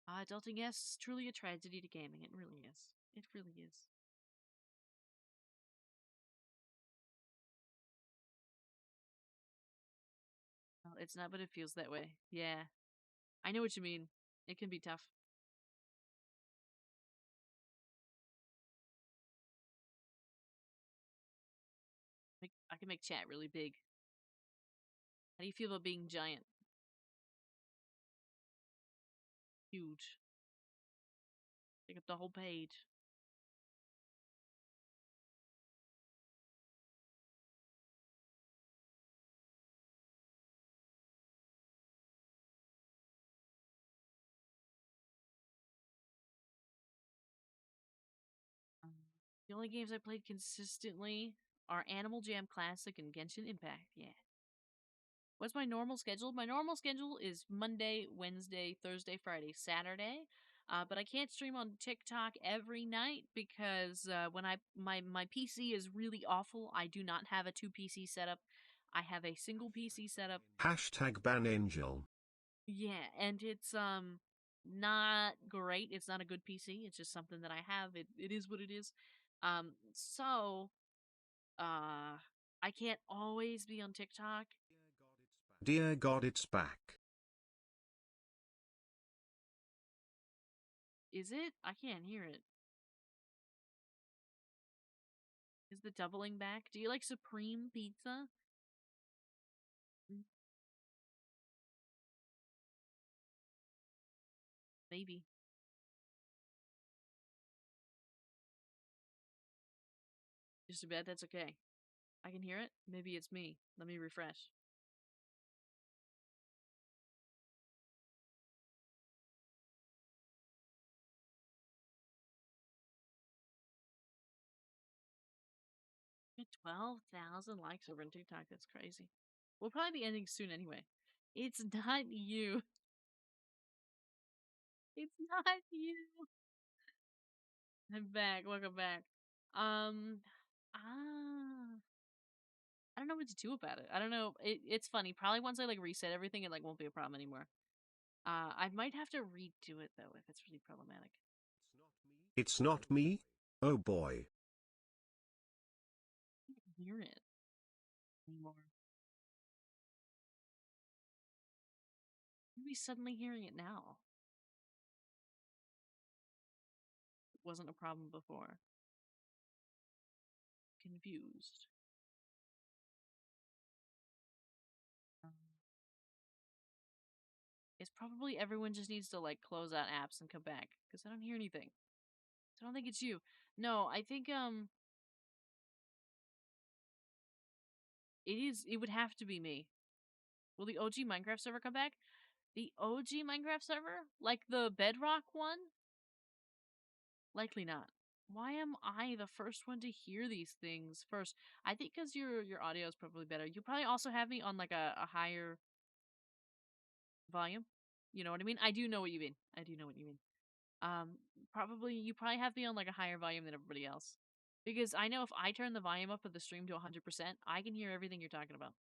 Adulting, yes, truly a tragedy to gaming. It really is. It really is. Well, it's not, but it feels that way. Yeah. I know what you mean. It can be tough. I can make chat really big. How do you feel about being giant? Huge. Take up the whole page. Um, the only games I played consistently are Animal Jam Classic and Genshin Impact. Yeah. What's my normal schedule? My normal schedule is Monday, Wednesday, Thursday, Friday, Saturday. But I can't stream on TikTok every night because when my PC is really awful. I do not have a two PC setup. I have a single PC setup. Hashtag ban angel. Yeah, and it's not great. It's not a good PC. It's just something that I have. It is what it is. So I can't always be on TikTok. Dear God, it's back. Is it? I can't hear it. Is the doubling back? Do you like Supreme Pizza? Mm, maybe. Just a bit. That's okay. I can hear it. Maybe it's me. Let me refresh. Get 12,000 likes over on TikTok. That's crazy. We'll probably be ending soon anyway. It's not you. It's not you. I'm back. Welcome back. Um, ah, I don't know what to do about it. I don't know. It's funny. Probably once I like reset everything, it like won't be a problem anymore. I might have to redo it though if it's really problematic. It's not me? Oh boy. I can't hear it anymore. Maybe suddenly hearing it now. It wasn't a problem before. Confused. Um, it's probably everyone just needs to like close out apps and come back because I don't hear anything. So I don't think it's you. No, I think it is. It would have to be me. Will the OG Minecraft server come back? The OG Minecraft server? Like the Bedrock one? Likely not. Why am I the first one to hear these things first? I think because your audio is probably better. You probably also have me on like a higher volume. You know what I mean? I do know what you mean. I do know what you mean. Um, probably you probably have me on like a higher volume than everybody else. Because I know if I turn the volume up of the stream to 100%, I can hear everything you're talking about.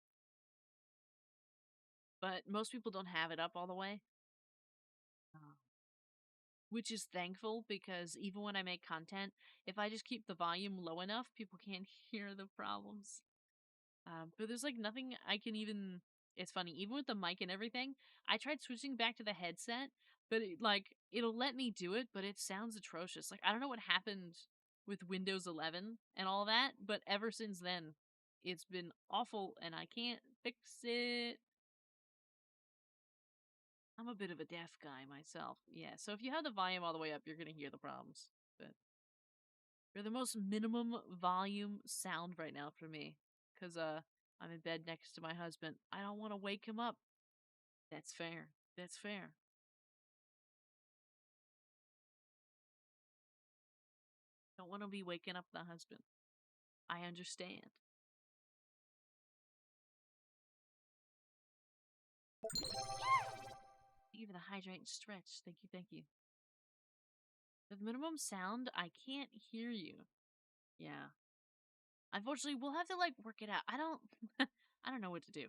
But most people don't have it up all the way. Which is thankful because even when I make content, if I just keep the volume low enough, people can't hear the problems. But there's like nothing I can even. It's funny, even with the mic and everything, I tried switching back to the headset, but it'll let me do it, but it sounds atrocious. Like I don't know what happened with Windows 11 and all that, but ever since then, it's been awful and I can't fix it. I'm a bit of a deaf guy myself. Yeah, so if you have the volume all the way up, you're gonna hear the problems. But you're the most minimum volume sound right now for me. Cause I'm in bed next to my husband. I don't wanna wake him up. That's fair. That's fair. Don't wanna be waking up the husband. I understand. Even the hydrate and stretch. Thank you, thank you. The minimum sound, I can't hear you. Yeah. Unfortunately, we'll have to like work it out. I don't I don't know what to do.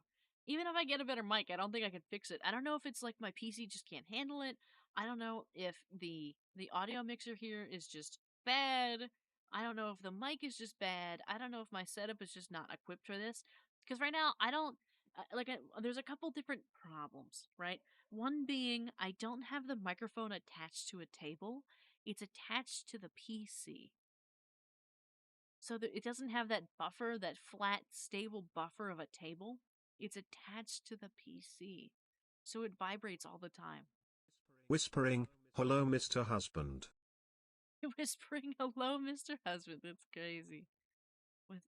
Even if I get a better mic, I don't think I could fix it. I don't know if it's like my PC just can't handle it. I don't know if the audio mixer here is just bad. I don't know if the mic is just bad. I don't know if my setup is just not equipped for this. Because right now I don't there's a couple different problems, right? One being I don't have the microphone attached to a table. It's attached to the PC. So that it doesn't have that buffer, that flat, stable buffer of a table. It's attached to the PC. So it vibrates all the time. Whispering, hello, Mr. Husband. Whispering, hello, Mr. Husband. That's crazy. With,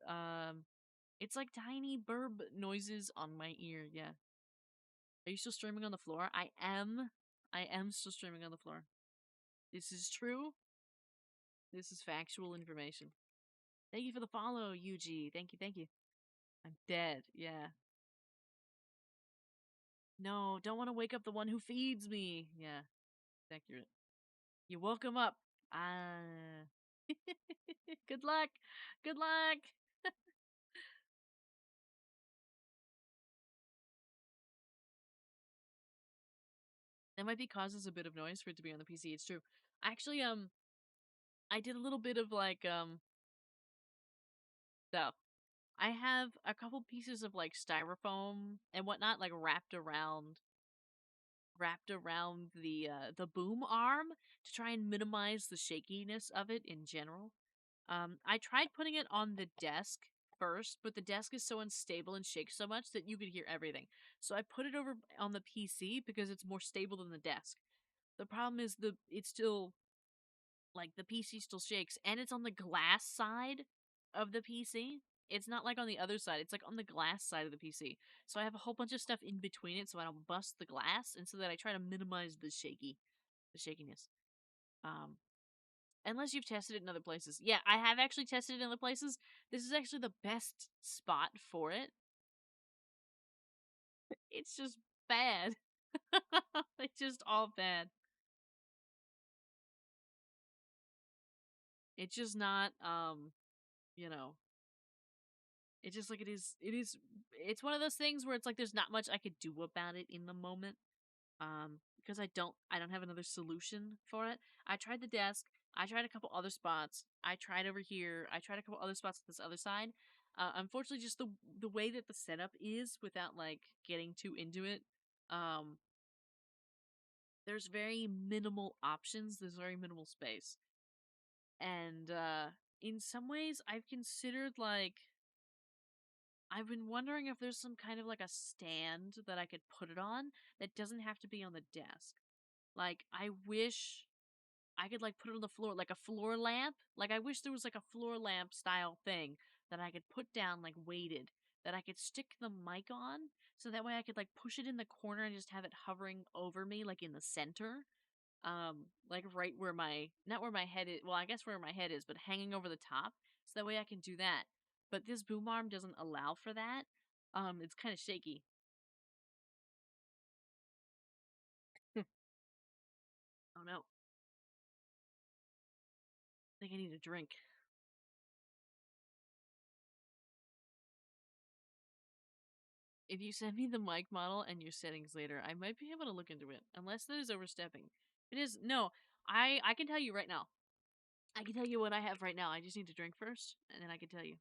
it's like tiny burb noises on my ear. Yeah. Are you still streaming on the floor? I am. I am still streaming on the floor. This is true. This is factual information. Thank you for the follow, UG. Thank you, thank you. I'm dead. Yeah. No, don't want to wake up the one who feeds me. Yeah, accurate. You woke him up. Ah. Good luck. Good luck. That might be causes a bit of noise for it to be on the PC. It's true. Actually, I did a little bit of like, so I have a couple pieces of like styrofoam and whatnot, like wrapped around the boom arm to try and minimize the shakiness of it in general. I tried putting it on the desk first, but the desk is so unstable and shakes so much that you could hear everything. So I put it over on the PC because it's more stable than the desk. The problem is it's still like the PC still shakes and it's on the glass side of the PC. It's not like on the other side. It's like on the glass side of the PC. So I have a whole bunch of stuff in between it so I don't bust the glass and so that I try to minimize the shakiness. Um Unless you've tested it in other places. Yeah, I have actually tested it in other places. This is actually the best spot for it. It's just bad. It's just all bad. It's just not you know, it's just like it's one of those things where it's like there's not much I could do about it in the moment. Because I don't have another solution for it. I tried the desk. I tried a couple other spots. I tried over here. I tried a couple other spots on this other side. Unfortunately, just the way that the setup is, without like getting too into it, um, there's very minimal options. There's very minimal space, and in some ways, I've considered like I've been wondering if there's some kind of like a stand that I could put it on that doesn't have to be on the desk. Like, I wish I could like put it on the floor, like a floor lamp. Like, I wish there was like a floor lamp style thing that I could put down, like weighted, that I could stick the mic on, so that way I could like push it in the corner and just have it hovering over me, like in the center. like right where my not where my head is. Well, I guess where my head is, but hanging over the top, so that way I can do that. But this boom arm doesn't allow for that. It's kind of shaky. Oh no, I think I need a drink. If you send me the mic model and your settings later, I might be able to look into it. Unless that is overstepping. It is no. I can tell you right now. I can tell you what I have right now. I just need to drink first, and then I can tell you.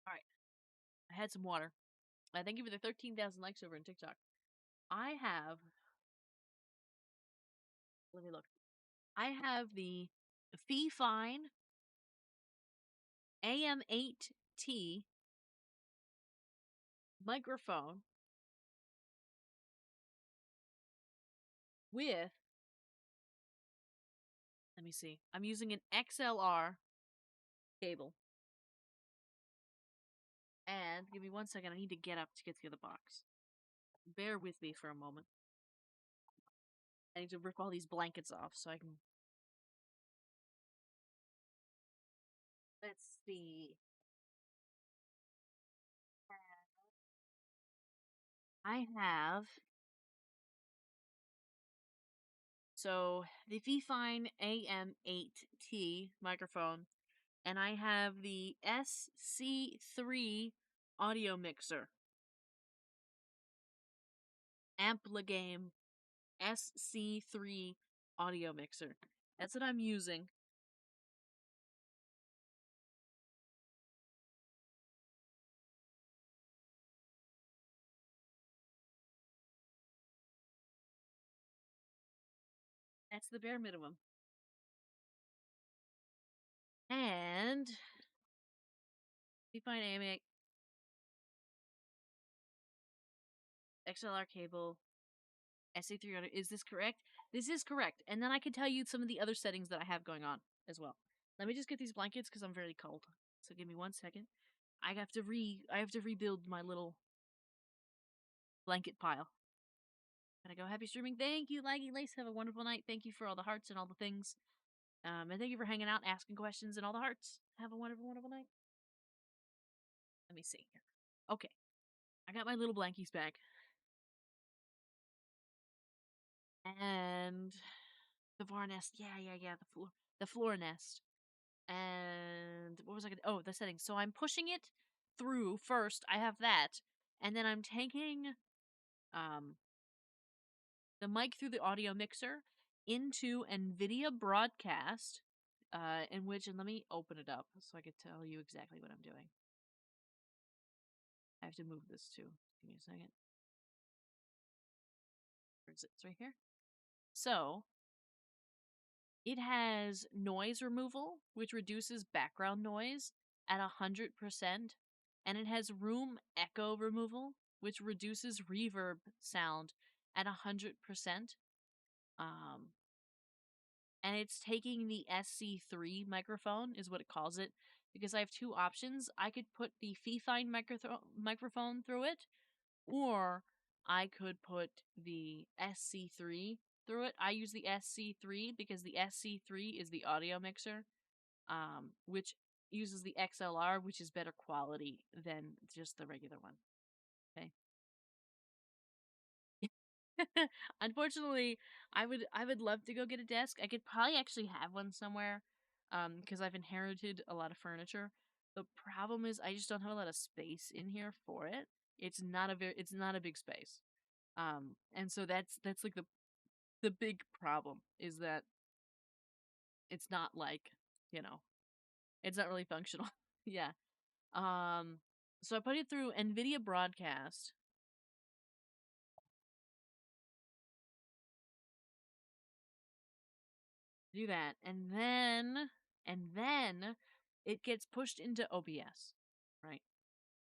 All right. I had some water. I thank you for the 13,000 likes over on TikTok. I have. Let me look. I have the Fee Fine AM8T microphone with. Let me see. I'm using an XLR cable. And give me 1 second. I need to get up to get to the box. Bear with me for a moment. I need to rip all these blankets off so I can. Let's see. I have. So, the Fifine AM8T microphone, and I have the SC3 audio mixer. Ampligame SC3 audio mixer. That's what I'm using. That's the bare minimum. And Fifine AM8 XLR cable, SC3 audio. Is this correct? This is correct. And then I can tell you some of the other settings that I have going on as well. Let me just get these blankets because I'm very cold. So give me 1 second. I have to rebuild my little blanket pile. Gotta go. Happy streaming. Thank you, Laggy Lace. Have a wonderful night. Thank you for all the hearts and all the things. And thank you for hanging out, asking questions, and all the hearts. Have a wonderful, wonderful night. Let me see here. Okay. I got my little blankies back. And the Var nest. Yeah. The floor nest. And what was I gonna? Oh, the settings. So I'm pushing it through first. I have that, and then I'm taking um the mic through the audio mixer into NVIDIA Broadcast, in which, and let me open it up so I can tell you exactly what I'm doing. I have to move this too. Give me a second. Where is it? It's right here. So it has noise removal, which reduces background noise at 100%, and it has room echo removal, which reduces reverb sound at 100%. And it's taking the SC3 microphone, is what it calls it, because I have two options. I could put the Fifine microphone through it, or I could put the SC3 through it. I use the SC3 because the SC3 is the audio mixer, which uses the XLR, which is better quality than just the regular one. Okay. Unfortunately, I would love to go get a desk. I could probably actually have one somewhere, because I've inherited a lot of furniture. The problem is I just don't have a lot of space in here for it. It's not a big space. And so that's like the big problem is that it's not like, you know, it's not really functional. Yeah. So I put it through NVIDIA Broadcast. Do that, and then it gets pushed into OBS, right?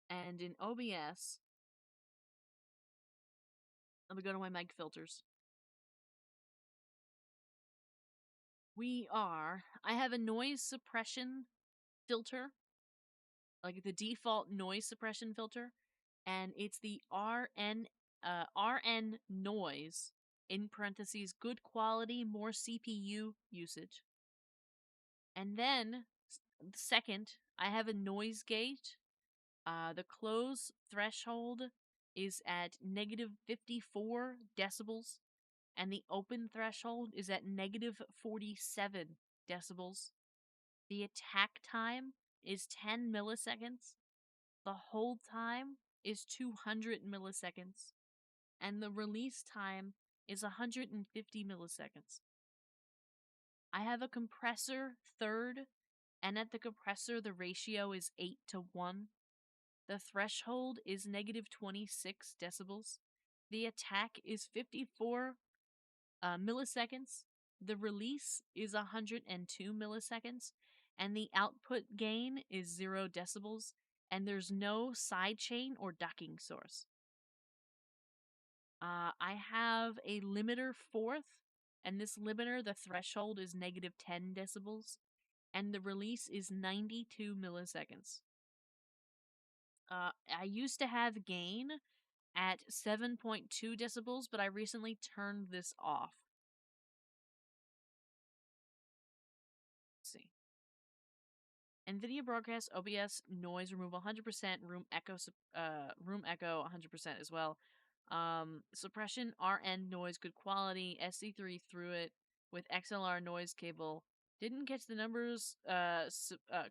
And in OBS, let me go to my mic filters. I have a noise suppression filter, like the default noise suppression filter, and it's the RN noise in parentheses good quality, more CPU usage. And then second, I have a noise gate. The close threshold is at negative 54 decibels, and the open threshold is at negative 47 decibels. The attack time is 10 milliseconds. The hold time is 200 milliseconds. And the release time is 150 milliseconds. I have a compressor third, and at the compressor, the ratio is 8:1. The threshold is negative 26 decibels. The attack is 54 milliseconds. The release is 102 milliseconds. And the output gain is 0 decibels. And there's no sidechain or ducking source. I have a limiter fourth, and this limiter, the threshold is negative 10 decibels, and the release is 92 milliseconds. I used to have gain at 7.2 decibels, but I recently turned this off. Let's see. NVIDIA Broadcast OBS noise removal 100%, room echo 100% as well. Suppression RN noise good quality, SC3 through it with XLR noise cable. Didn't catch the numbers.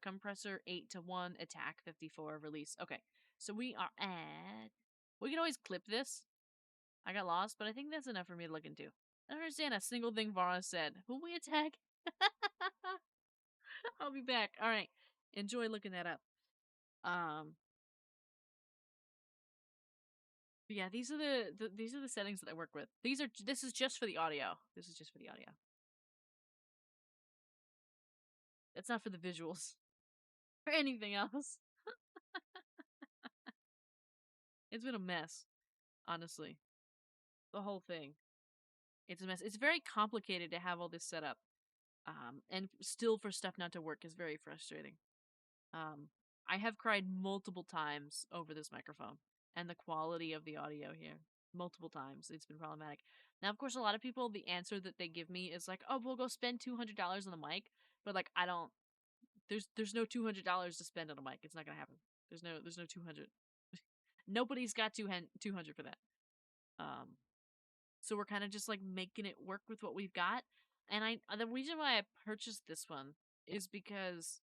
Compressor 8:1, attack 54, release. Okay, so we are at. We can always clip this. I got lost, but I think that's enough for me to look into. I don't understand a single thing Vara said. Who we attack? I'll be back. All right, enjoy looking that up. But yeah, these are these are the settings that I work with. This is just for the audio. This is just for the audio. It's not for the visuals or anything else. It's been a mess, honestly. The whole thing. It's a mess. It's very complicated to have all this set up. And still for stuff not to work is very frustrating. I have cried multiple times over this microphone and the quality of the audio here. Multiple times. It's been problematic. Now, of course, a lot of people, the answer that they give me is like, oh, we'll go spend $200 on the mic. But, like, I don't. There's no $200 to spend on a mic. It's not going to happen. There's no 200. Nobody's got 200 for that. So we're kind of just like making it work with what we've got. And the reason why I purchased this one is because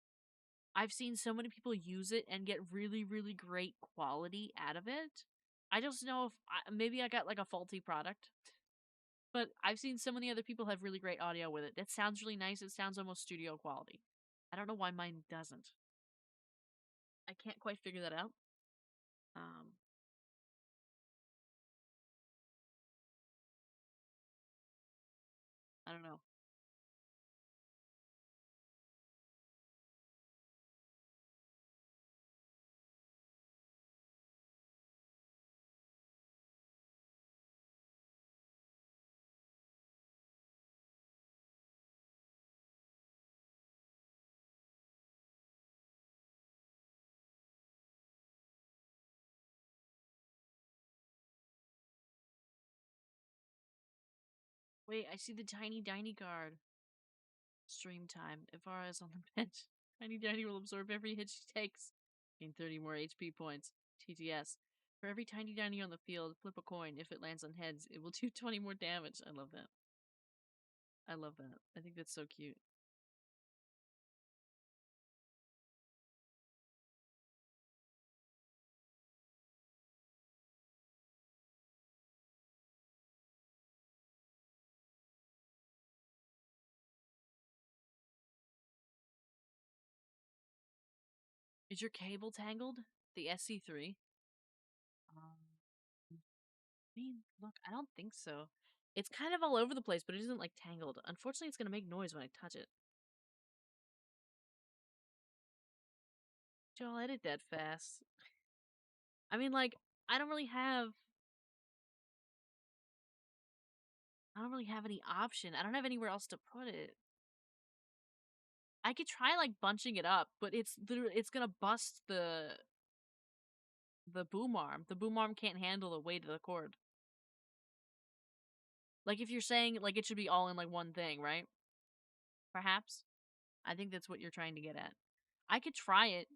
I've seen so many people use it and get really, really great quality out of it. I just know if maybe I got like a faulty product, but I've seen so many other people have really great audio with it. It sounds really nice. It sounds almost studio quality. I don't know why mine doesn't. I can't quite figure that out. I don't know. Wait, I see the Tiny card. Stream time. Ivara is on the bench. Tiny will absorb every hit she takes. Gain 30 more HP points. TTS. For every Tiny on the field, flip a coin. If it lands on heads, it will do 20 more damage. I love that. I love that. I think that's so cute. Is your cable tangled? The SC3? I mean, look, I don't think so. It's kind of all over the place, but it isn't like tangled. Unfortunately, it's gonna make noise when I touch it. I'll edit that fast. I mean, like, I don't really have any option. I don't have anywhere else to put it. I could try like bunching it up, but it's gonna bust the boom arm. The boom arm can't handle the weight of the cord. Like if you're saying like it should be all in like one thing, right? Perhaps. I think that's what you're trying to get at. I could try it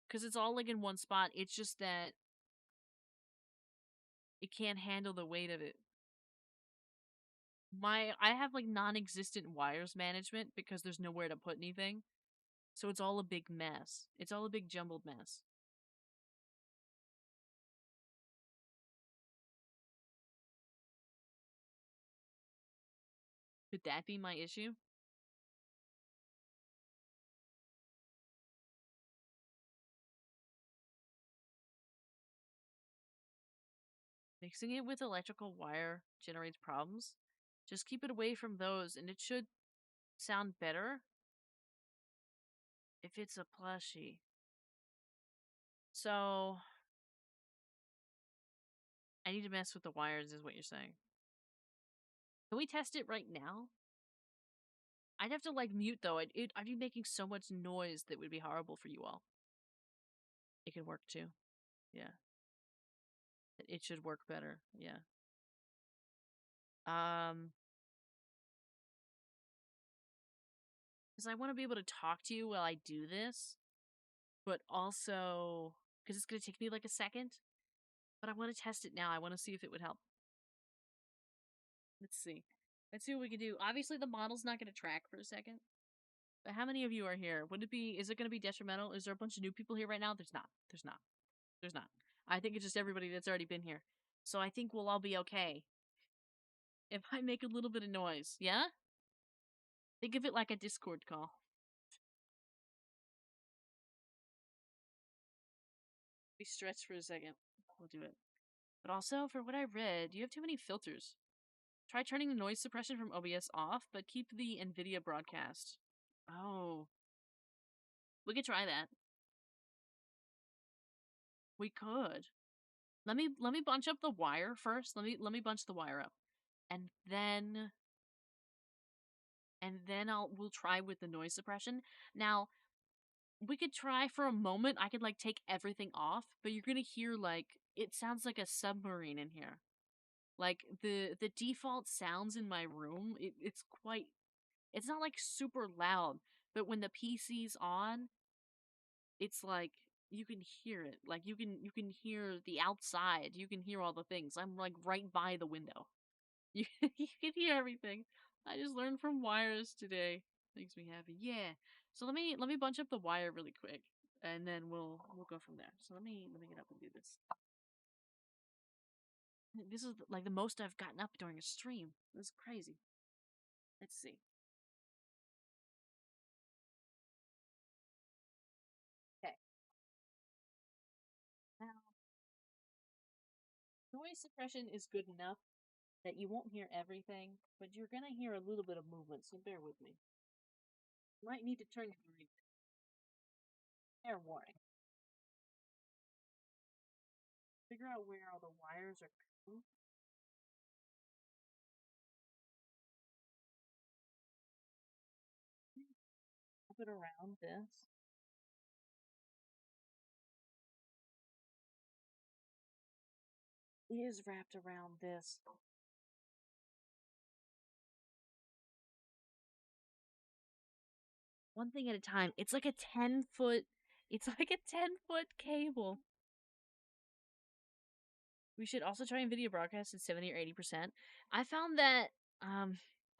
because it's all like in one spot. It's just that it can't handle the weight of it. I have like non-existent wires management because there's nowhere to put anything. So it's all a big mess. It's all a big jumbled mess. Could that be my issue? Mixing it with electrical wire generates problems. Just keep it away from those and it should sound better if it's a plushie. So I need to mess with the wires, is what you're saying. Can we test it right now? I'd have to like mute though. I'd be making so much noise that would be horrible for you all. It could work too. Yeah. It should work better. Yeah. Because I want to be able to talk to you while I do this, but also because it's gonna take me like a second. But I want to test it now. I want to see if it would help. Let's see. Let's see what we can do. Obviously, the model's not going to track for a second. But how many of you are here? Would it be? Is it going to be detrimental? Is there a bunch of new people here right now? There's not. There's not. There's not. I think it's just everybody that's already been here. So I think we'll all be okay if I make a little bit of noise. Yeah. Think of it like a Discord call. We stretch for a second. We'll do it. But also, for what I read, you have too many filters. Try turning the noise suppression from OBS off, but keep the NVIDIA broadcast. Oh. We could try that. We could. Let me bunch up the wire first. Let me bunch the wire up. And then we'll try with the noise suppression. Now, we could try for a moment. I could like take everything off, but you're gonna hear like it sounds like a submarine in here. Like the default sounds in my room, it's not like super loud, but when the PC's on, it's like you can hear it. Like you can hear the outside. You can hear all the things. I'm like right by the window. You you can hear everything. I just learned from wires today. Makes me happy. Yeah. So let me bunch up the wire really quick, and then we'll go from there. So let me get up and do this. This is like the most I've gotten up during a stream. This is crazy. Let's see. Okay. Now, noise suppression is good enough that you won't hear everything, but you're gonna hear a little bit of movement, so bear with me. You might need to turn your brain. Fair warning. Figure out where all the wires are coming. Wrap it around this. It is wrapped around this. One thing at a time. It's like a 10-foot. It's like a 10-foot cable. We should also try NVIDIA broadcast at 70 or 80%. I found that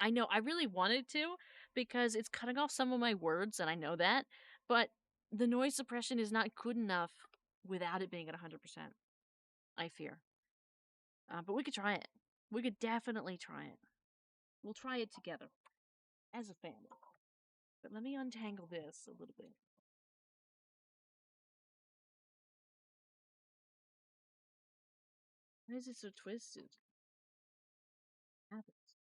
I know I really wanted to because it's cutting off some of my words and I know that, but the noise suppression is not good enough without it being at 100%. I fear. But we could try it. We could definitely try it. We'll try it together as a family. But let me untangle this a little bit. Why is it so twisted? What happens?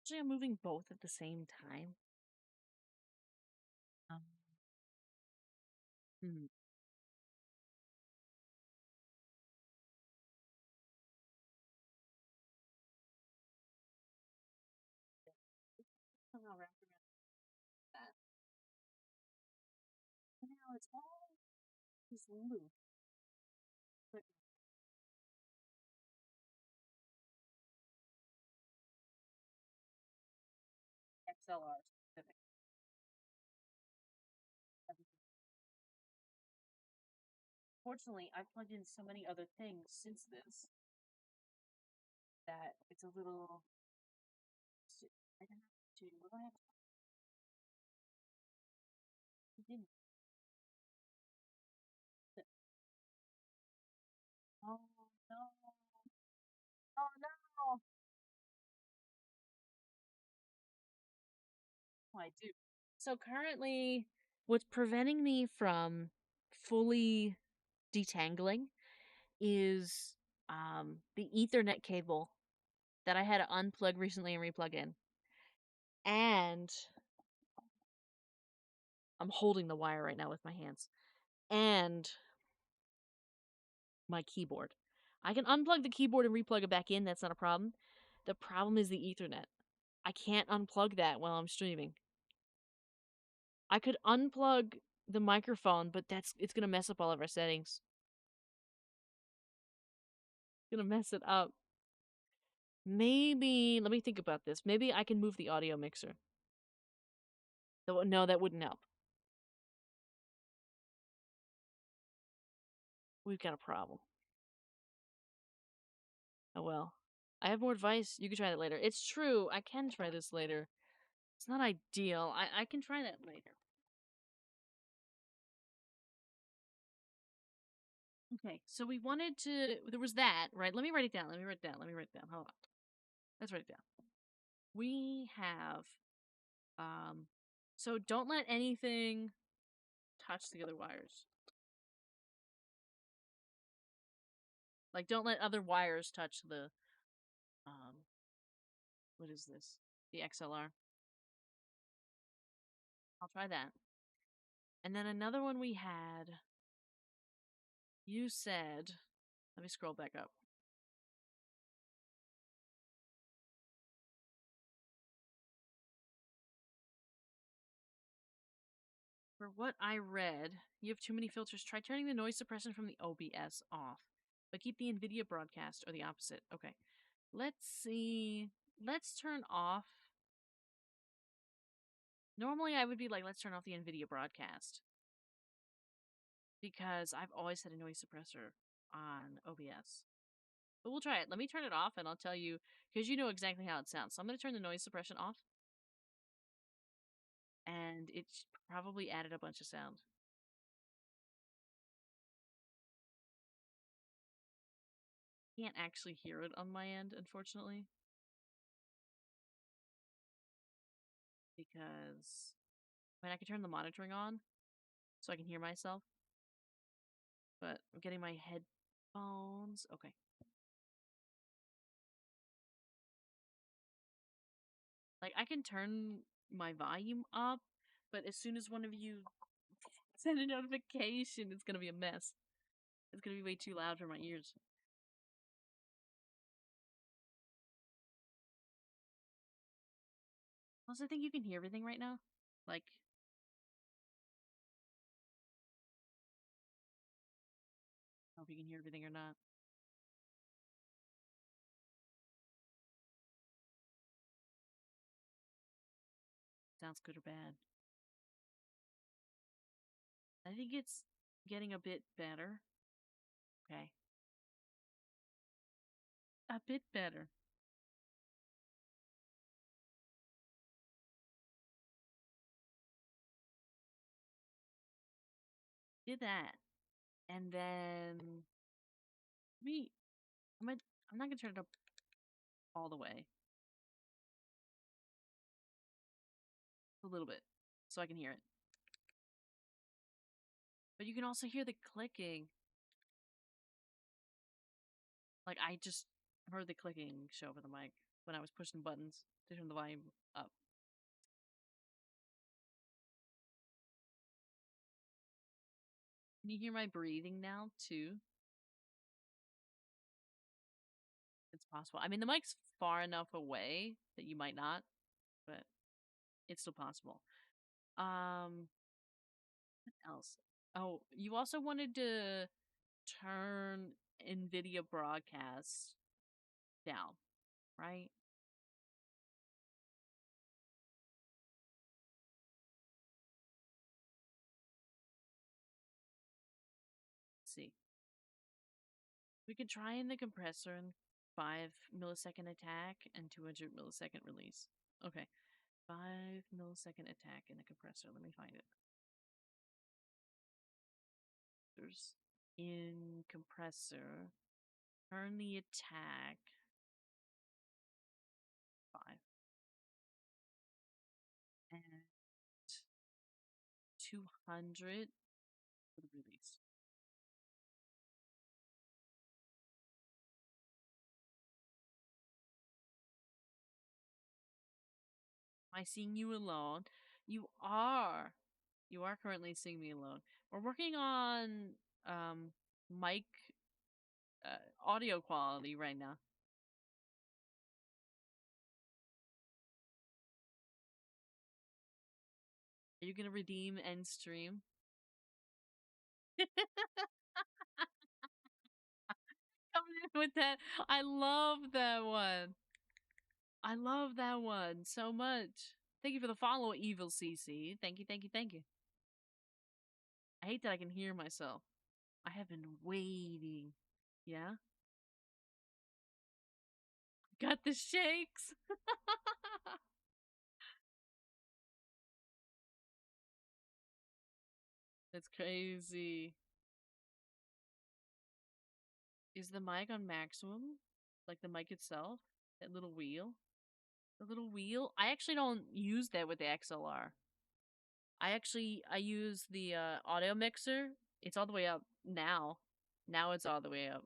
Actually, I'm moving both at the same time. Um, hmm. it's all this loop. But XLR specific. Fortunately, I've plugged in so many other things since this that it's a little. I don't have to. What do I have to continue? Oh no! Oh no! Oh, I do. So currently, what's preventing me from fully detangling is the Ethernet cable that I had to unplug recently and replug in. And I'm holding the wire right now with my hands. And my keyboard. I can unplug the keyboard and replug it back in, that's not a problem. The problem is the Ethernet. I can't unplug that while I'm streaming. I could unplug the microphone, but it's gonna mess up all of our settings. It's gonna mess it up. Maybe let me think about this. Maybe I can move the audio mixer. No, that wouldn't help. We've got a problem. Oh well. I have more advice. You can try that later. It's true. I can try this later. It's not ideal. I can try that later. Okay, so we wanted to. There was that, right? Let me write it down. Let me write it down. Let me write it down. Hold on. Let's write it down. We have. So don't let anything touch the other wires. Like, don't let other wires touch the. What is this? The XLR. I'll try that. And then another one we had. You said. Let me scroll back up. For what I read, you have too many filters. Try turning the noise suppression from the OBS off, but keep the NVIDIA broadcast or the opposite. Okay. Let's see. Let's turn off. Normally, I would be like, let's turn off the NVIDIA broadcast. Because I've always had a noise suppressor on OBS. But we'll try it. Let me turn it off and I'll tell you, because you know exactly how it sounds. So I'm going to turn the noise suppression off. And it's probably added a bunch of sound. Can't actually hear it on my end, unfortunately. Because I can turn the monitoring on so I can hear myself. But I'm getting my headphones. Okay. Like, I can turn my volume up, but as soon as one of you send a notification, it's gonna be a mess. It's gonna be way too loud for my ears. Plus, I think you can hear everything right now. Like, I don't know if you can hear everything or not. Sounds good or bad. I think it's getting a bit better. Okay. A bit better. Did that. And then I'm not gonna turn it up all the way. A little bit. So I can hear it. But you can also hear the clicking. Like, I just heard the clicking show over the mic when I was pushing buttons to turn the volume up. Can you hear my breathing now, too? It's possible. I mean, the mic's far enough away that you might not, but it's still possible. What else? Oh, you also wanted to turn NVIDIA broadcast down, right? Let's see. We could try in the compressor and 5 millisecond attack and 200 millisecond release. Okay. 5 millisecond attack in the compressor. Let me find it. There's in compressor. Turn the attack 5 and 200 for the release. Am I seeing you alone? You are. You are currently seeing me alone. We're working on um mic audio quality right now. Are you gonna redeem end stream? Coming in with that. I love that one. I love that one so much. Thank you for the follow, Evil CC. Thank you, thank you, thank you. I hate that I can hear myself. I have been waiting. Yeah? Got the shakes. That's crazy. Is the mic on maximum? Like the mic itself? That little wheel? The little wheel? I actually don't use that with the XLR. I use the audio mixer. It's all the way up now. Now it's all the way up.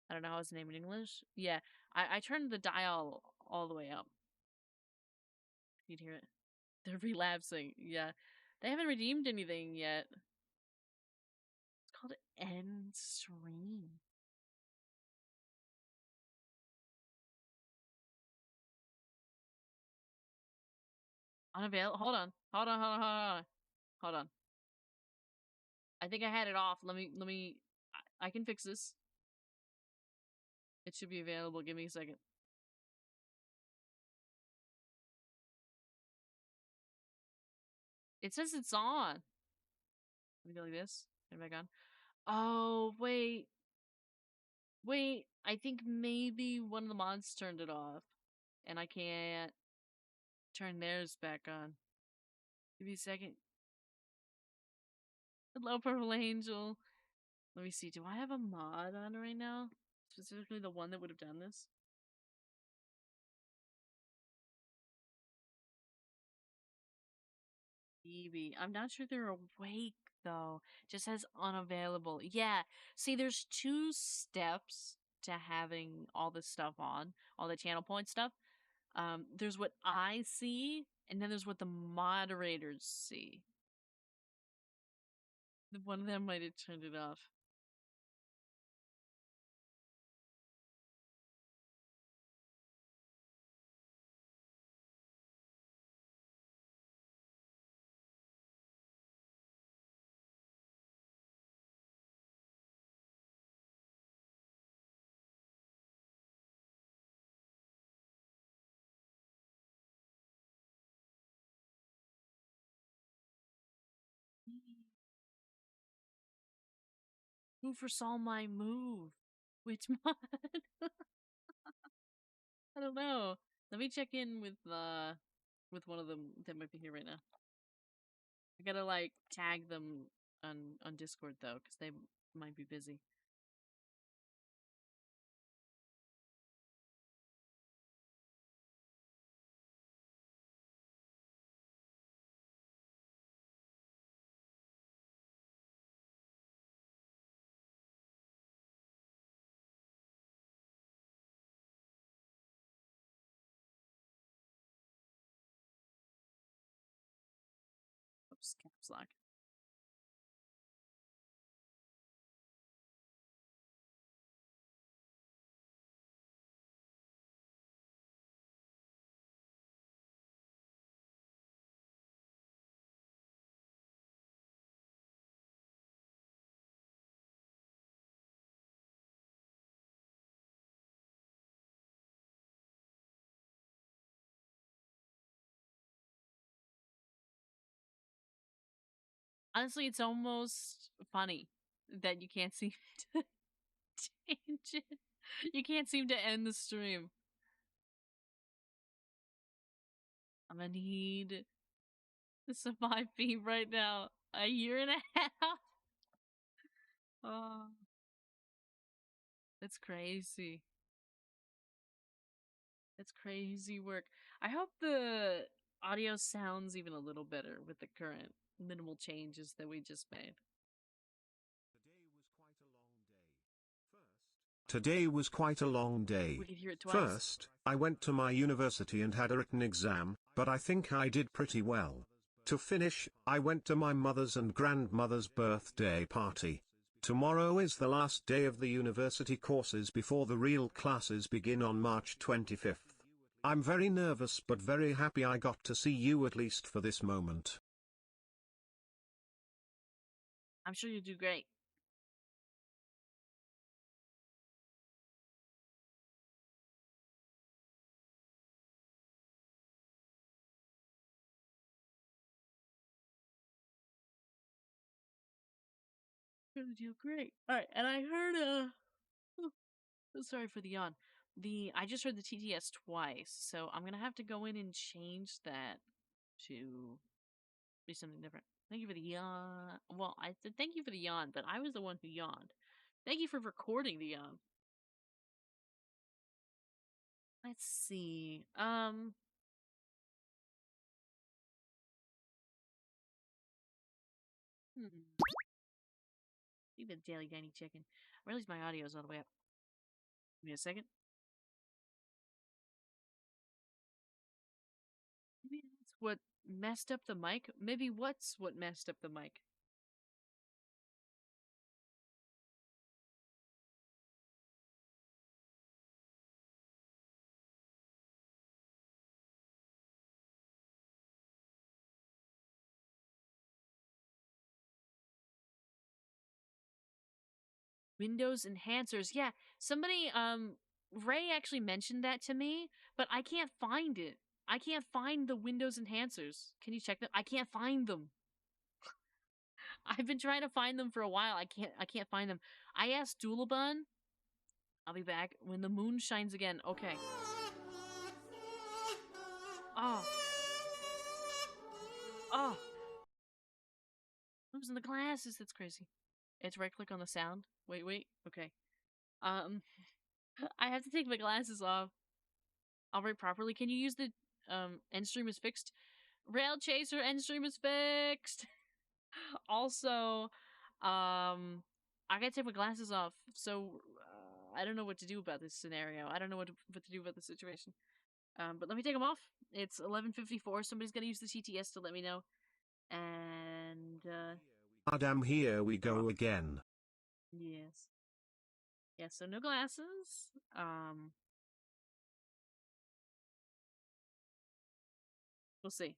I don't know how it's named in English. Yeah, I turned the dial all the way up. You'd hear it. They're relapsing. Yeah, they haven't redeemed anything yet. It's called End Stream. Unavailable. Hold on. Hold on. Hold on. Hold on. Hold on. I think I had it off. Let me. I can fix this. It should be available. Give me a second. It says it's on. Let me go like this. Turn it back on. Oh wait. Wait. I think maybe one of the mods turned it off, and I can't turn theirs back on. Give me a second. Hello, Purple Angel. Let me see. Do I have a mod on right now? Specifically the one that would have done this? Maybe. I'm not sure they're awake though. Just says unavailable. Yeah. See, there's two steps to having all this stuff on, all the channel point stuff. There's what I see, and then there's what the moderators see. One of them might have turned it off. Who foresaw my move? Which mod? I don't know. Let me check in with one of them that might be here right now. I gotta like tag them on Discord though, because they might be busy. Oops, caps lock. Honestly, it's almost funny that you can't seem to change it. You can't seem to end the stream. I'm gonna need some my feet right now. A year and a half. Oh, that's crazy. That's crazy work. I hope the audio sounds even a little better with the current minimal changes that we just made. Today was quite a long day. We could hear it twice. First, I went to my university and had a written exam, but I think I did pretty well. To finish, I went to my mother's and grandmother's birthday party. Tomorrow is the last day of the university courses before the real classes begin on March 25th. I'm very nervous but very happy I got to see you at least for this moment. I'm sure you do great. You're gonna do great. Alright, and I heard sorry for the yawn. I just heard the TTS twice, so I'm gonna have to go in and change that to be something different. Thank you for the yawn. Well, I said thank you for the yawn, but I was the one who yawned. Thank you for recording the yawn. Let's see. Leave the daily dining chicken. Or at least my audio is all the way up. Give me a second. Maybe that's what messed up the mic. Maybe what's what messed up the mic? Windows enhancers. Yeah, somebody Ray actually mentioned that to me, but I can't find it. I can't find the Windows enhancers. Can you check them? I can't find them. I've been trying to find them for a while. I can't find them. I asked Doolabun. I'll be back when the moon shines again. Okay. Oh. Oh. Losing the glasses. That's crazy. It's right click on the sound. Wait. Okay. I have to take my glasses off. I'll write properly. Can you use the end stream is fixed? Rail Chaser end stream is fixed. Also, I gotta take my glasses off. So I don't know what to do about this scenario. I don't know what to do about the situation. But let me take them off. It's 11:54. Somebody's gonna use the TTS to let me know. And Adam, here we go again. yes. Yeah, so no glasses. We'll see.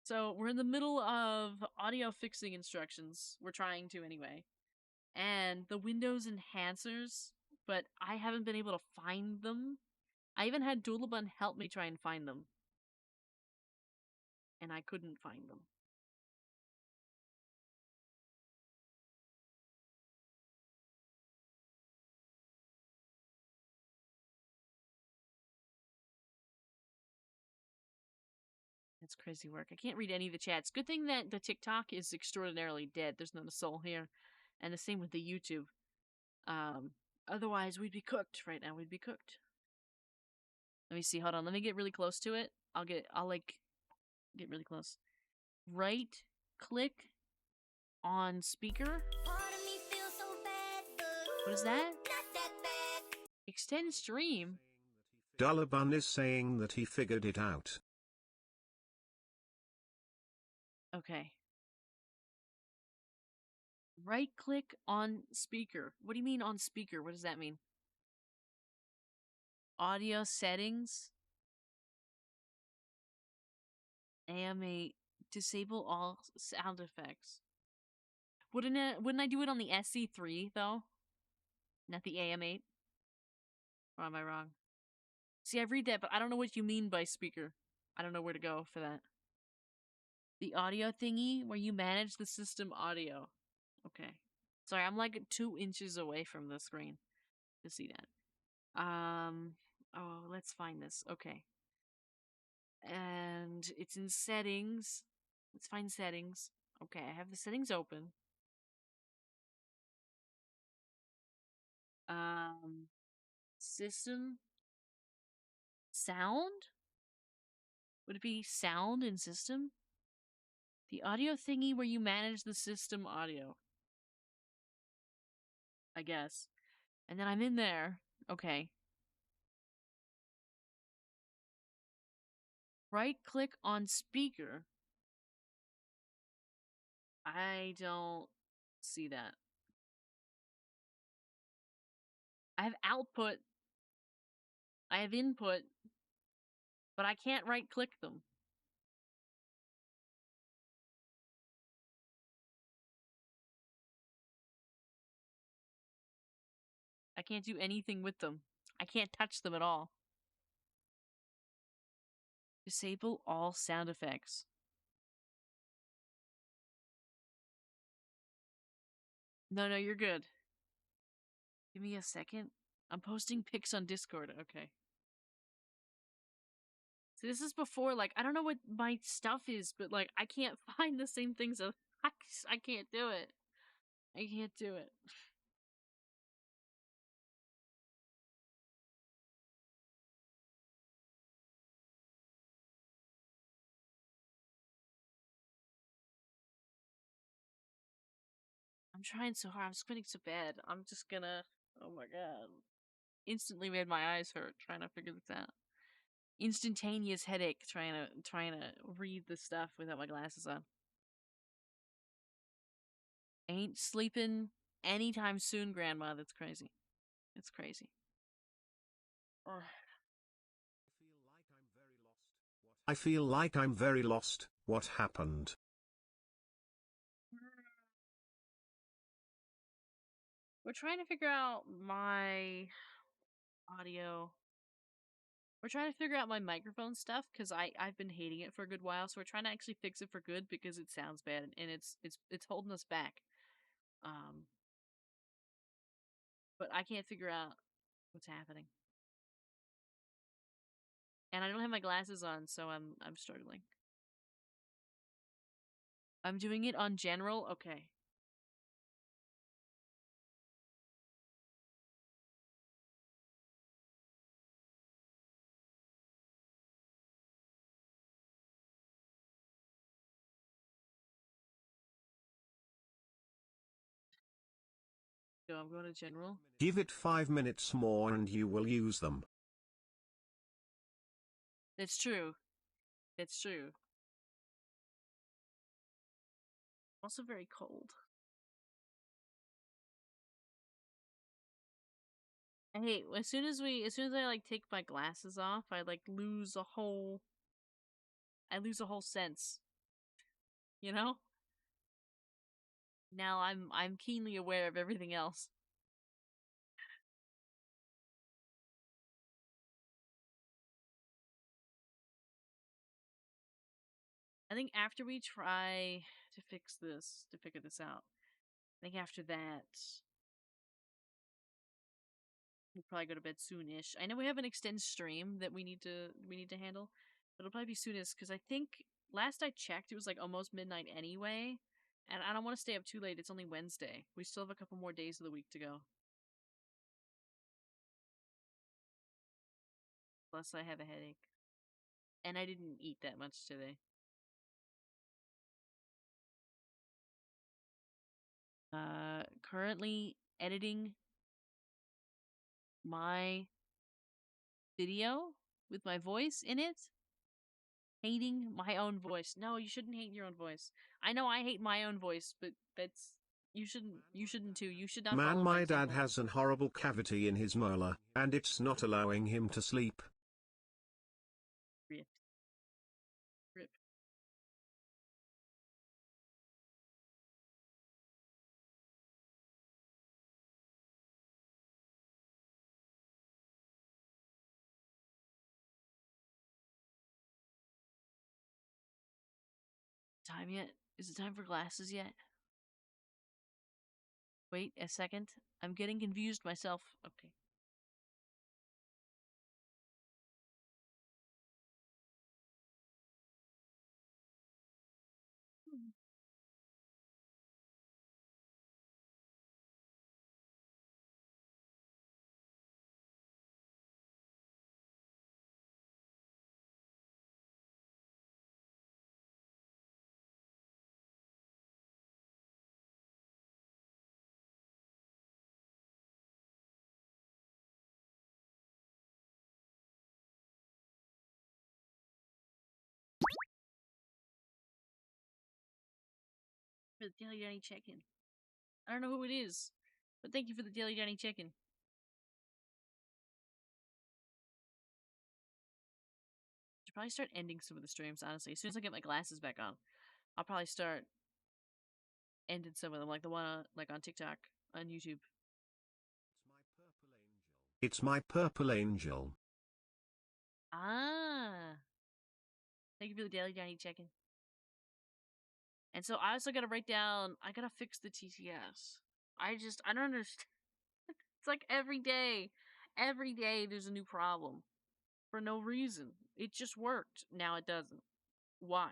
So we're in the middle of audio fixing instructions. We're trying to anyway. And the Windows enhancers, but I haven't been able to find them. I even had Doolabun help me try and find them. And I couldn't find them. It's crazy work. I can't read any of the chats. Good thing that the TikTok is extraordinarily dead. There's not a soul here. And the same with the YouTube. Otherwise, we'd be cooked right now. We'd be cooked. Let me see. Hold on. Let me get really close to it. I'll get really close. Right click on speaker. What is that? Extend stream. Doolabun is saying that he figured it out. Okay. Right click on speaker. What do you mean on speaker? What does that mean? Audio settings. AMA. Disable all sound effects. Wouldn't I do it on the SC3 though? Not the AM8? Or am I wrong? See, I read that, but I don't know what you mean by speaker. I don't know where to go for that. The audio thingy where you manage the system audio. Okay. Sorry, I'm like 2 inches away from the screen to see that. Oh, let's find this. Okay. And it's in settings. Let's find settings. Okay, I have the settings open. System sound? Would it be sound and system? The audio thingy where you manage the system audio. I guess. And then I'm in there. Okay. Right click on speaker. I don't see that. I have output. I have input. But I can't right click them. I can't do anything with them. I can't touch them at all. Disable all sound effects. No, you're good. Give me a second. I'm posting pics on Discord. Okay. So this is before, like, I don't know what my stuff is, but, like, I can't find the same things. So I can't do it. I can't do it. I'm trying so hard. I'm squinting so bad. I'm just gonna. Oh my god. Instantly made my eyes hurt trying to figure this out. Instantaneous headache trying to read the stuff without my glasses on. Ain't sleeping anytime soon, Grandma. That's crazy. It's crazy. Ugh. I feel like I'm very lost. What happened? We're trying to figure out my audio. We're trying to figure out my microphone stuff because I've been hating it for a good while. So we're trying to actually fix it for good because it sounds bad and it's holding us back. But I can't figure out what's happening. And I don't have my glasses on, so I'm struggling. I'm doing it on general. Okay. So I'm going to general. Give it 5 minutes more and you will use them. It's true. It's true. Also very cold. I hate as soon as I like take my glasses off, I like lose a whole sense. You know? Now I'm keenly aware of everything else. I think after we try to figure this out, I think after that, we'll probably go to bed soonish. I know we have an extended stream that we need to handle, but it'll probably be soonest because I think last I checked, it was like almost midnight anyway, and I don't want to stay up too late. It's only Wednesday. We still have a couple more days of the week to go. Plus, I have a headache, and I didn't eat that much today. Currently editing my video with my voice in it. Hating my own voice. No, you shouldn't hate your own voice. I know I hate my own voice, but that's you shouldn't too. You should not Man, follow my my dad example. has an horrible cavity in his molar, and it's not allowing him to sleep. Rip. Rip. time yet? Is it time for glasses yet? Wait a second. I'm getting confused myself. Okay. For the Daily Johnny check-in. I don't know who it is, but thank you for the Daily Johnny check-in. Should probably start ending some of the streams, honestly. As soon as I get my glasses back on, I'll probably start ending some of them, like the one on TikTok, on YouTube. It's my purple angel. Ah. Thank you for the Daily Johnny check-in. And so I also gotta write down, I gotta fix the TTS. I don't understand. It's like every day there's a new problem. For no reason. It just worked. Now it doesn't. Why?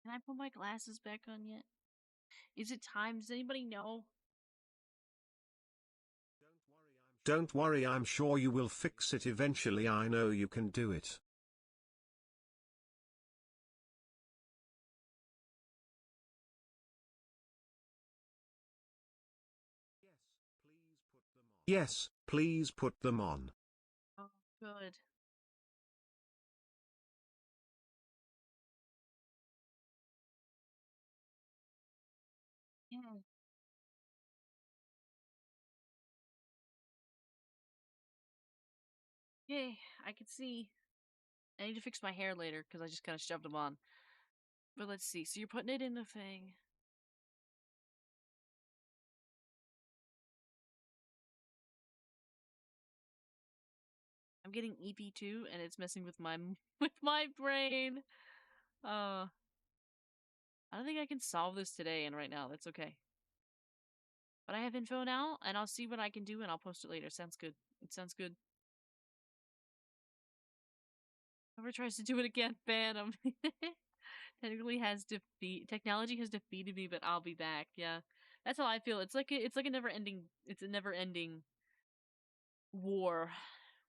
Can I put my glasses back on yet? Is it time? Does anybody know? Don't worry, I'm sure you will fix it eventually. I know you can do it. Yes, please put them on. Oh, good. Yeah. Yay, I can see. I need to fix my hair later because I just kind of shoved them on. But let's see. So you're putting it in the thing. I'm getting EP2 and it's messing with my with my brain. I don't think I can solve this today and right now. That's okay. But I have info now and I'll see what I can do and I'll post it later. Sounds good. It sounds good. Whoever tries to do it again, ban them. Technology has defeated me, but I'll be back. Yeah. That's how I feel. It's like a never ending war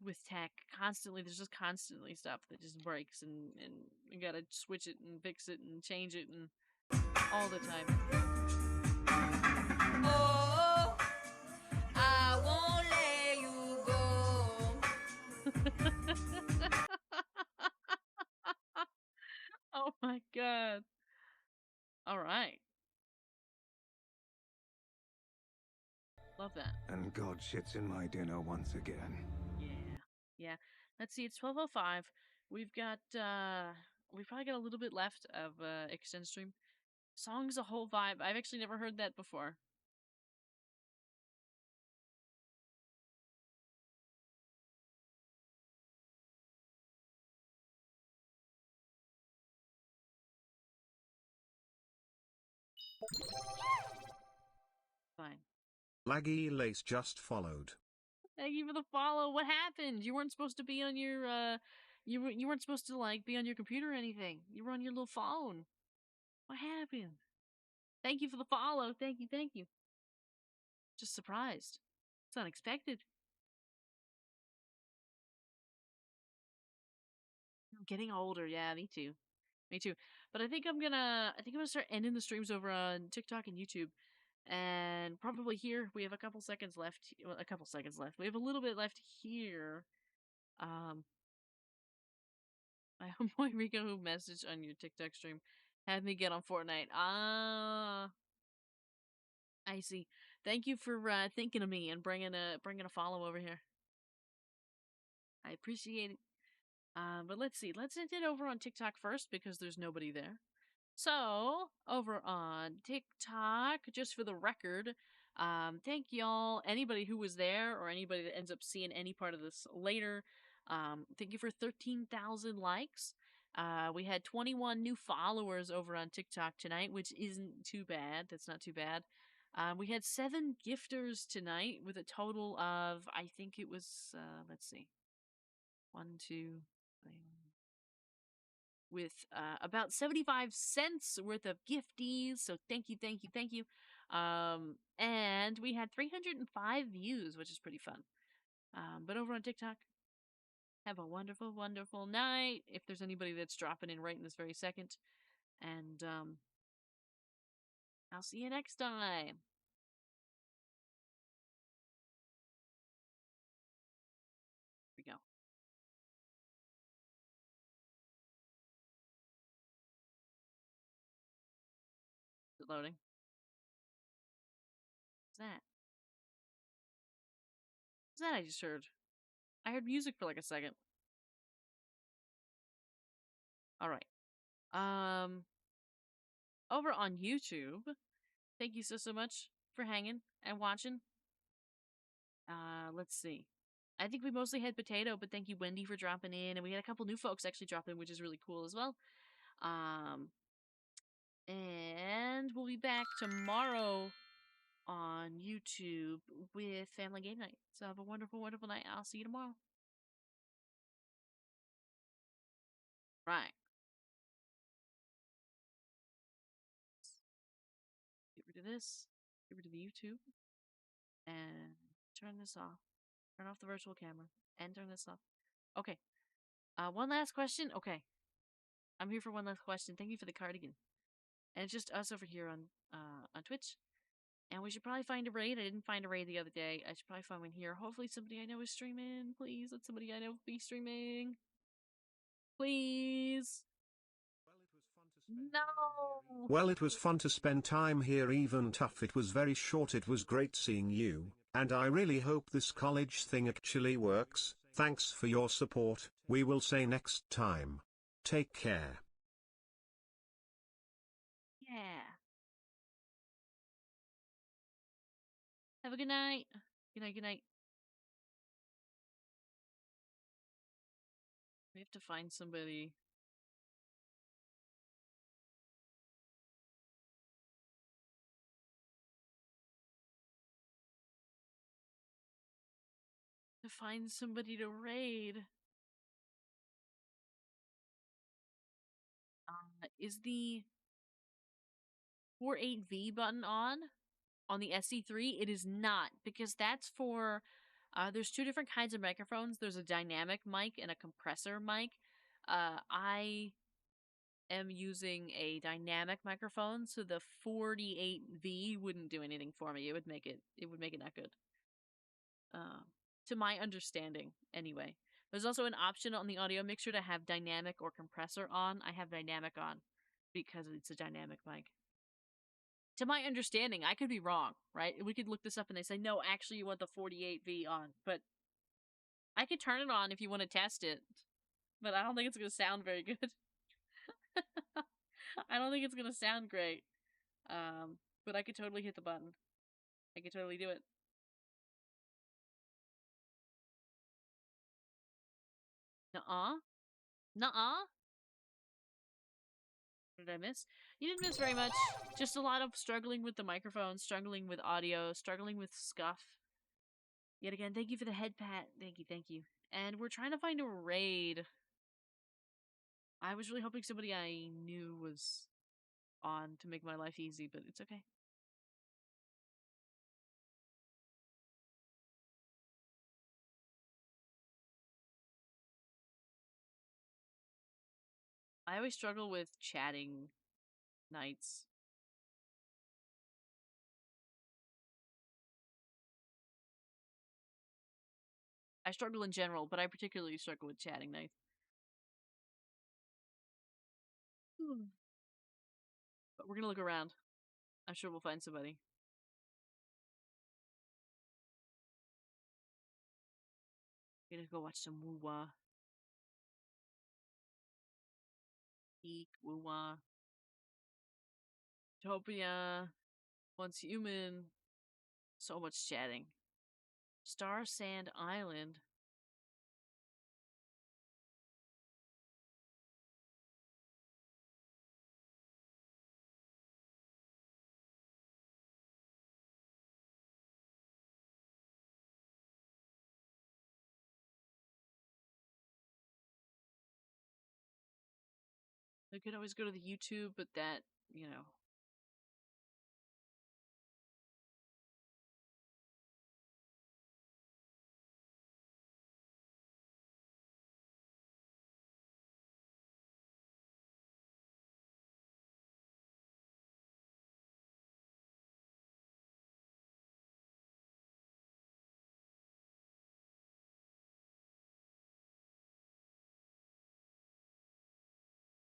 with tech. Constantly there's just constantly stuff that just breaks and you gotta switch it and fix it and change it and all the time. Oh, I won't let you go. Oh my god. All right. Love that. And God shits in my dinner once again. Yeah. Let's see, it's 12:05. We've probably got a little bit left of extend stream. Song's a whole vibe. I've actually never heard that before. Fine. Laggy Lace just followed. Thank you for the follow. What happened? You weren't supposed to be on your you weren't supposed to like be on your computer or anything. You were on your little phone. What happened? Thank you for the follow. Thank you. Just surprised. It's unexpected. I'm getting older. Yeah, me too. Me too. But I think I'm gonna start ending the streams over on TikTok and YouTube. And probably here we have a couple seconds left. Well, a couple seconds left. We have a little bit left here. My homeboy Rico who messaged on your TikTok stream had me get on Fortnite. Ah, I see. Thank you for thinking of me and bringing a follow over here. I appreciate it. But let's see. Let's end it over on TikTok first because there's nobody there. So, over on TikTok, just for the record, thank y'all, anybody who was there or anybody that ends up seeing any part of this later. Thank you for 13,000 likes. We had 21 new followers over on TikTok tonight, which isn't too bad. That's not too bad. We had 7 gifters tonight with a total of, I think it was, let's see, 1, 2, 3, with about 75 cents worth of gifties. So thank you, thank you, thank you. And we had 305 views, which is pretty fun. But over on TikTok, have a wonderful, wonderful night. If there's anybody that's dropping in right in this very second. And I'll see you next time. Here we go. Is it loading? What's that? What's that I just heard? I heard music for like a second. Alright. Over on YouTube, thank you so much for hanging and watching. Let's see. I think we mostly had potato, but thank you, Wendy, for dropping in. And we had a couple new folks actually drop in, which is really cool as well. And we'll be back tomorrow on YouTube with Family Game Night. So have a wonderful, wonderful night. I'll see you tomorrow. Right. Get rid of this. Get rid of the YouTube. And turn this off. Turn off the virtual camera. And turn this off. Okay. One last question. Okay. I'm here for one last question. Thank you for the cardigan. And it's just us over here on Twitch. And we should probably find a raid. I didn't find a raid the other day. I should probably find one here. Hopefully somebody I know is streaming. Please let somebody I know be streaming. Please. No. Well, it was fun to spend time here, even tough. It was very short. It was great seeing you, and I really hope this college thing actually works. Thanks for your support. We will say next time. Take care. Yeah. Have a good night. Good night, good night. We have to find somebody. To find somebody to raid. Is the 48V button on the SC3? It is not, because that's for there's 2 different kinds of microphones. There's a dynamic mic and a compressor mic. I am using a dynamic microphone, so the 48V wouldn't do anything for me. It would make it not good. To my understanding, anyway. There's also an option on the audio mixer to have dynamic or compressor on. I have dynamic on because it's a dynamic mic. To my understanding, I could be wrong, right? We could look this up and they say, no, actually you want the 48V on. But I could turn it on if you want to test it. But I don't think it's going to sound very good. I don't think it's going to sound great. But I could totally hit the button. I could totally do it. Nuh-uh? Nuh-uh? What did I miss? You didn't miss very much. Just a lot of struggling with the microphone, struggling with audio, struggling with scuff. Yet again, thank you for the head pat. Thank you, thank you. And we're trying to find a raid. I was really hoping somebody I knew was on to make my life easy, but it's okay. I always struggle with chatting nights. I struggle in general, but I particularly struggle with chatting nights. But we're gonna look around. I'm sure we'll find somebody. Gonna go watch some woo-wah. Eek, woo-wah. Utopia. Once human. So much chatting. Star Sand Island. I could always go to the YouTube, but that, you know.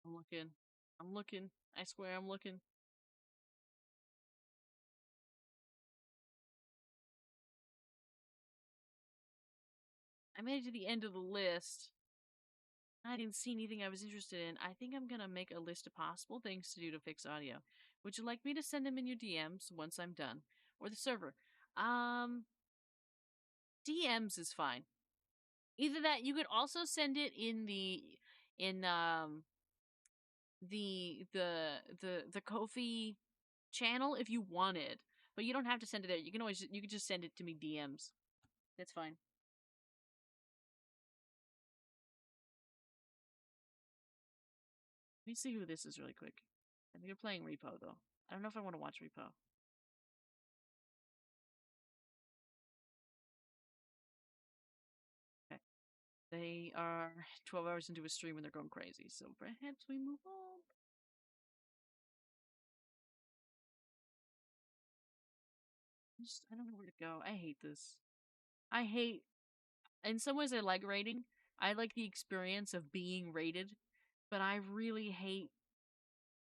I'm looking. I'm looking. I swear I'm looking. I made it to the end of the list. I didn't see anything I was interested in. I think I'm gonna make a list of possible things to do to fix audio. Would you like me to send them in your DMs once I'm done? Or the server? DMs is fine. Either that, you could also send it in the Ko-fi channel if you wanted. But you don't have to send it there. You could just send it to me DMs. That's fine. Let me see who this is really quick. I think they're playing Repo though. I don't know if I want to watch Repo. Okay. They are 12 hours into a stream and they're going crazy, so perhaps we move on. I don't know where to go. I hate this. In some ways I like raiding. I like the experience of being raided, but I really hate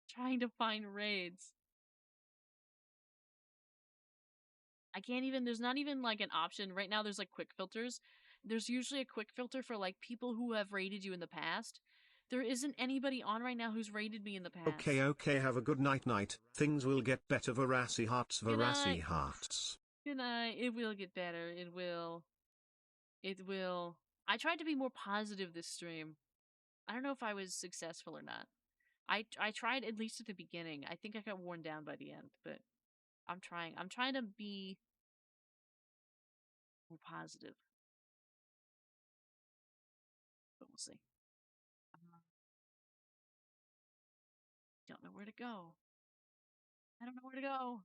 trying to find raids. I can't even, there's not even like an option. Right now there's like quick filters. There's usually a quick filter for like people who have raided you in the past. There isn't anybody on right now who's raided me in the past. Okay, have a good night. Things will get better, Verasi hearts. Good night. It will get better. It will. I tried to be more positive this stream. I don't know if I was successful or not. I tried at least at the beginning. I think I got worn down by the end, but I'm trying. I'm trying to be more positive. But we'll see. Don't know where to go. I don't know where to go.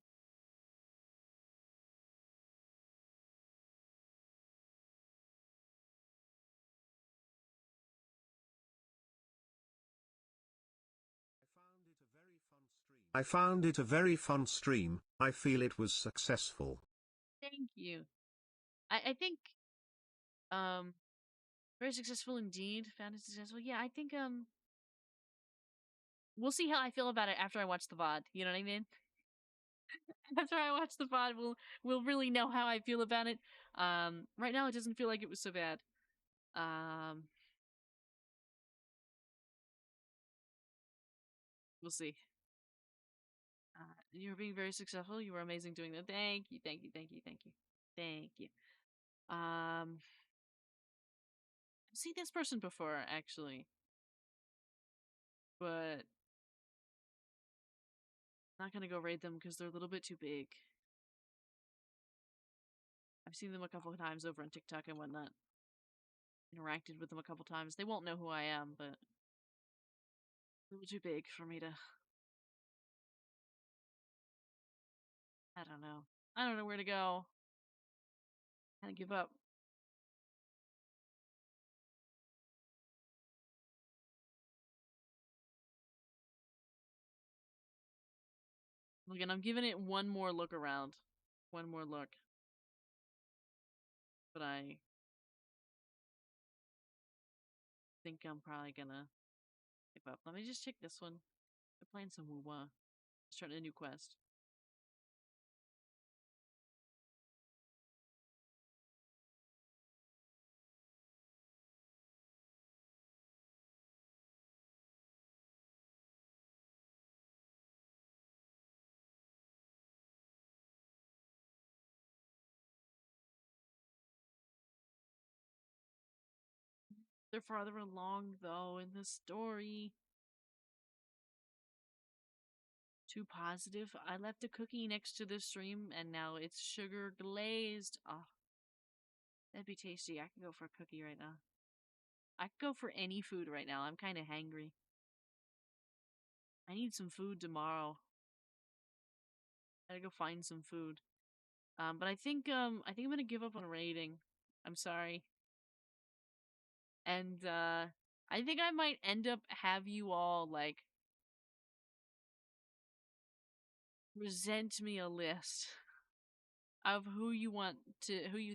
I found it a very fun stream. I feel it was successful. Thank you. I think very successful indeed. Found it successful. Yeah, I think we'll see how I feel about it after I watch the VOD. You know what I mean? After I watch the VOD, we'll really know how I feel about it. Right now it doesn't feel like it was so bad. We'll see. You're being very successful. You were amazing doing that. Thank you. I've seen this person before, actually. But I'm not gonna go raid them because they're a little bit too big. I've seen them a couple of times over on TikTok and whatnot. Interacted with them a couple times. They won't know who I am, but a little too big for me to. I don't know. I don't know where to go. Kind of give up. Again, I'm giving it one more look around. One more look. But I think I'm probably gonna give up. Let me just check this one. They're playing some woo-wah. Starting a new quest. They're farther along, though, in the story. Too positive. I left a cookie next to the stream, and now it's sugar glazed. Oh, that'd be tasty. I could go for a cookie right now. I could go for any food right now. I'm kind of hangry. I need some food tomorrow. I gotta go find some food. But I think I'm gonna give up on raiding. I'm sorry. And I think I might end up have you all like resent me a list of who you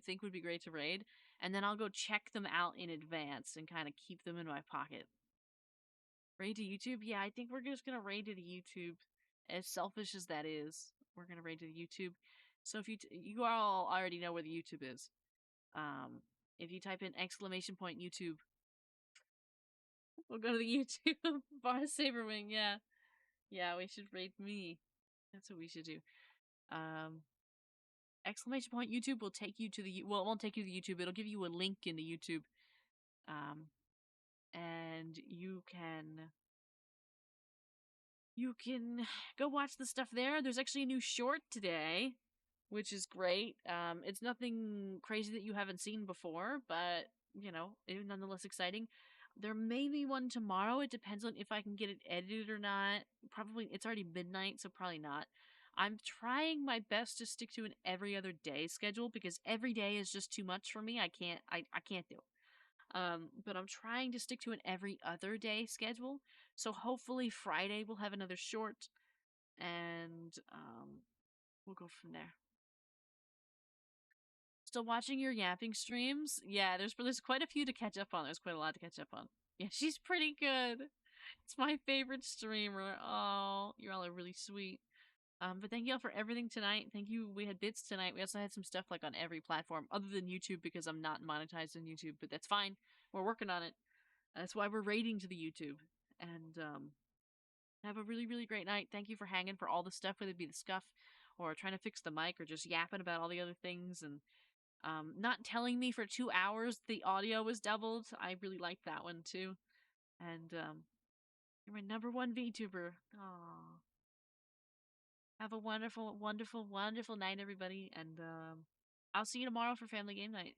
think would be great to raid, and then I'll go check them out in advance and kind of keep them in my pocket. Raid to YouTube? Yeah, I think we're just gonna raid to the YouTube. As selfish as that is, we're gonna raid to the YouTube. So if you all already know where the YouTube is. If you type in !YouTube, we'll go to the YouTube. Bar Saberwing, yeah. Yeah, we should raid me. That's what we should do. !YouTube will take you to the, well, it won't take you to the YouTube, it'll give you a link in the YouTube. And you can go watch the stuff there. There's actually a new short today, which is great. It's nothing crazy that you haven't seen before, but, you know, nonetheless exciting. There may be one tomorrow. It depends on if I can get it edited or not. Probably, it's already midnight, so probably not. I'm trying my best to stick to an every other day schedule because every day is just too much for me. I can't do it. But I'm trying to stick to an every other day schedule. So hopefully Friday we'll have another short, and we'll go from there. Still watching your yapping streams? Yeah, there's quite a few to catch up on. There's quite a lot to catch up on. Yeah, she's pretty good. It's my favorite streamer. Oh, you all are really sweet. But thank you all for everything tonight. Thank you. We had bits tonight. We also had some stuff like on every platform other than YouTube because I'm not monetized on YouTube, but that's fine. We're working on it. That's why we're raiding to the YouTube. And have a really, really great night. Thank you for hanging for all the stuff, whether it be the scuff or trying to fix the mic or just yapping about all the other things and not telling me for 2 hours the audio was doubled. I really liked that one too. And you're my #1 VTuber. Aww. Have a wonderful, wonderful, wonderful night, everybody. And I'll see you tomorrow for family game night.